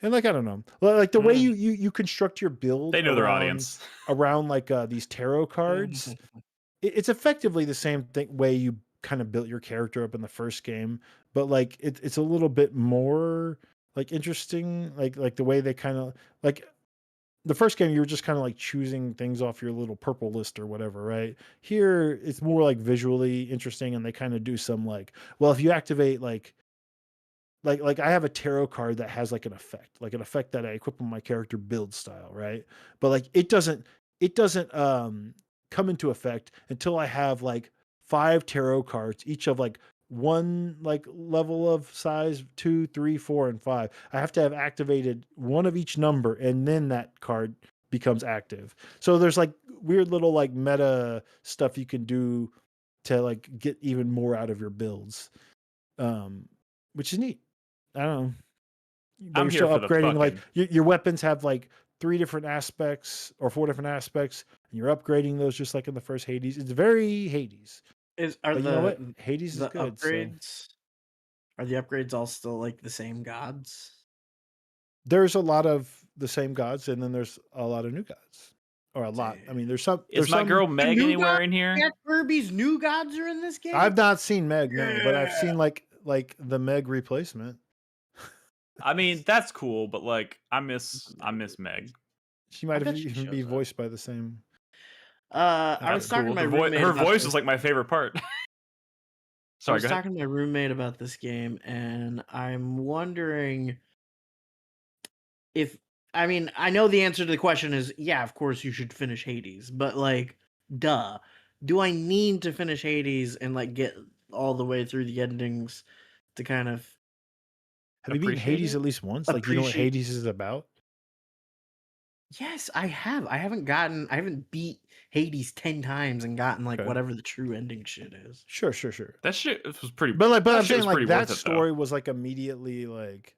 And like I don't know, like the way you construct your build,
they know their audience
around like these tarot cards. It's effectively the same way you kind of built your character up in the first game, but like it's a little bit more like interesting, like the way they kind of like the first game, you were just kind of like choosing things off your little purple list or whatever, right? Here it's more like visually interesting, and they kind of do some like, well, if you activate like I have a tarot card that has like an effect that I equip on my character build style, right? But like it doesn't come into effect until I have like 5 tarot cards, each of like one like level of size, 2, 3, 4, and 5. I have to have activated one of each number, and then that card becomes active. So there's like weird little like meta stuff you can do to like get even more out of your builds, which is neat. I don't know, but
I'm
you're
here
still
for the
upgrading. Like
fucking.
your weapons have like 3 different aspects or 4 different aspects, and you're upgrading those just like in the first Hades. It's very Hades.
Are
But you know what? Hades is
the
good. So
upgrades are the upgrades all still like the same gods?
there's a lot of the same gods, and then there's a lot of new gods, or a lot. I mean, there's some.
Is
There's
my
some.
girl
The
Meg
new
anywhere
gods?
in here?
Jack Kirby's new gods are in this game.
I've not seen Meg, no, but I've
Yeah.
seen like the Meg replacement.
I mean, that's cool, but like, I miss Meg.
She might
bet
have
she
even be
shows up.
voiced by the same.
I was
That's
talking
cool.
to my roommate
Her
about
voice
this.
is like my favorite part.
I
Sorry,
was
go ahead.
talking to my roommate about this game, and I'm wondering if I mean I know the answer to the question is yeah, of course you should finish Hades, but like, duh, do I need to finish Hades and like get all the way through the endings to kind of
Have you beaten
Appreciate
Hades
it?
at least once? Like, you know what
appreciate?
Hades is about?
Yes, I have. I haven't beat Hades 10 times and gotten like
Okay.
whatever the true ending shit is.
Sure.
That shit was pretty.
But
that
I'm
shit
saying
was
like
pretty
that
worth it, though.
story was like immediately like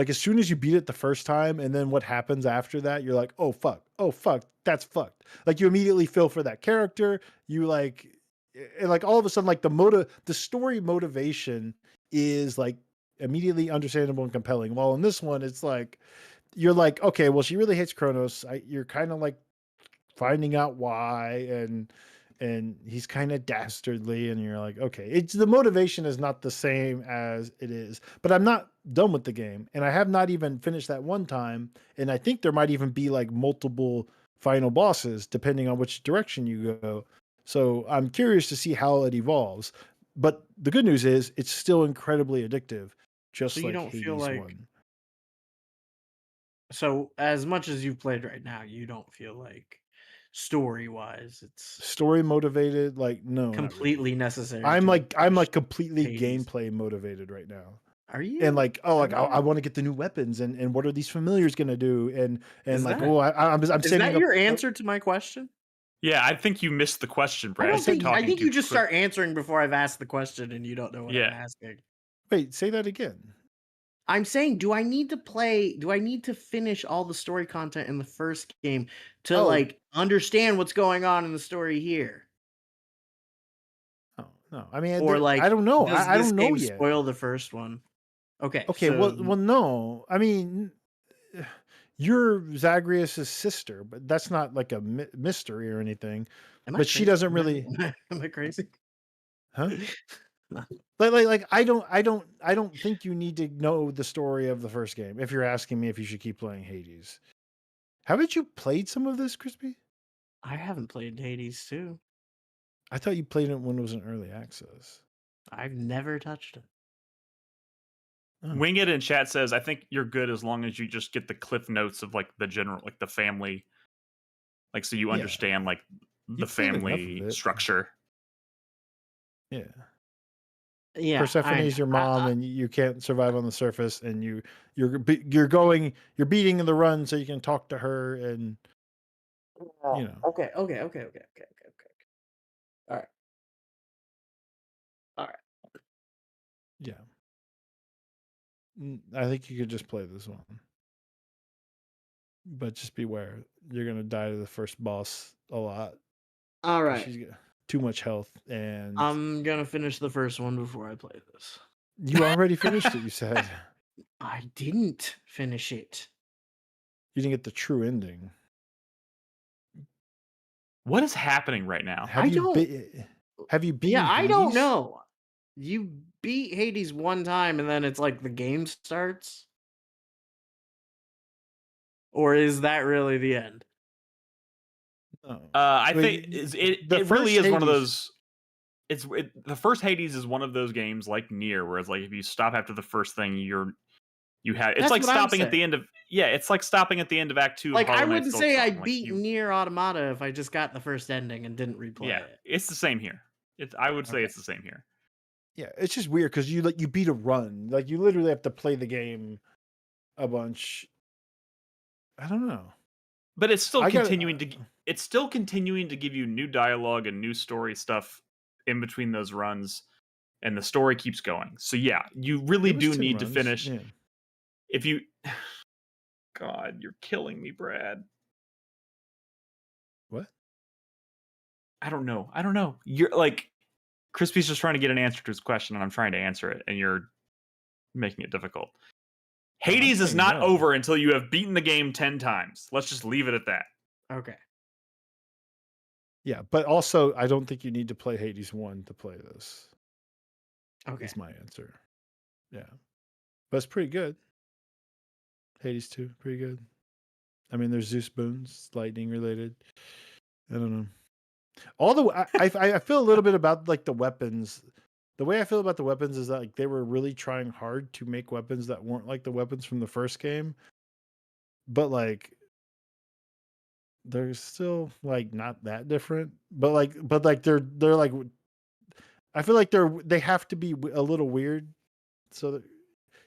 as soon as you beat it the first time, and then what happens after that, you're like, oh fuck, that's fucked. Like you immediately feel for that character. You like, and like all of a sudden, like the story motivation is like immediately understandable and compelling. While in this one, it's like you're like, okay, well, she really hates Kronos. You're kind of like finding out why, and he's kind of dastardly, and you're like, okay, it's the motivation is not the same as it is. But I'm not done with the game, and I have not even finished that one time, and I think there might even be like multiple final bosses depending on which direction you go. So I'm curious to see how it evolves. But the good news is it's still incredibly addictive, just
So you
like
don't feel
Hades
like
1.
so as much as you've played right now, you don't feel like story-wise it's
Story motivated, like no, not really.
completely necessary.
I'm
to
like
finish
completely
Hades.
gameplay motivated right now.
Are you?
And like, oh, like I
Alright.
want to get the new weapons, and what are these familiars gonna do? And
Is
like,
that-
oh, I'm
Is
saving
that
up.
your answer to my question?
Yeah, I think you missed the question,
I
Brad.
don't
You're
think I
talking
think
too
you just
quick.
start answering before I've asked the question and you don't know what I'm
Yeah.
asking.
Wait, say that again.
I'm saying, do I need to finish all the story content in the first game to
Oh.
like understand what's going on in the story here?
No, I mean,
Or like
I don't know.
does
I
this
don't know
game
yet.
spoil the first one? Okay.
Okay,
so
well, no. I mean, you're Zagreus' sister, but that's not like a mystery or anything.
am I
But she
crazy?
doesn't
Am I-
really,
am I crazy?
huh? Like I don't think you need to know the story of the first game if you're asking me if you should keep playing Hades. Haven't you played some of this, Crispy?
I haven't played Hades 2.
I thought you played it when it was in early access.
I've never touched it.
Oh.
Wing It in chat says, I think you're good as long as you just get the cliff notes of like the general, like the family, like so you
Yeah.
understand like the
You've played enough
family
of it.
structure.
Yeah.
Yeah,
Persephone's your mom, and you can't survive on the surface, and you're beating the run so you can talk to her, and you know.
Okay. All right.
Yeah. I think you could just play this one. But just beware. You're going to die to the first boss a lot.
All right.
She's got too much health, and
I'm gonna finish the first one before I play this.
you already finished it, you said.
I didn't finish it.
You didn't get the true ending.
What is happening right now?
Have you beaten
I don't
Hades?
know. You beat Hades one time and then it's like the game starts? Or is that really the end?
I
Wait,
think it
the
really is
first
one of
Hades-
those. The first Hades is one of those games like Nier, where it's like if you stop after the first thing, you have. It's
That's
like
what I'm
stopping at the
saying.
end of it's like stopping at the end of Act 2.
Like
of
I
Hollow Knight
wouldn't say I
Silksong. Like,
beat Nier Automata if I just got the first ending and didn't replay
yeah,
it.
it's the same here. I would say it's the same here.
Yeah, it's just weird because you beat a run. Like you literally have to play the game a bunch. I don't know.
But it's still
I gotta-
continuing to it's still continuing to give you new dialogue and new story stuff in between those runs, and the story keeps going. So yeah, you really
It was
do
10
need to
runs,
finish.
yeah.
If you God, you're killing me, Brad.
What?
I don't know. You're like Crispy's just trying to get an answer to his question, and I'm trying to answer it, and you're making it difficult. Hades is
saying
not
no.
over until you have beaten the game 10 times. Let's just leave it at that.
Okay.
Yeah, but also I don't think you need to play Hades 1 to play this.
Okay.
Is my answer. Yeah. But it's pretty good. Hades 2, pretty good. I mean, there's Zeus boons, lightning related. I don't know. I feel a little bit about like the weapons. The way I feel about the weapons is that like they were really trying hard to make weapons that weren't like the weapons from the first game. But like they're still like not that different. But like they're like I feel like they have to be a little weird so that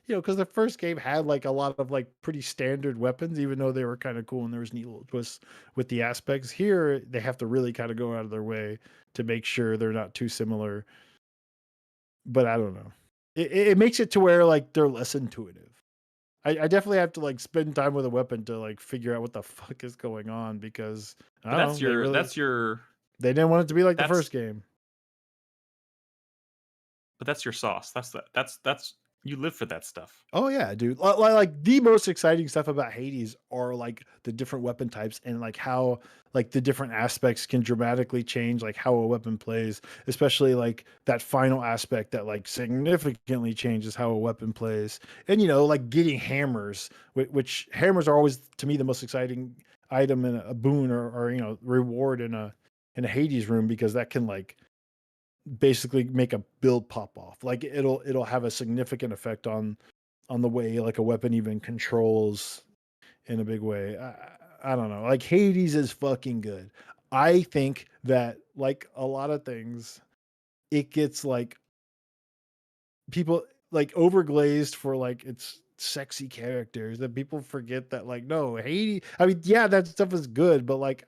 because the first game had like a lot of like pretty standard weapons, even though they were kind of cool and there was neat little twists with the aspects. Here, they have to really kind of go out of their way to make sure they're not too similar. But I don't know. It makes it to where like they're less intuitive. I definitely have to like spend time with a weapon to like figure out what the fuck is going on because I don't know, they didn't want it to be like the first game.
But that's your sauce. That's you live for that stuff.
Oh yeah, dude. Like the most exciting stuff about Hades are like the different weapon types and like how like the different aspects can dramatically change like how a weapon plays, especially like that final aspect that like significantly changes how a weapon plays. And like getting hammers, which hammers are always to me the most exciting item in a boon or reward in a Hades room because that can like basically make a build pop off. Like it'll have a significant effect on the way like a weapon even controls in a big way. I don't know. Like Hades is fucking good. I think that like a lot of things, it gets like people like overglazed for like its sexy characters that people forget that like no Hades. I mean, yeah, that stuff is good, but like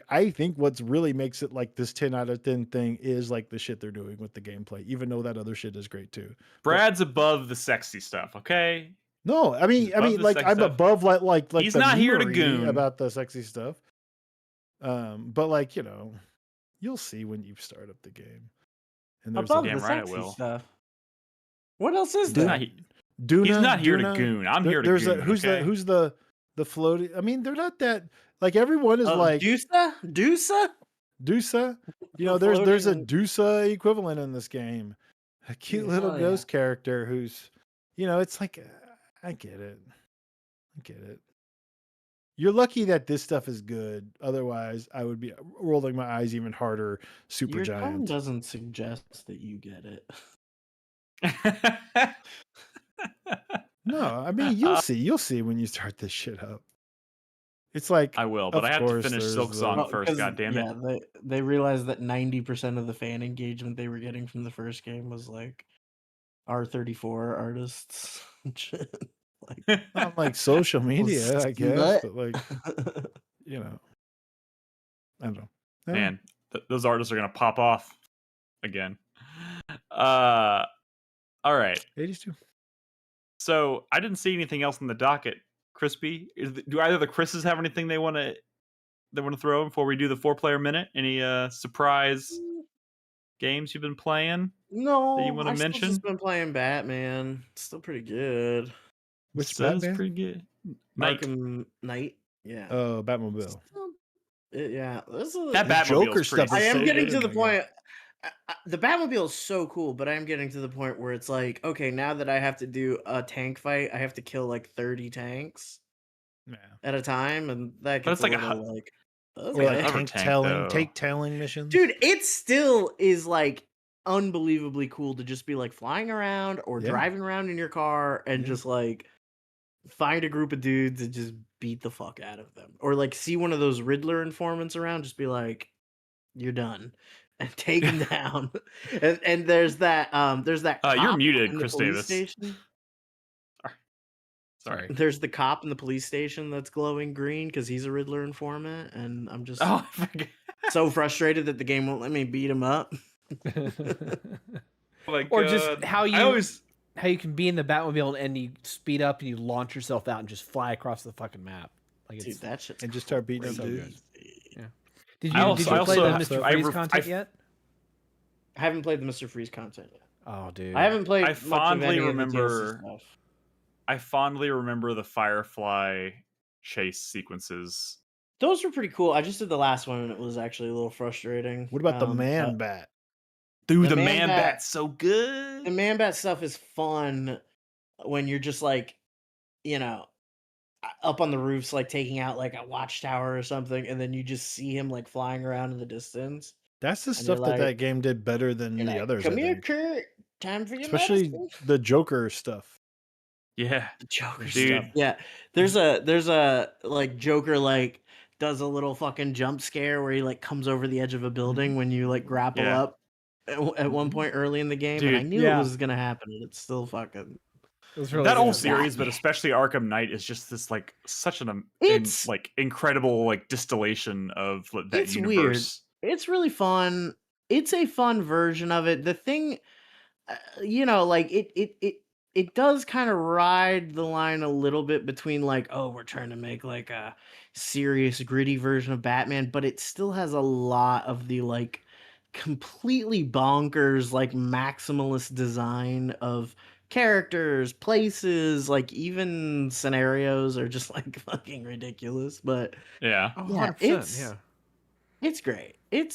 I think what's really makes it like this 10 out of 10 thing is like the shit they're doing with the gameplay, even though that other shit is great too.
Brad's above the sexy stuff, okay?
No, I mean like I'm above like
he's
the
not here to
memery
goon
about the sexy stuff. But like, you'll see when you start up the game. And there's
Above
damn
the
right I
sexy
will.
stuff. What else is
He's
there?
not, he's not here to goon. I'm here to
there's
goon.
who's
okay?
who's the floating. I mean, they're not that like everyone is like
Dusa.
there's a Dusa equivalent in this game. A cute little ghost character who's it's like I get it. You're lucky that this stuff is good. Otherwise, I would be rolling my eyes even harder. Super
Your tone
giant.
doesn't suggest that you get it.
No, I mean you'll see when you start this shit up. It's like
I will, but I have to finish Silksong first. God damn it!
Yeah, they realized that 90% of the fan engagement they were getting from the first game was like R34 artists. Like,
not like social media, I guess, but like I don't know.
Man, those artists are gonna pop off again. All right.
82.
So I didn't see anything else in the docket. Crispy, do either of the Chris's have anything they want to throw before we do the 4-player minute? Any surprise games you've been playing?
No,
that you want to mention?
Still just been playing Batman. It's still pretty good.
Which Batman?
Pretty good.
Night. Yeah.
Oh, Batmobile.
Yeah.
That Batmobile stuff.
I am getting to the point. The Batmobile is so cool, but I am getting to the point where it's like, okay, now that I have to do a tank fight, I have to kill like 30 tanks at a time, and that gets
like
like
or like tank tailing missions.
Dude, it still is like unbelievably cool to just be like flying around or driving around in your car and just like find a group of dudes and just beat the fuck out of them, or like see one of those Riddler informants around, just be like, you're done. And take him down. And there's that
you're
cop
muted,
in the
Chris
police
Davis.
station.
Sorry.
There's the cop in the police station that's glowing green because he's a Riddler informant, and I'm just
Oh, I forget.
so frustrated that the game won't let me beat him up.
Oh my
Or
God.
just how
I
you
always
can be in the Batmobile and you speed up and you launch yourself out and just fly across the fucking map. Like
Dude,
it's
that shit's
And just start beating up
so
dudes.
good. Yeah. Did
I
you
also-
did you
I
play
also
the
have-
Mr.
I
Freeze
ref-
content
I-
yet?
I haven't played the Mr. Freeze content yet.
Oh, dude.
I haven't played
I
much of
fondly
any of the
remember.
DLC stuff.
I fondly remember the Firefly chase sequences.
Those were pretty cool. I just did the last one and it was actually a little frustrating.
What about the
but
man bat?
Dude,
The
the
Man
man
Bat-
bat's so good.
The Man Bat stuff is fun when you're just like, you know, up on the roofs, like taking out like a watchtower or something, and then you just see him like flying around in the distance.
That's the
And
stuff
you're
that
like-
that game did better than
You're
the
like,
others.
Come
I
here,
think.
Kurt. Time for your
Especially
medicine."
the Joker stuff.
Yeah.
The Joker
Dude.
stuff. Yeah. There's a like Joker like does a little fucking jump scare where he like comes over the edge of a building when you like grapple
Yeah.
up at one point early in the game, and I
Dude,
knew
yeah.
it was gonna happen, and it's still fucking.
It was really
That whole
good.
series, but especially Arkham Knight, is just this like such an
It's-
like incredible like distillation of that
It's
universe.
weird. It's really fun. It's a fun version of it. The thing, like it does kind of ride the line a little bit between like, oh, we're trying to make like a serious, gritty version of Batman, but it still has a lot of the like completely bonkers, like maximalist design of characters, places, like even scenarios are just like fucking ridiculous. But
Yeah.
Oh,
yeah,
100%,
it's great. It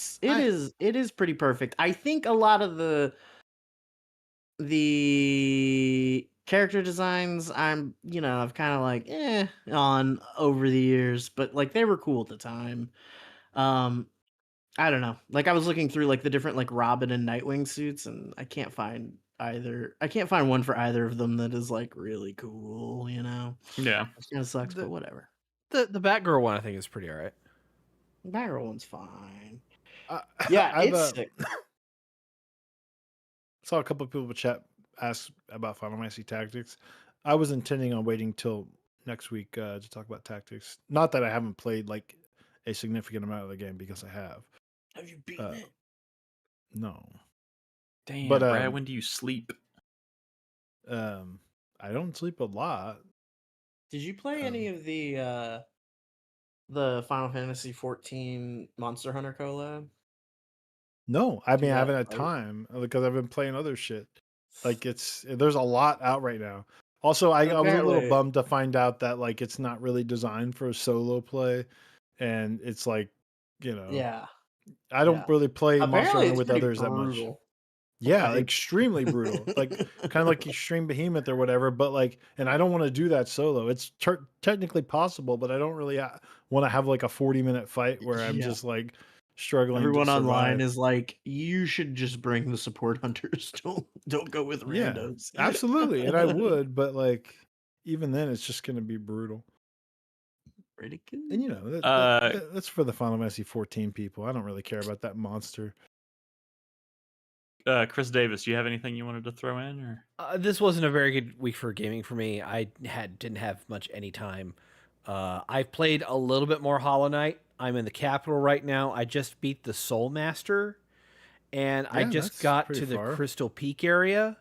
is pretty perfect. I think a lot of the character designs I've kind of like on over the years, but like they were cool at the time. I don't know. Like I was looking through like the different like Robin and Nightwing suits, and I can't find either. I can't find one for either of them that is like really cool,
Yeah.
Which kind of sucks, but whatever.
The Batgirl one I think is pretty alright.
Batgirl one's fine.
I-
Yeah,
I've,
it's sick.
saw a couple of people chat ask about Final Fantasy Tactics. I was intending on waiting till next week to talk about Tactics. Not that I haven't played like a significant amount of the game, because I have.
Have you beaten it?
No.
Damn,
But,
Brad, when do you sleep?
I don't sleep a lot.
Did you play any of the Final Fantasy 14 Monster Hunter collab?
No, I mean I
that
haven't had
fight?
time because I've been playing other shit. Like there's a lot out right now. Also, I was a little
Apparently-
bummed to find out that like it's not really designed for solo play, and it's like,
Yeah.
I don't
yeah.
really play Monster
Apparently,
Hunter
it's
with
pretty
others that much.
brutal.
Yeah,
Like-
extremely brutal. Like kind of like Extreme Behemoth or whatever. But like, and I don't want to do that solo. It's technically possible, but I don't really want to have like a 40-minute fight where I'm
Yeah.
just like struggling.
Everyone
to
online
survive.
is like, you should just bring the support hunters. Don't go with
Yeah,
randos.
absolutely, and I would, but like even then, it's just going to be brutal.
Pretty good.
And that's for the Final Fantasy 14 people. I don't really care about that monster.
Chris Davis, do you have anything you wanted to throw in, or
This wasn't a very good week for gaming for me. I didn't have much any time. I've played a little bit more Hollow Knight. I'm in the capital right now. I just beat the Soul Master, and I
Yeah,
just
that's
got
pretty
to the
far.
Crystal Peak area.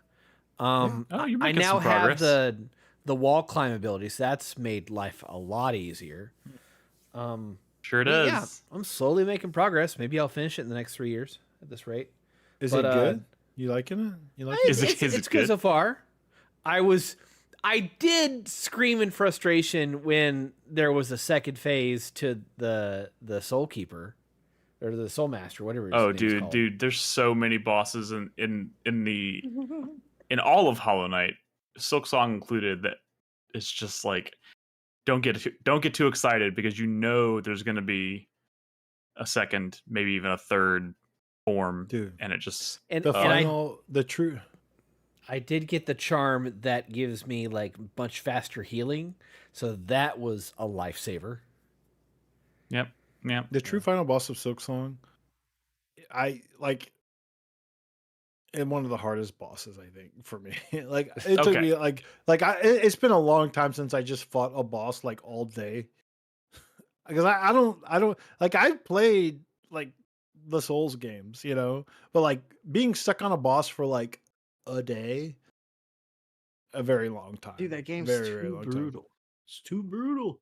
Oh, you're
I
making
now
some
have
progress.
the wall climb abilities. That's made life a lot easier.
Sure
but
does.
Yeah, I'm slowly making progress. Maybe I'll finish it in the next 3 years at this rate.
Is
But,
it good? You liking it? You like
Is it
it's
good?
good so far. I did scream in frustration when there was a second phase to the Soul Keeper or the Soul Master, whatever. His
Oh,
name's called.
dude, there's so many bosses in all of Hollow Knight, Silksong included, that it's just like don't get too excited, because there's going to be a second, maybe even a third form,
Dude.
and it just
And,
the
and
final, the true.
I did get the charm that gives me like much faster healing, so that was a lifesaver.
Yep.
The true final boss of Silksong, I like. and one of the hardest bosses, I think, for me. Like it took
Okay.
me it's been a long time since I just fought a boss like all day. Because I don't like I've played like the Souls games, but like being stuck on a boss for like a day, a very long time.
Dude, that game's
Very, very
too
long time.
brutal. It's too brutal.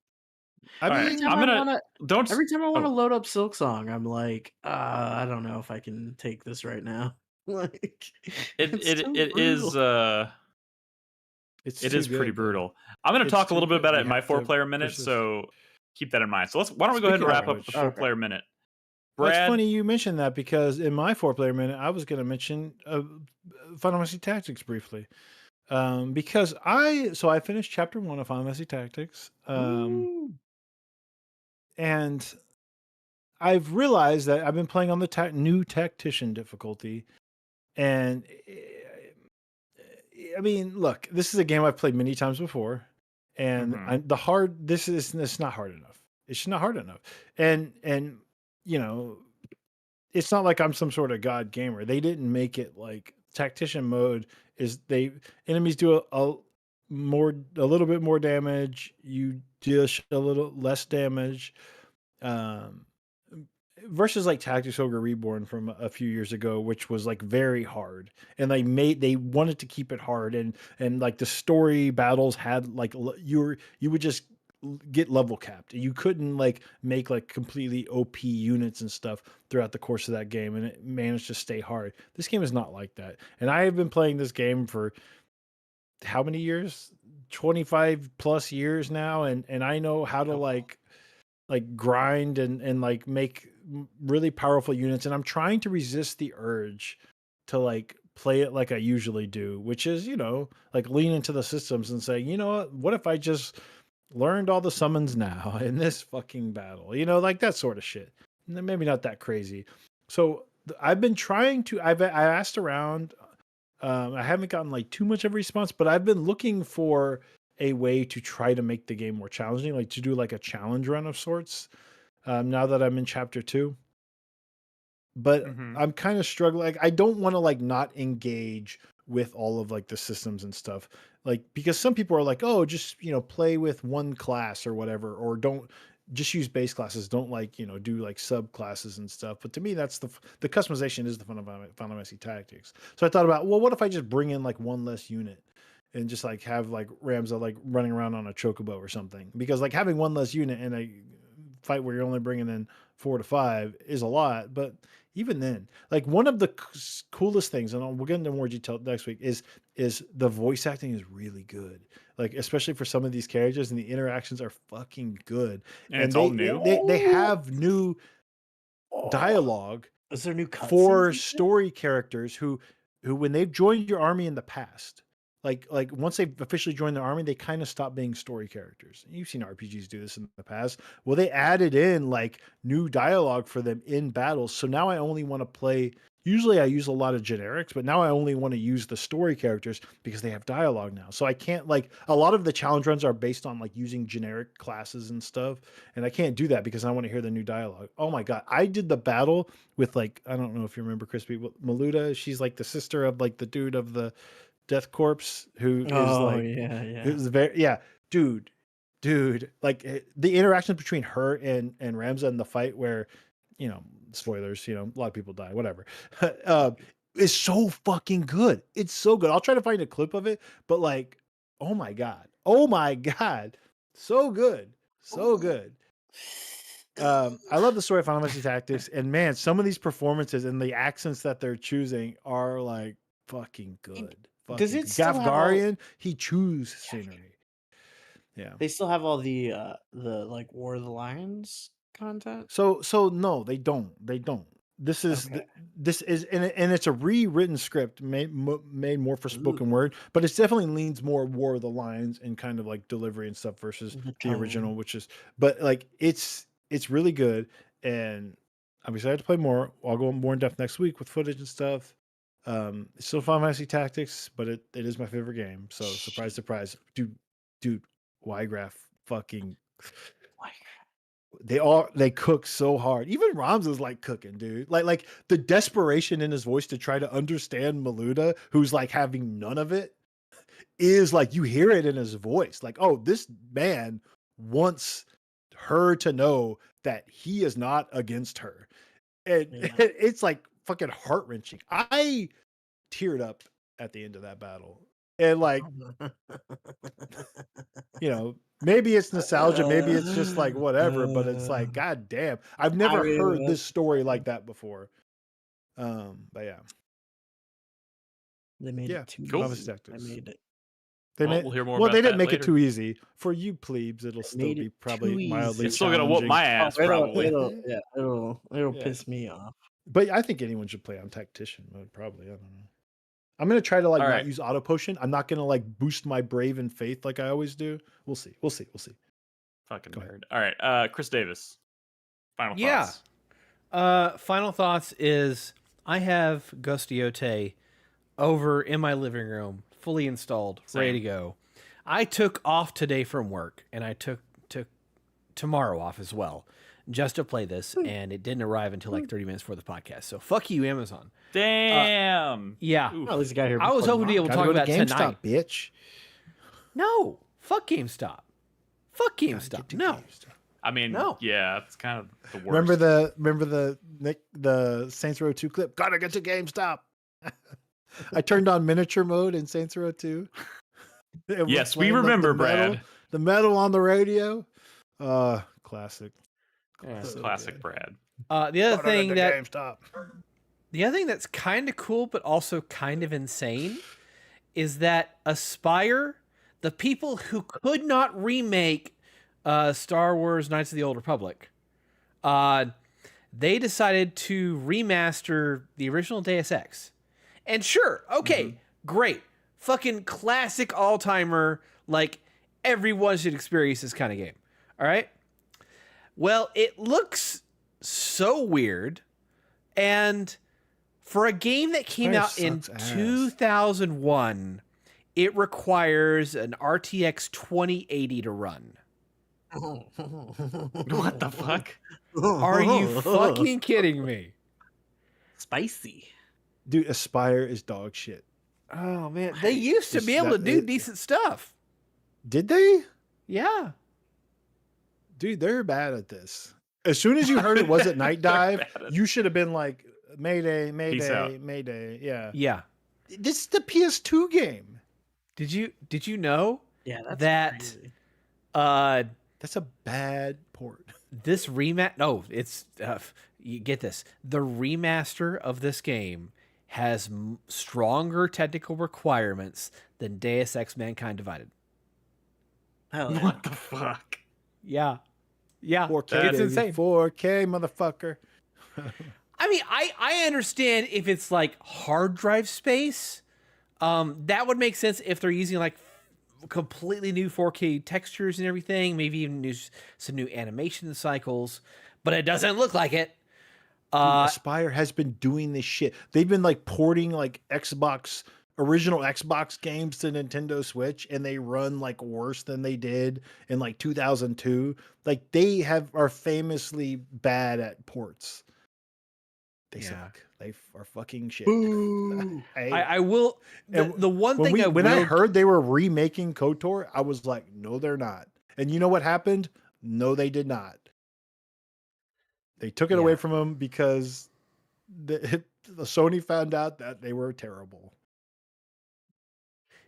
I
All
mean,
right,
Every time
I'm
I
gonna
wanna
don't.
every time I want to
Oh,
load up Silksong, I'm like, I don't know if I can take this right now. Like, it's so
it is
brutal.
it's
it
too
is pretty
good though.
brutal. I'm gonna
It's
talk a
too
little bit
good.
about it
You
in my
have to
4 player minute,
persist.
so keep that in mind. So why don't we go ahead and
Speaking
wrap
of
up the
which,
4 player minute?
well, it's
Brad,
funny you mentioned that because in my 4 player minute, I was going to mention Final Fantasy Tactics briefly. Because I finished chapter 1 of Final Fantasy Tactics. And I've realized that I've been playing on the new tactician difficulty. And I mean, look, this is a game I've played many times before. And it's not hard enough. It's just not hard enough. And, you know, it's not like I'm some sort of god gamer. They didn't make it like tactician mode enemies do a little bit more damage. You dish a little less damage. Um, versus like Tactics Ogre Reborn from a few years ago, which was like very hard, and they wanted to keep it hard, and like the story battles had like you would just get level capped. You couldn't like make like completely OP units and stuff throughout the course of that game, and it managed to stay hard. This game is not like that, and I have been playing this game for how many years? 25 plus years now, and I know how to like grind and like make really powerful units, and I'm trying to resist the urge to like play it like I usually do, which is, like lean into the systems and say, what if I just learned all the summons now in this fucking battle, like that sort of shit. Maybe not that crazy. So I've been trying to, I asked around. I haven't gotten like too much of a response, but I've been looking for a way to try to make the game more challenging, like to do like a challenge run of sorts. Now that I'm in chapter 2, but I'm kind of struggling. Like, I don't want to like not engage with all of like the systems and stuff, like because some people are like, oh, just play with one class or whatever, or don't just use base classes. Don't like do like sub classes and stuff. But to me, that's the customization is the fun of Final Fantasy Tactics. So I thought about, well, what if I just bring in like one less unit and just like have like Ramza like running around on a chocobo or something, because like having one less unit in a fight where you're only bringing in 4 to 5 is a lot. But even then, like one of the coolest things, and we'll get into more detail next week, is the voice acting is really good, like especially for some of these characters, and the interactions are fucking good,
and it's all new.
They have new dialogue.
Is there new
for
cutscenes?
story characters who when they've joined your army in the past, like once they've officially joined the army, they kind of stop being story characters. You've seen RPGs do this in the past. Well, they added in like new dialogue for them in battles. So now I only want to play. Usually I use a lot of generics, but now I only want to use the story characters because they have dialogue now. So I can't, like, a lot of the challenge runs are based on like using generic classes and stuff. And I can't do that because I want to hear the new dialogue. Oh my God. I did the battle with like, I don't know if you remember Crispy, Maluda. She's like the sister of like the dude of the Death Corpse who is like, who's dude, like the interaction between her and Ramza in the fight where, spoilers, a lot of people die, whatever, is so fucking good. It's so good. I'll try to find a clip of it, but like, oh my God, so good, so good. I love the story of Final Fantasy Tactics, and man, some of these performances and the accents that they're choosing are like fucking good.
Does it still have all-
Gafgarian? He chews scenery. Yeah.
They still have all the like War of the Lions content.
So no, they don't. This is and it's a rewritten script made more for spoken word, but it definitely leans more War of the Lions and kind of like delivery and stuff versus the original, which is, but like it's really good, and I'm excited to play more. I'll go more in depth next week with footage and stuff. It's still Final Fantasy Tactics, but it is my favorite game. So surprise, surprise, dude, Ygraph fucking. they cook so hard. Even Rams is like cooking, dude. Like the desperation in his voice to try to understand Maluda, who's like having none of it, is like you hear it in his voice. Like, oh, this man wants her to know that he is not against her. And it's like fucking heart-wrenching. I teared up at the end of that battle. And like, you know, maybe it's nostalgia, maybe it's just like whatever, but it's like, god damn, I've never heard this story like that before. But yeah,
they made it too
Lava
easy.
Tactics.
I made it.
We'll hear more
well,
about
they didn't
that
make
later.
it too easy for you plebes. It'll still
made
be
it
probably
too
mildly.
It's still gonna whoop my ass, probably.
It'll
Yeah.
piss me off.
But I think anyone should play on tactician mode. Probably, I don't know. I'm gonna try to like
All
not
right.
use auto potion. I'm not gonna like boost my brave and faith like I always do. We'll see.
Fucking nerd. All right, Chris Davis. Final thoughts.
Final thoughts is I have Gostiote over in my living room, fully installed, ready to go. I took off today from work, and I took tomorrow off as well, just to play this, and it didn't arrive until like 30 minutes before the podcast. So fuck you, Amazon.
Damn.
Yeah.
Well, this guy here.
I was hoping to be able to talk about
GameStop,
tonight.
bitch.
No, fuck GameStop. Fuck GameStop. No.
I mean,
No.
yeah, it's kind of the worst.
Remember the Saints Row 2 clip? Gotta get to GameStop. I turned on miniature mode in Saints Row 2.
Yes, we remember, Brad.
The metal on the radio. Classic.
Classic Brad.
The other thing that
GameStop.
the other thing that's kind of cool but also kind of insane is that Aspire, the people who could not remake Star Wars Knights of the Old Republic, they decided to remaster the original Deus Ex. And sure, okay, great. Fucking classic all-timer, like everyone should experience this kind of game. All right? Well, it looks so weird, and for a game that came out in 2001, it requires an RTX 2080 to run.
What the fuck?
Are you fucking kidding me?
Spicy.
Dude, Aspire is dog shit.
Oh man, they used to be able to do decent stuff.
Did they?
Yeah.
Dude, they're bad at this. As soon as you heard it wasn't Night Dive, you should have been like, Mayday,
Peace
Mayday,
out.
Mayday. Yeah.
Yeah.
This is the PS2 game.
Did you know
Yeah, that's
that
crazy.
That's a bad port.
This no, it's you get this. The remaster of this game has stronger technical requirements than Deus Ex: Mankind Divided.
Hell yeah.
What the fuck?
Yeah. Yeah.
4K,
it's
baby.
insane.
4K, motherfucker.
I mean, I understand if it's like hard drive space. That would make sense if they're using like completely new 4K textures and everything, maybe even some new animation cycles, but it doesn't look like it.
Dude, Aspire has been doing this shit. They've been like porting like original Xbox games to Nintendo Switch, and they run like worse than they did in like 2002. Like they are famously bad at ports. They suck. They are fucking shit.
I will. The one thing
when I heard they were remaking KOTOR, I was like, no, they're not. And you know what happened? No, they did not. They took it away from them because the Sony found out that they were terrible.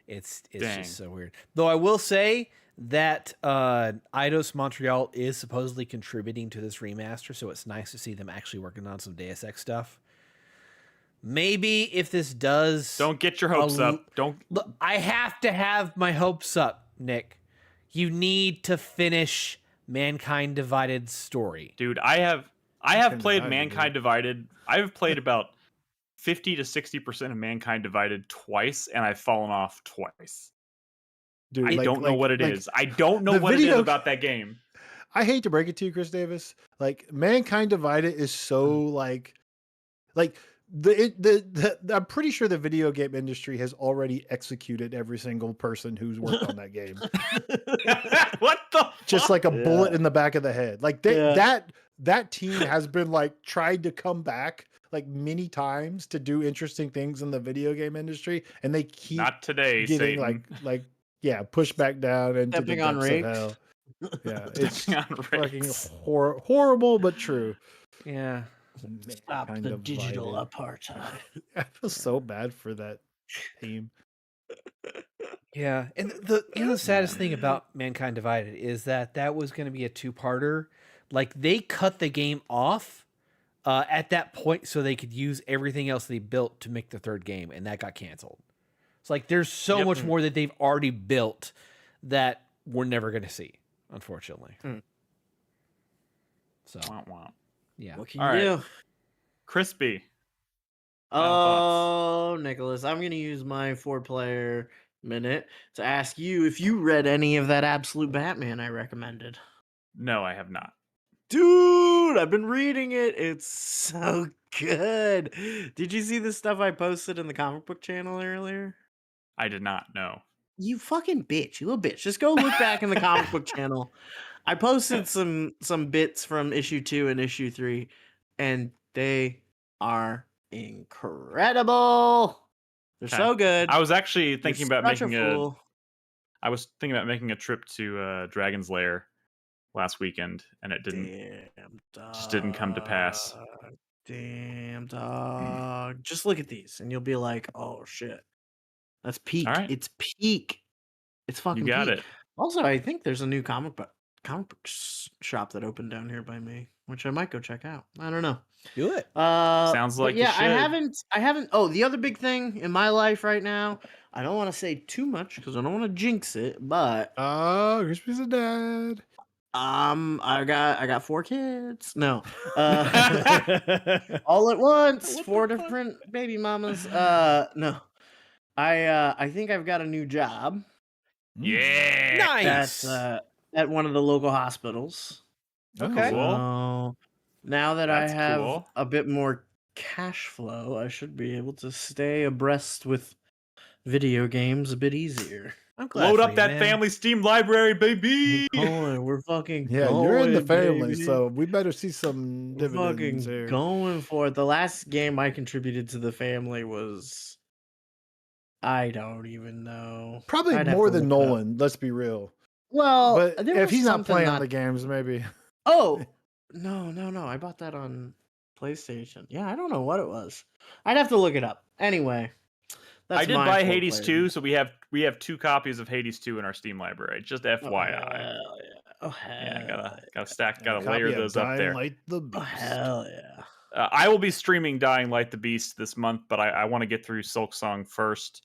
It's just so weird. Though I will say that Eidos Montreal is supposedly contributing to this remaster, so it's nice to see them actually working on some Deus Ex stuff. Maybe if this does...
Don't get your hopes up. Don't...
Look, I have to have my hopes up, Nick. You need to finish Mankind Divided's story.
Dude, I have played Mankind Divided. I've played about 50 to 60% of Mankind Divided twice, and I've fallen off twice.
Dude,
I don't know what it is. I don't know what it is about that game.
I hate to break it to you, Chris Davis. Like Mankind Divided is so like I'm pretty sure the video game industry has already executed every single person who's worked on that game.
What the
Just
fuck?
like a bullet in the back of the head. Like that team has been like tried to come back like many times to do interesting things in the video game industry, and they keep
Not today,
getting
Satan.
like pushed back down into the
Stepping on
depths of
rakes.
hell. Yeah, it's
Stepping on
fucking
rakes.
horrible but true.
Yeah.
Stop
Kind
the
of
digital
divided.
apartheid.
I feel so bad for that team.
Yeah, and the saddest thing about Mankind Divided is that was going to be a two-parter. Like they cut the game off at that point so they could use everything else they built to make the third game, and that got canceled. It's like there's so much more that they've already built that we're never going to see, unfortunately. So, yeah.
What can
All
you
right.
do?
Crispy.
Oh, Nicholas, I'm going to use my 4-player minute to ask you if you read any of that Absolute Batman I recommended.
No, I have not.
Dude, I've been reading it. It's so good. Did you see the stuff I posted in the comic book channel earlier?
I did not know.
You fucking bitch. You little bitch. Just go look back in the comic book channel. I posted some bits from issue 2 and issue 3, and they are incredible. They're
Okay.
so good.
I was actually thinking about
such a
making
fool.
I was thinking about making a trip to Dragon's Lair last weekend, and it just didn't come to pass.
Damn dog. Just look at these, and you'll be like, "Oh shit, that's peak.
All right.
It's peak. It's fucking
You got
peak."
it.
Also, I think there's a new comic book shop that opened down here by me, which I might go check out. I don't know.
Do it.
Sounds
But
like you
yeah,
should.
I haven't. Oh, the other big thing in my life right now. I don't want to say too much because I don't want to jinx it, but
Crispy's a dad.
I got 4 kids. No, all at once, 4 different baby mamas. No, I think I've got a new job.
Yeah.
Nice.
At one of the local hospitals.
Okay.
So now that
That's
I have
cool.
a bit more cash flow, I should be able to stay abreast with video games a bit easier.
I'm glad
Load
for
up
you,
that
man.
family Steam library, baby.
We're fucking
Yeah,
going,
you're in the family,
baby.
so we better see some
We're
dividends
fucking
here.
going for it. The last game I contributed to the family was I don't even know.
Probably
I'd have
more
to
than
look it up.
Nolan, let's be real.
Well,
But
there
if
was
he's not
something
playing
not-
the games, maybe.
Oh, no. I bought that on PlayStation. Yeah, I don't know what it was. I'd have to look it up. Anyway, that's
I did
my
buy
4
Hades
player.
2, so we have 2 copies of Hades 2 in our Steam library. Just FYI.
Oh,
Yeah, gotta
Copy
layer
of
those up
Dying
there.
Light the Beast.
Hell yeah.
I will be streaming Dying Light the Beast this month, but I want to get through Silksong first.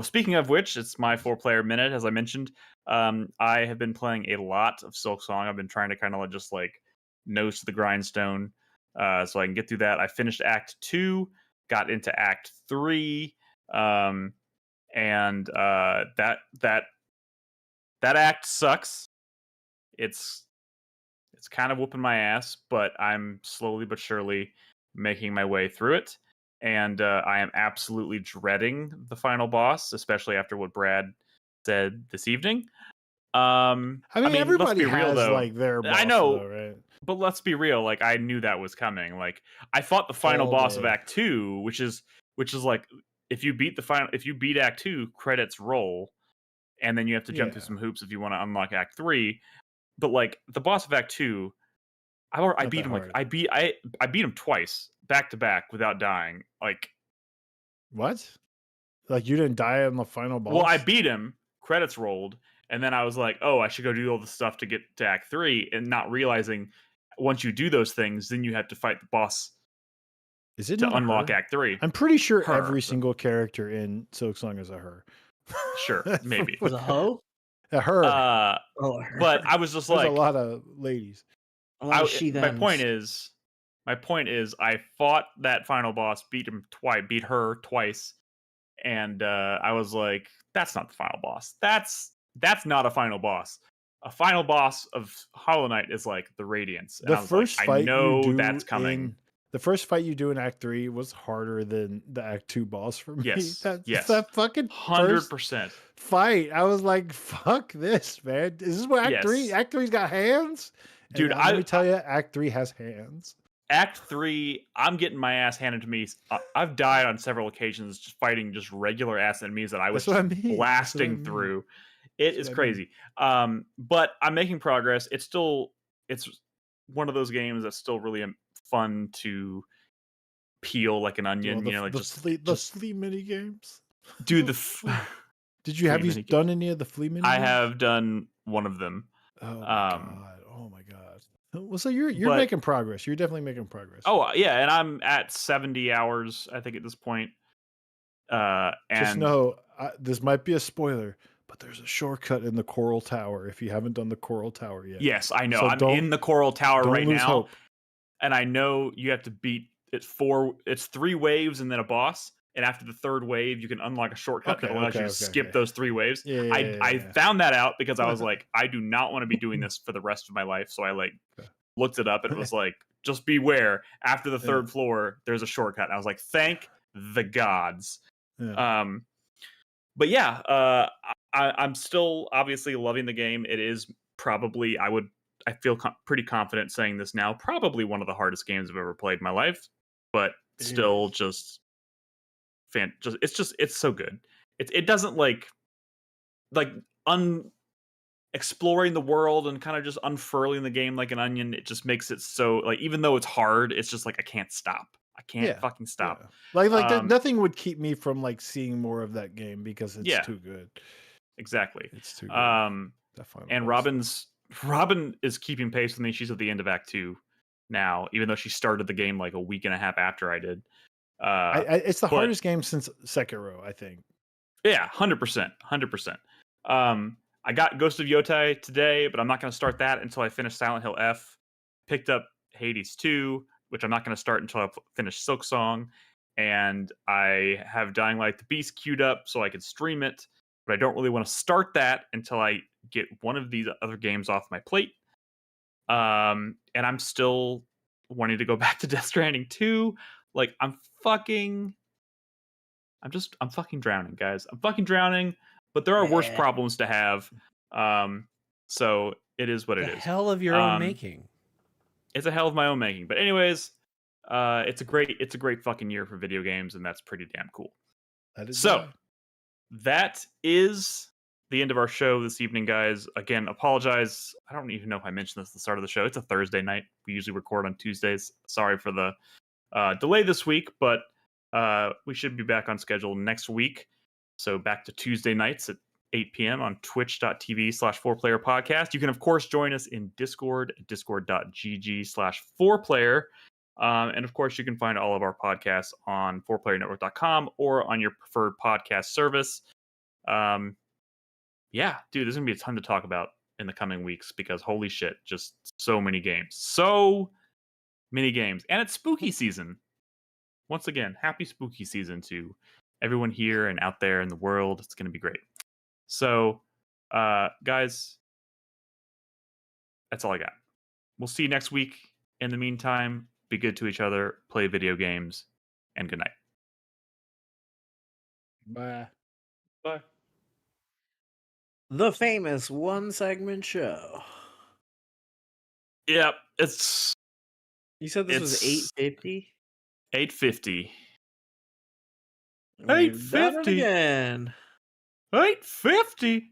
Speaking of which, it's my 4-player minute, as I mentioned. I have been playing a lot of Silksong. I've been trying to kind of just like nose to the grindstone, so I can get through that. I finished Act 2, got into Act 3, and that act sucks. It's kind of whooping my ass, but I'm slowly but surely making my way through it. And I am absolutely dreading the final boss, especially after what Brad said this evening. I mean,
everybody
let's be real
has
though.
like their boss,
I know,
though, right?
but let's be real. Like I knew that was coming. Like I fought the final
All
boss
day.
of Act 2, which is like if you beat Act 2, credits roll, and then you have to jump through some hoops if you want to unlock Act 3. But like the boss of Act 2, I beat him I beat him twice back to back without dying. Like
What? Like you didn't die on the final boss?
well, I beat him, credits rolled, and then I was like, oh, I should go do all the stuff to get to Act 3, and not realizing once you do those things, then you have to fight the boss.
Is it
to
not a
unlock
her?
Act 3?
I'm pretty sure
Her.
every single character in Silksong is a her.
Sure, maybe.
Was a hoe?
A her.
Oh, her.
But I was just
There's
like
a lot of ladies.
A lot of
my point is I fought that final boss, beat her twice, and I was like, that's not the final boss. That's not a final boss. A final boss of Hollow Knight is like the Radiance. And
The
I was
first
like,
fight
I know
you do
that's coming.
the first fight you do in Act 3 was harder than the Act 2 boss for me.
Yes,
That fucking
100%.
fight. I was like, fuck this, man. Is this what Act 3?
Yes.
Act 3's got hands?
Dude,
let me tell you, Act 3 has hands.
Act 3, I'm getting my ass handed to me. I've died on several occasions just fighting just regular ass enemies that I was blasting through. It is crazy. But I'm making progress. It's one of those games that's still really fun to peel like an onion.
Well, the flea mini games.
Dude,
Did you have you done any of the flea mini?
I have done one of them.
Oh my god! Oh my god! Well, so you're making progress. You're definitely making progress.
Oh yeah, and I'm at 70 hours, I think, at this point. And
just know this might be a spoiler, but there's a shortcut in the Coral Tower if you haven't done the Coral Tower yet.
Yes, I know.
So
I'm in the Coral Tower right now,
hope.
and I know you have to beat it's 3 waves and then a boss. And after the 3rd wave, you can unlock a shortcut that allows you to skip those 3 waves. I found that out because I was like, I do not want to be doing this for the rest of my life. So I looked it up and it was like, just beware. After the 3rd floor, there's a shortcut. And I was like, thank the gods.
Yeah.
But yeah, I'm still obviously loving the game. It is probably, I feel pretty confident saying this now, probably one of the hardest games I've ever played in my life. But still just... it's so good. It doesn't exploring the world and kind of just unfurling the game like an onion. It just makes it so even though it's hard, it's just I can't stop. I can't fucking stop.
Yeah. Nothing would keep me from seeing more of that game because it's too good.
Exactly.
It's too good.
And Robin is keeping pace with me. She's at the end of Act 2 now, even though she started the game a week and a half after I did.
It's the hardest game since Sekiro, I think.
Yeah, 100%. I got Ghost of Yotai today, but I'm not going to start that until I finish Silent Hill F. Picked up Hades 2, which I'm not going to start until I finish Silksong. And I have Dying Light the Beast queued up so I can stream it, but I don't really want to start that until I get one of these other games off my plate. And I'm still wanting to go back to Death Stranding 2. I'm fucking drowning, guys. I'm fucking drowning, but there are worse problems to have. So it is what it is.
Hell of your own making.
It's a hell of my own making. But anyways, it's a great fucking year for video games, and that's pretty damn cool. That is the end of our show this evening, guys. Again, apologize. I don't even know if I mentioned this at the start of the show. It's a Thursday night. We usually record on Tuesdays. Sorry for the delay this week, but we should be back on schedule next week. So back to Tuesday nights at 8 p.m. on twitch.tv/4Player podcast. You can, of course, join us in Discord, discord.gg/4Player. And of course, you can find all of our podcasts on 4playernetwork.com or on your preferred podcast service. Yeah, dude, there's going to be a ton to talk about in the coming weeks because holy shit, just so many games. So many games. And it's spooky season. Once again, happy spooky season to everyone here and out there in the world. It's going to be great. So, guys, that's all I got. We'll see you next week. In the meantime, be good to each other, play video games, and good night.
Bye.
Bye.
The famous one-segment show.
Yep, it's...
You said this was 850?
850.
We've done it again.
850.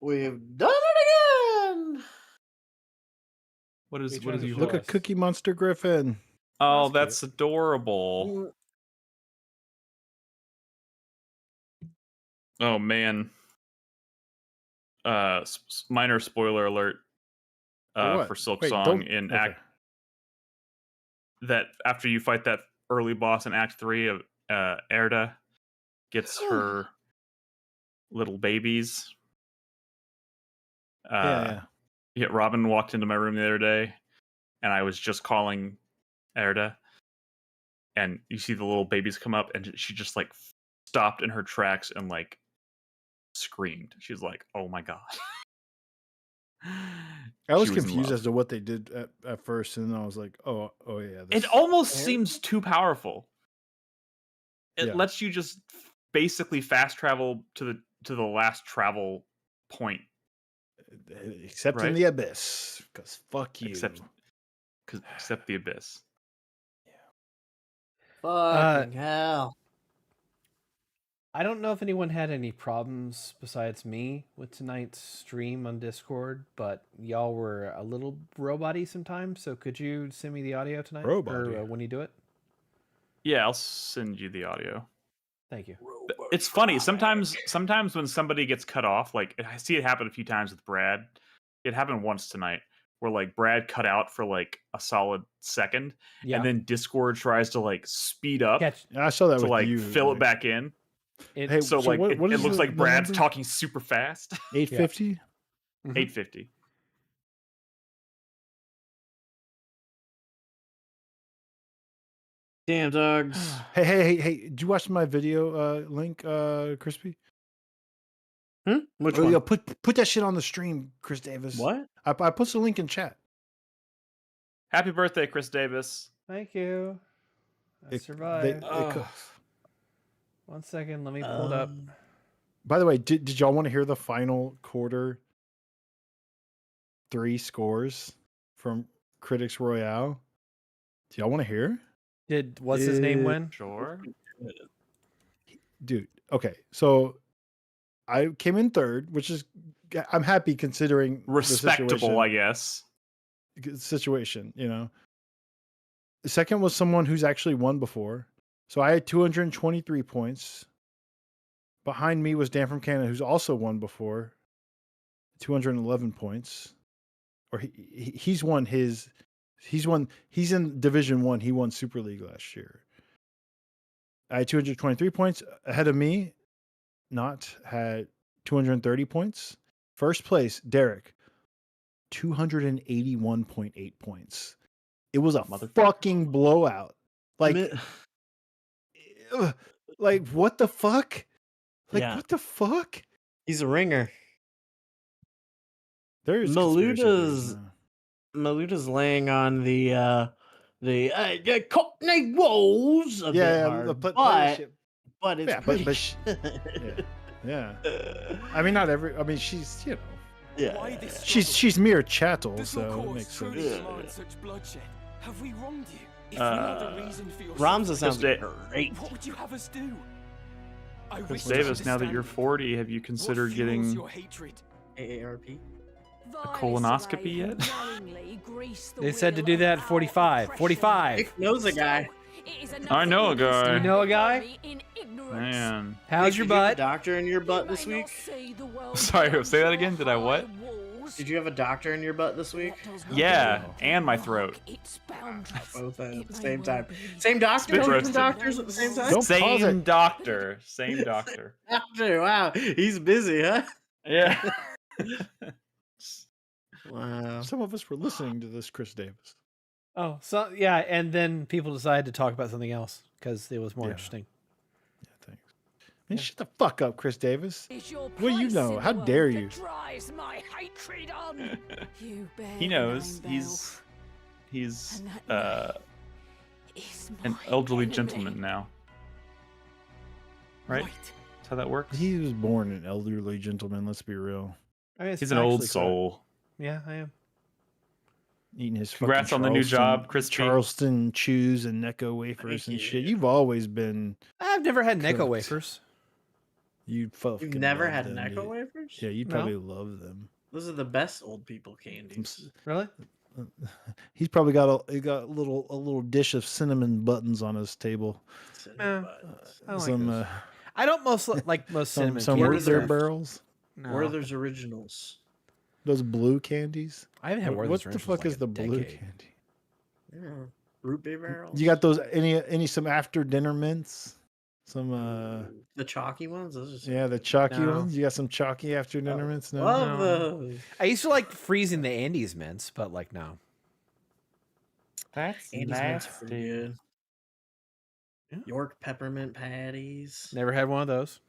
We've done it again.
What is you
look at Cookie Monster Griffin?
Oh, that's adorable. Oh man. Minor spoiler alert for Silksong in Act that after you fight that early boss in Act 3 of Erda gets her little babies. Yeah, Robin walked into my room the other day and I was just calling Erda and you see the little babies come up and she just stopped in her tracks and screamed. She's like, oh my god.
I was
she in
confused
love.
as to what they did at first, and then I was like, oh yeah.
It almost seems too powerful. It
Yeah.
lets you just basically fast travel to the last travel point.
Except in
right?
the abyss, because fuck you.
Except the abyss.
Fucking hell.
I don't know if anyone had any problems besides me with tonight's stream on Discord, but y'all were a little robot-y sometimes. So could you send me the audio tonight,
Robot-y.
or when you do it?
Yeah, I'll send you the audio.
Thank you.
It's funny sometimes when somebody gets cut off, like I see it happen a few times with Brad. It happened once tonight where like Brad cut out for like a solid second,
Yeah.
and then Discord tries to like speed up.
I saw that
to
with
like
you,
fill
like-
it back in.
Hey,
so
so
like
what
it
is
looks
the
like Brad's
number?
talking super fast.
850.
850.
Damn dogs.
Hey! Did you watch my video link, Crispy?
Which
Oh,
one?
yeah, put that shit on the stream, Chris Davis.
What?
I put the link in chat.
Happy birthday, Chris Davis.
Thank you. I
It-
survived.
they- it-
One second, let me pull it up.
By the way, did y'all want to hear the final quarter 3 scores from Critics Royale? Do y'all want to hear?
What's his name win?
Sure.
Dude, okay. So I came in third, which is I'm happy considering
Respectable, I guess.
Situation, you know. The second was someone who's actually won before. So I had 223 points. Behind me was Dan from Canada, who's also won before, 211 points. Or he's won his. He's in Division 1. He won Super League last year. I had 223 points. Ahead of me, Not had 230 points. First place, Derek, 281.8 points. It was a fucking blowout. Like, like what the fuck? Like,
Yeah.
what the fuck?
He's a ringer.
There's conspiracy theories
Maluda's laying on the Cockney walls a bit hard, but it's
yeah,
pretty.
yeah. I mean, not every. I mean, she's
Yeah.
She's mere chattel, so it makes sense.
Such bloodshed. Have we wronged you? If we know the reason for your
Ramza sounds
suffering,
great.
What would you have us do? I
Chris
wish to
Davis, now that
understand
you're 40, have you considered
what fuels
getting
your hatred.
AARP?
a colonoscopy yet?
They said to do that at 45. 45.
Nick knows a guy.
I know a guy.
You know a guy?
Man.
How's your
Did you have a
butt?
doctor in your butt this week?
Sorry, say that again. Did I what?
Did you have a doctor in your butt this week?
Yeah, and my throat.
Both at the same time. Same doctor?
Spit
Both
roasted.
doctors at the same time?
Same doctor. Same doctor.
Doctor, wow. He's busy, huh?
Yeah.
Wow.
Some of us were listening to this, Chris Davis.
Oh, so yeah, and then people decided to talk about something else because it was more interesting.
Man, shut the fuck up, Chris Davis. What do you know? How dare you?
He knows. He's an elderly gentleman now. Right? That's how that works.
He was born an elderly gentleman. Let's be real.
I mean, it's
He's an old
actually
soul.
Yeah, I am.
Eating his
Congrats
fucking
on the new
Charleston-
job, Chris P.
Charleston chews and Necco wafers and shit. You've always been.
I've never had Necco
cooked.
wafers.
You fucking
You've never
love
had
them,
Necco
dude.
wafers?
Yeah, you'd
No.
probably love them.
Those are the best old people candies.
Really?
He's probably got a little dish of cinnamon buttons on his table.
I don't
Some
like those. I don't like most cinnamon
some
candies.
Werther barrels.
No.
Werther's Originals.
Those blue candies.
I haven't had
What
Werther's
the
Originals
fuck
like
is
a
the blue
decade.
candy?
Yeah. Root beer barrels.
You got those any some after dinner mints? Some
The chalky ones? Those are so
yeah, the
good.
chalky
No.
ones. You got some chalky after dinner mints? No.
Love those.
I used to like freezing the Andes mints, but like no.
That's
Andy's mints are pretty good. York peppermint patties.
Never had one of those.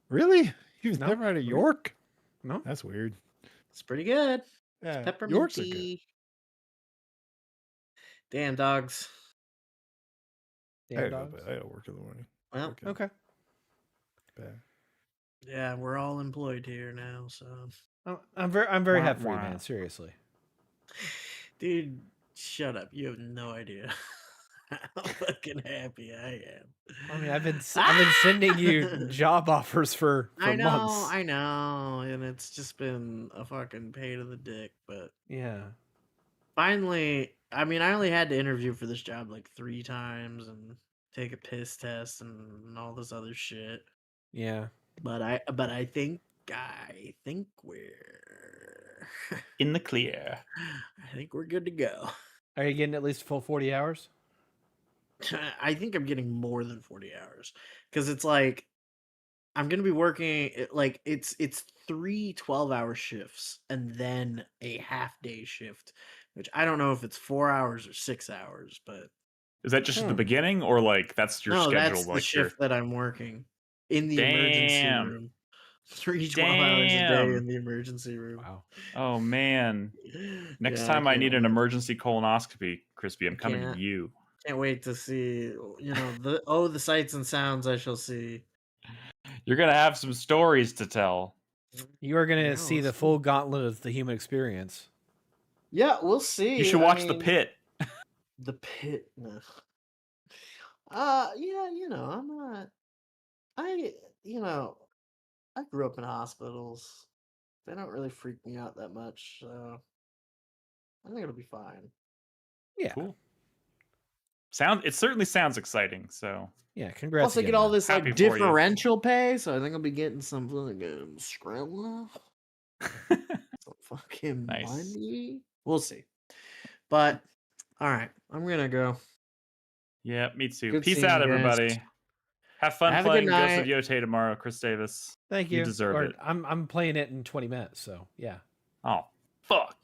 Really? You've
No.
never had a York?
No.
That's weird.
It's pretty good.
Yeah,
Peppermint
Yorks are good.
tea. Damn dogs.
I
Damn
gotta,
dogs.
I gotta work in the morning.
Well,
Okay.
Bad.
yeah, we're all employed here now, so
I'm very
Wah,
happy for you,
wah.
man. Seriously.
dude, shut up. You have no idea how fucking happy I am.
I mean, I've been sending you job offers for
I know,
months.
I know, and it's just been a fucking pain in the dick, but
Yeah.
finally, I mean, I only had to interview for this job like 3 times and take a piss test and all this other shit.
Yeah.
But I think we're
In the clear.
I think we're good to go.
Are you getting at least full 40 hours?
I think I'm getting more than 40 hours because it's like I'm gonna be working like it's 3 12-hour shifts and then a half day shift, which I don't know if it's 4 hours or 6 hours, but
Is that just at the beginning, or like that's your
no,
schedule?
that's the
Like your
shift that I'm working in the emergency
damn,
room. 3 12 hours a day
damn.
in the emergency room.
Wow.
Oh man. Next
Yeah,
time I
can't
need an
wait.
emergency colonoscopy, Crispy, I'm coming to
Can't-
you.
Can't wait to see, the sights and sounds I shall see.
You're gonna have some stories to tell.
You are going to
Yeah,
see
we'll
the
see.
full gauntlet of the human experience.
Yeah, we'll see.
You should
I
watch The
mean,
Pit.
The Pit. No. Yeah, I'm not. I, you know, I grew up in hospitals. They don't really freak me out that much, so I think it'll be fine.
Yeah.
Cool. It certainly sounds exciting. So
Yeah, congrats.
Plus, I
again,
get all
man.
this
Happy
like
for you.
differential pay, so I think I'll be getting some fucking Skrilla, some fucking
Nice.
money. We'll see. But all right, I'm gonna go.
Yeah, me too.
Good
Peace
seeing
out,
you guys.
everybody. Have fun
Have a good
playing Ghost of
night.
Yote tomorrow, Chris Davis.
Thank
You
you.
deserve
Or
it.
I'm playing it in 20 minutes, so yeah.
Oh, fuck.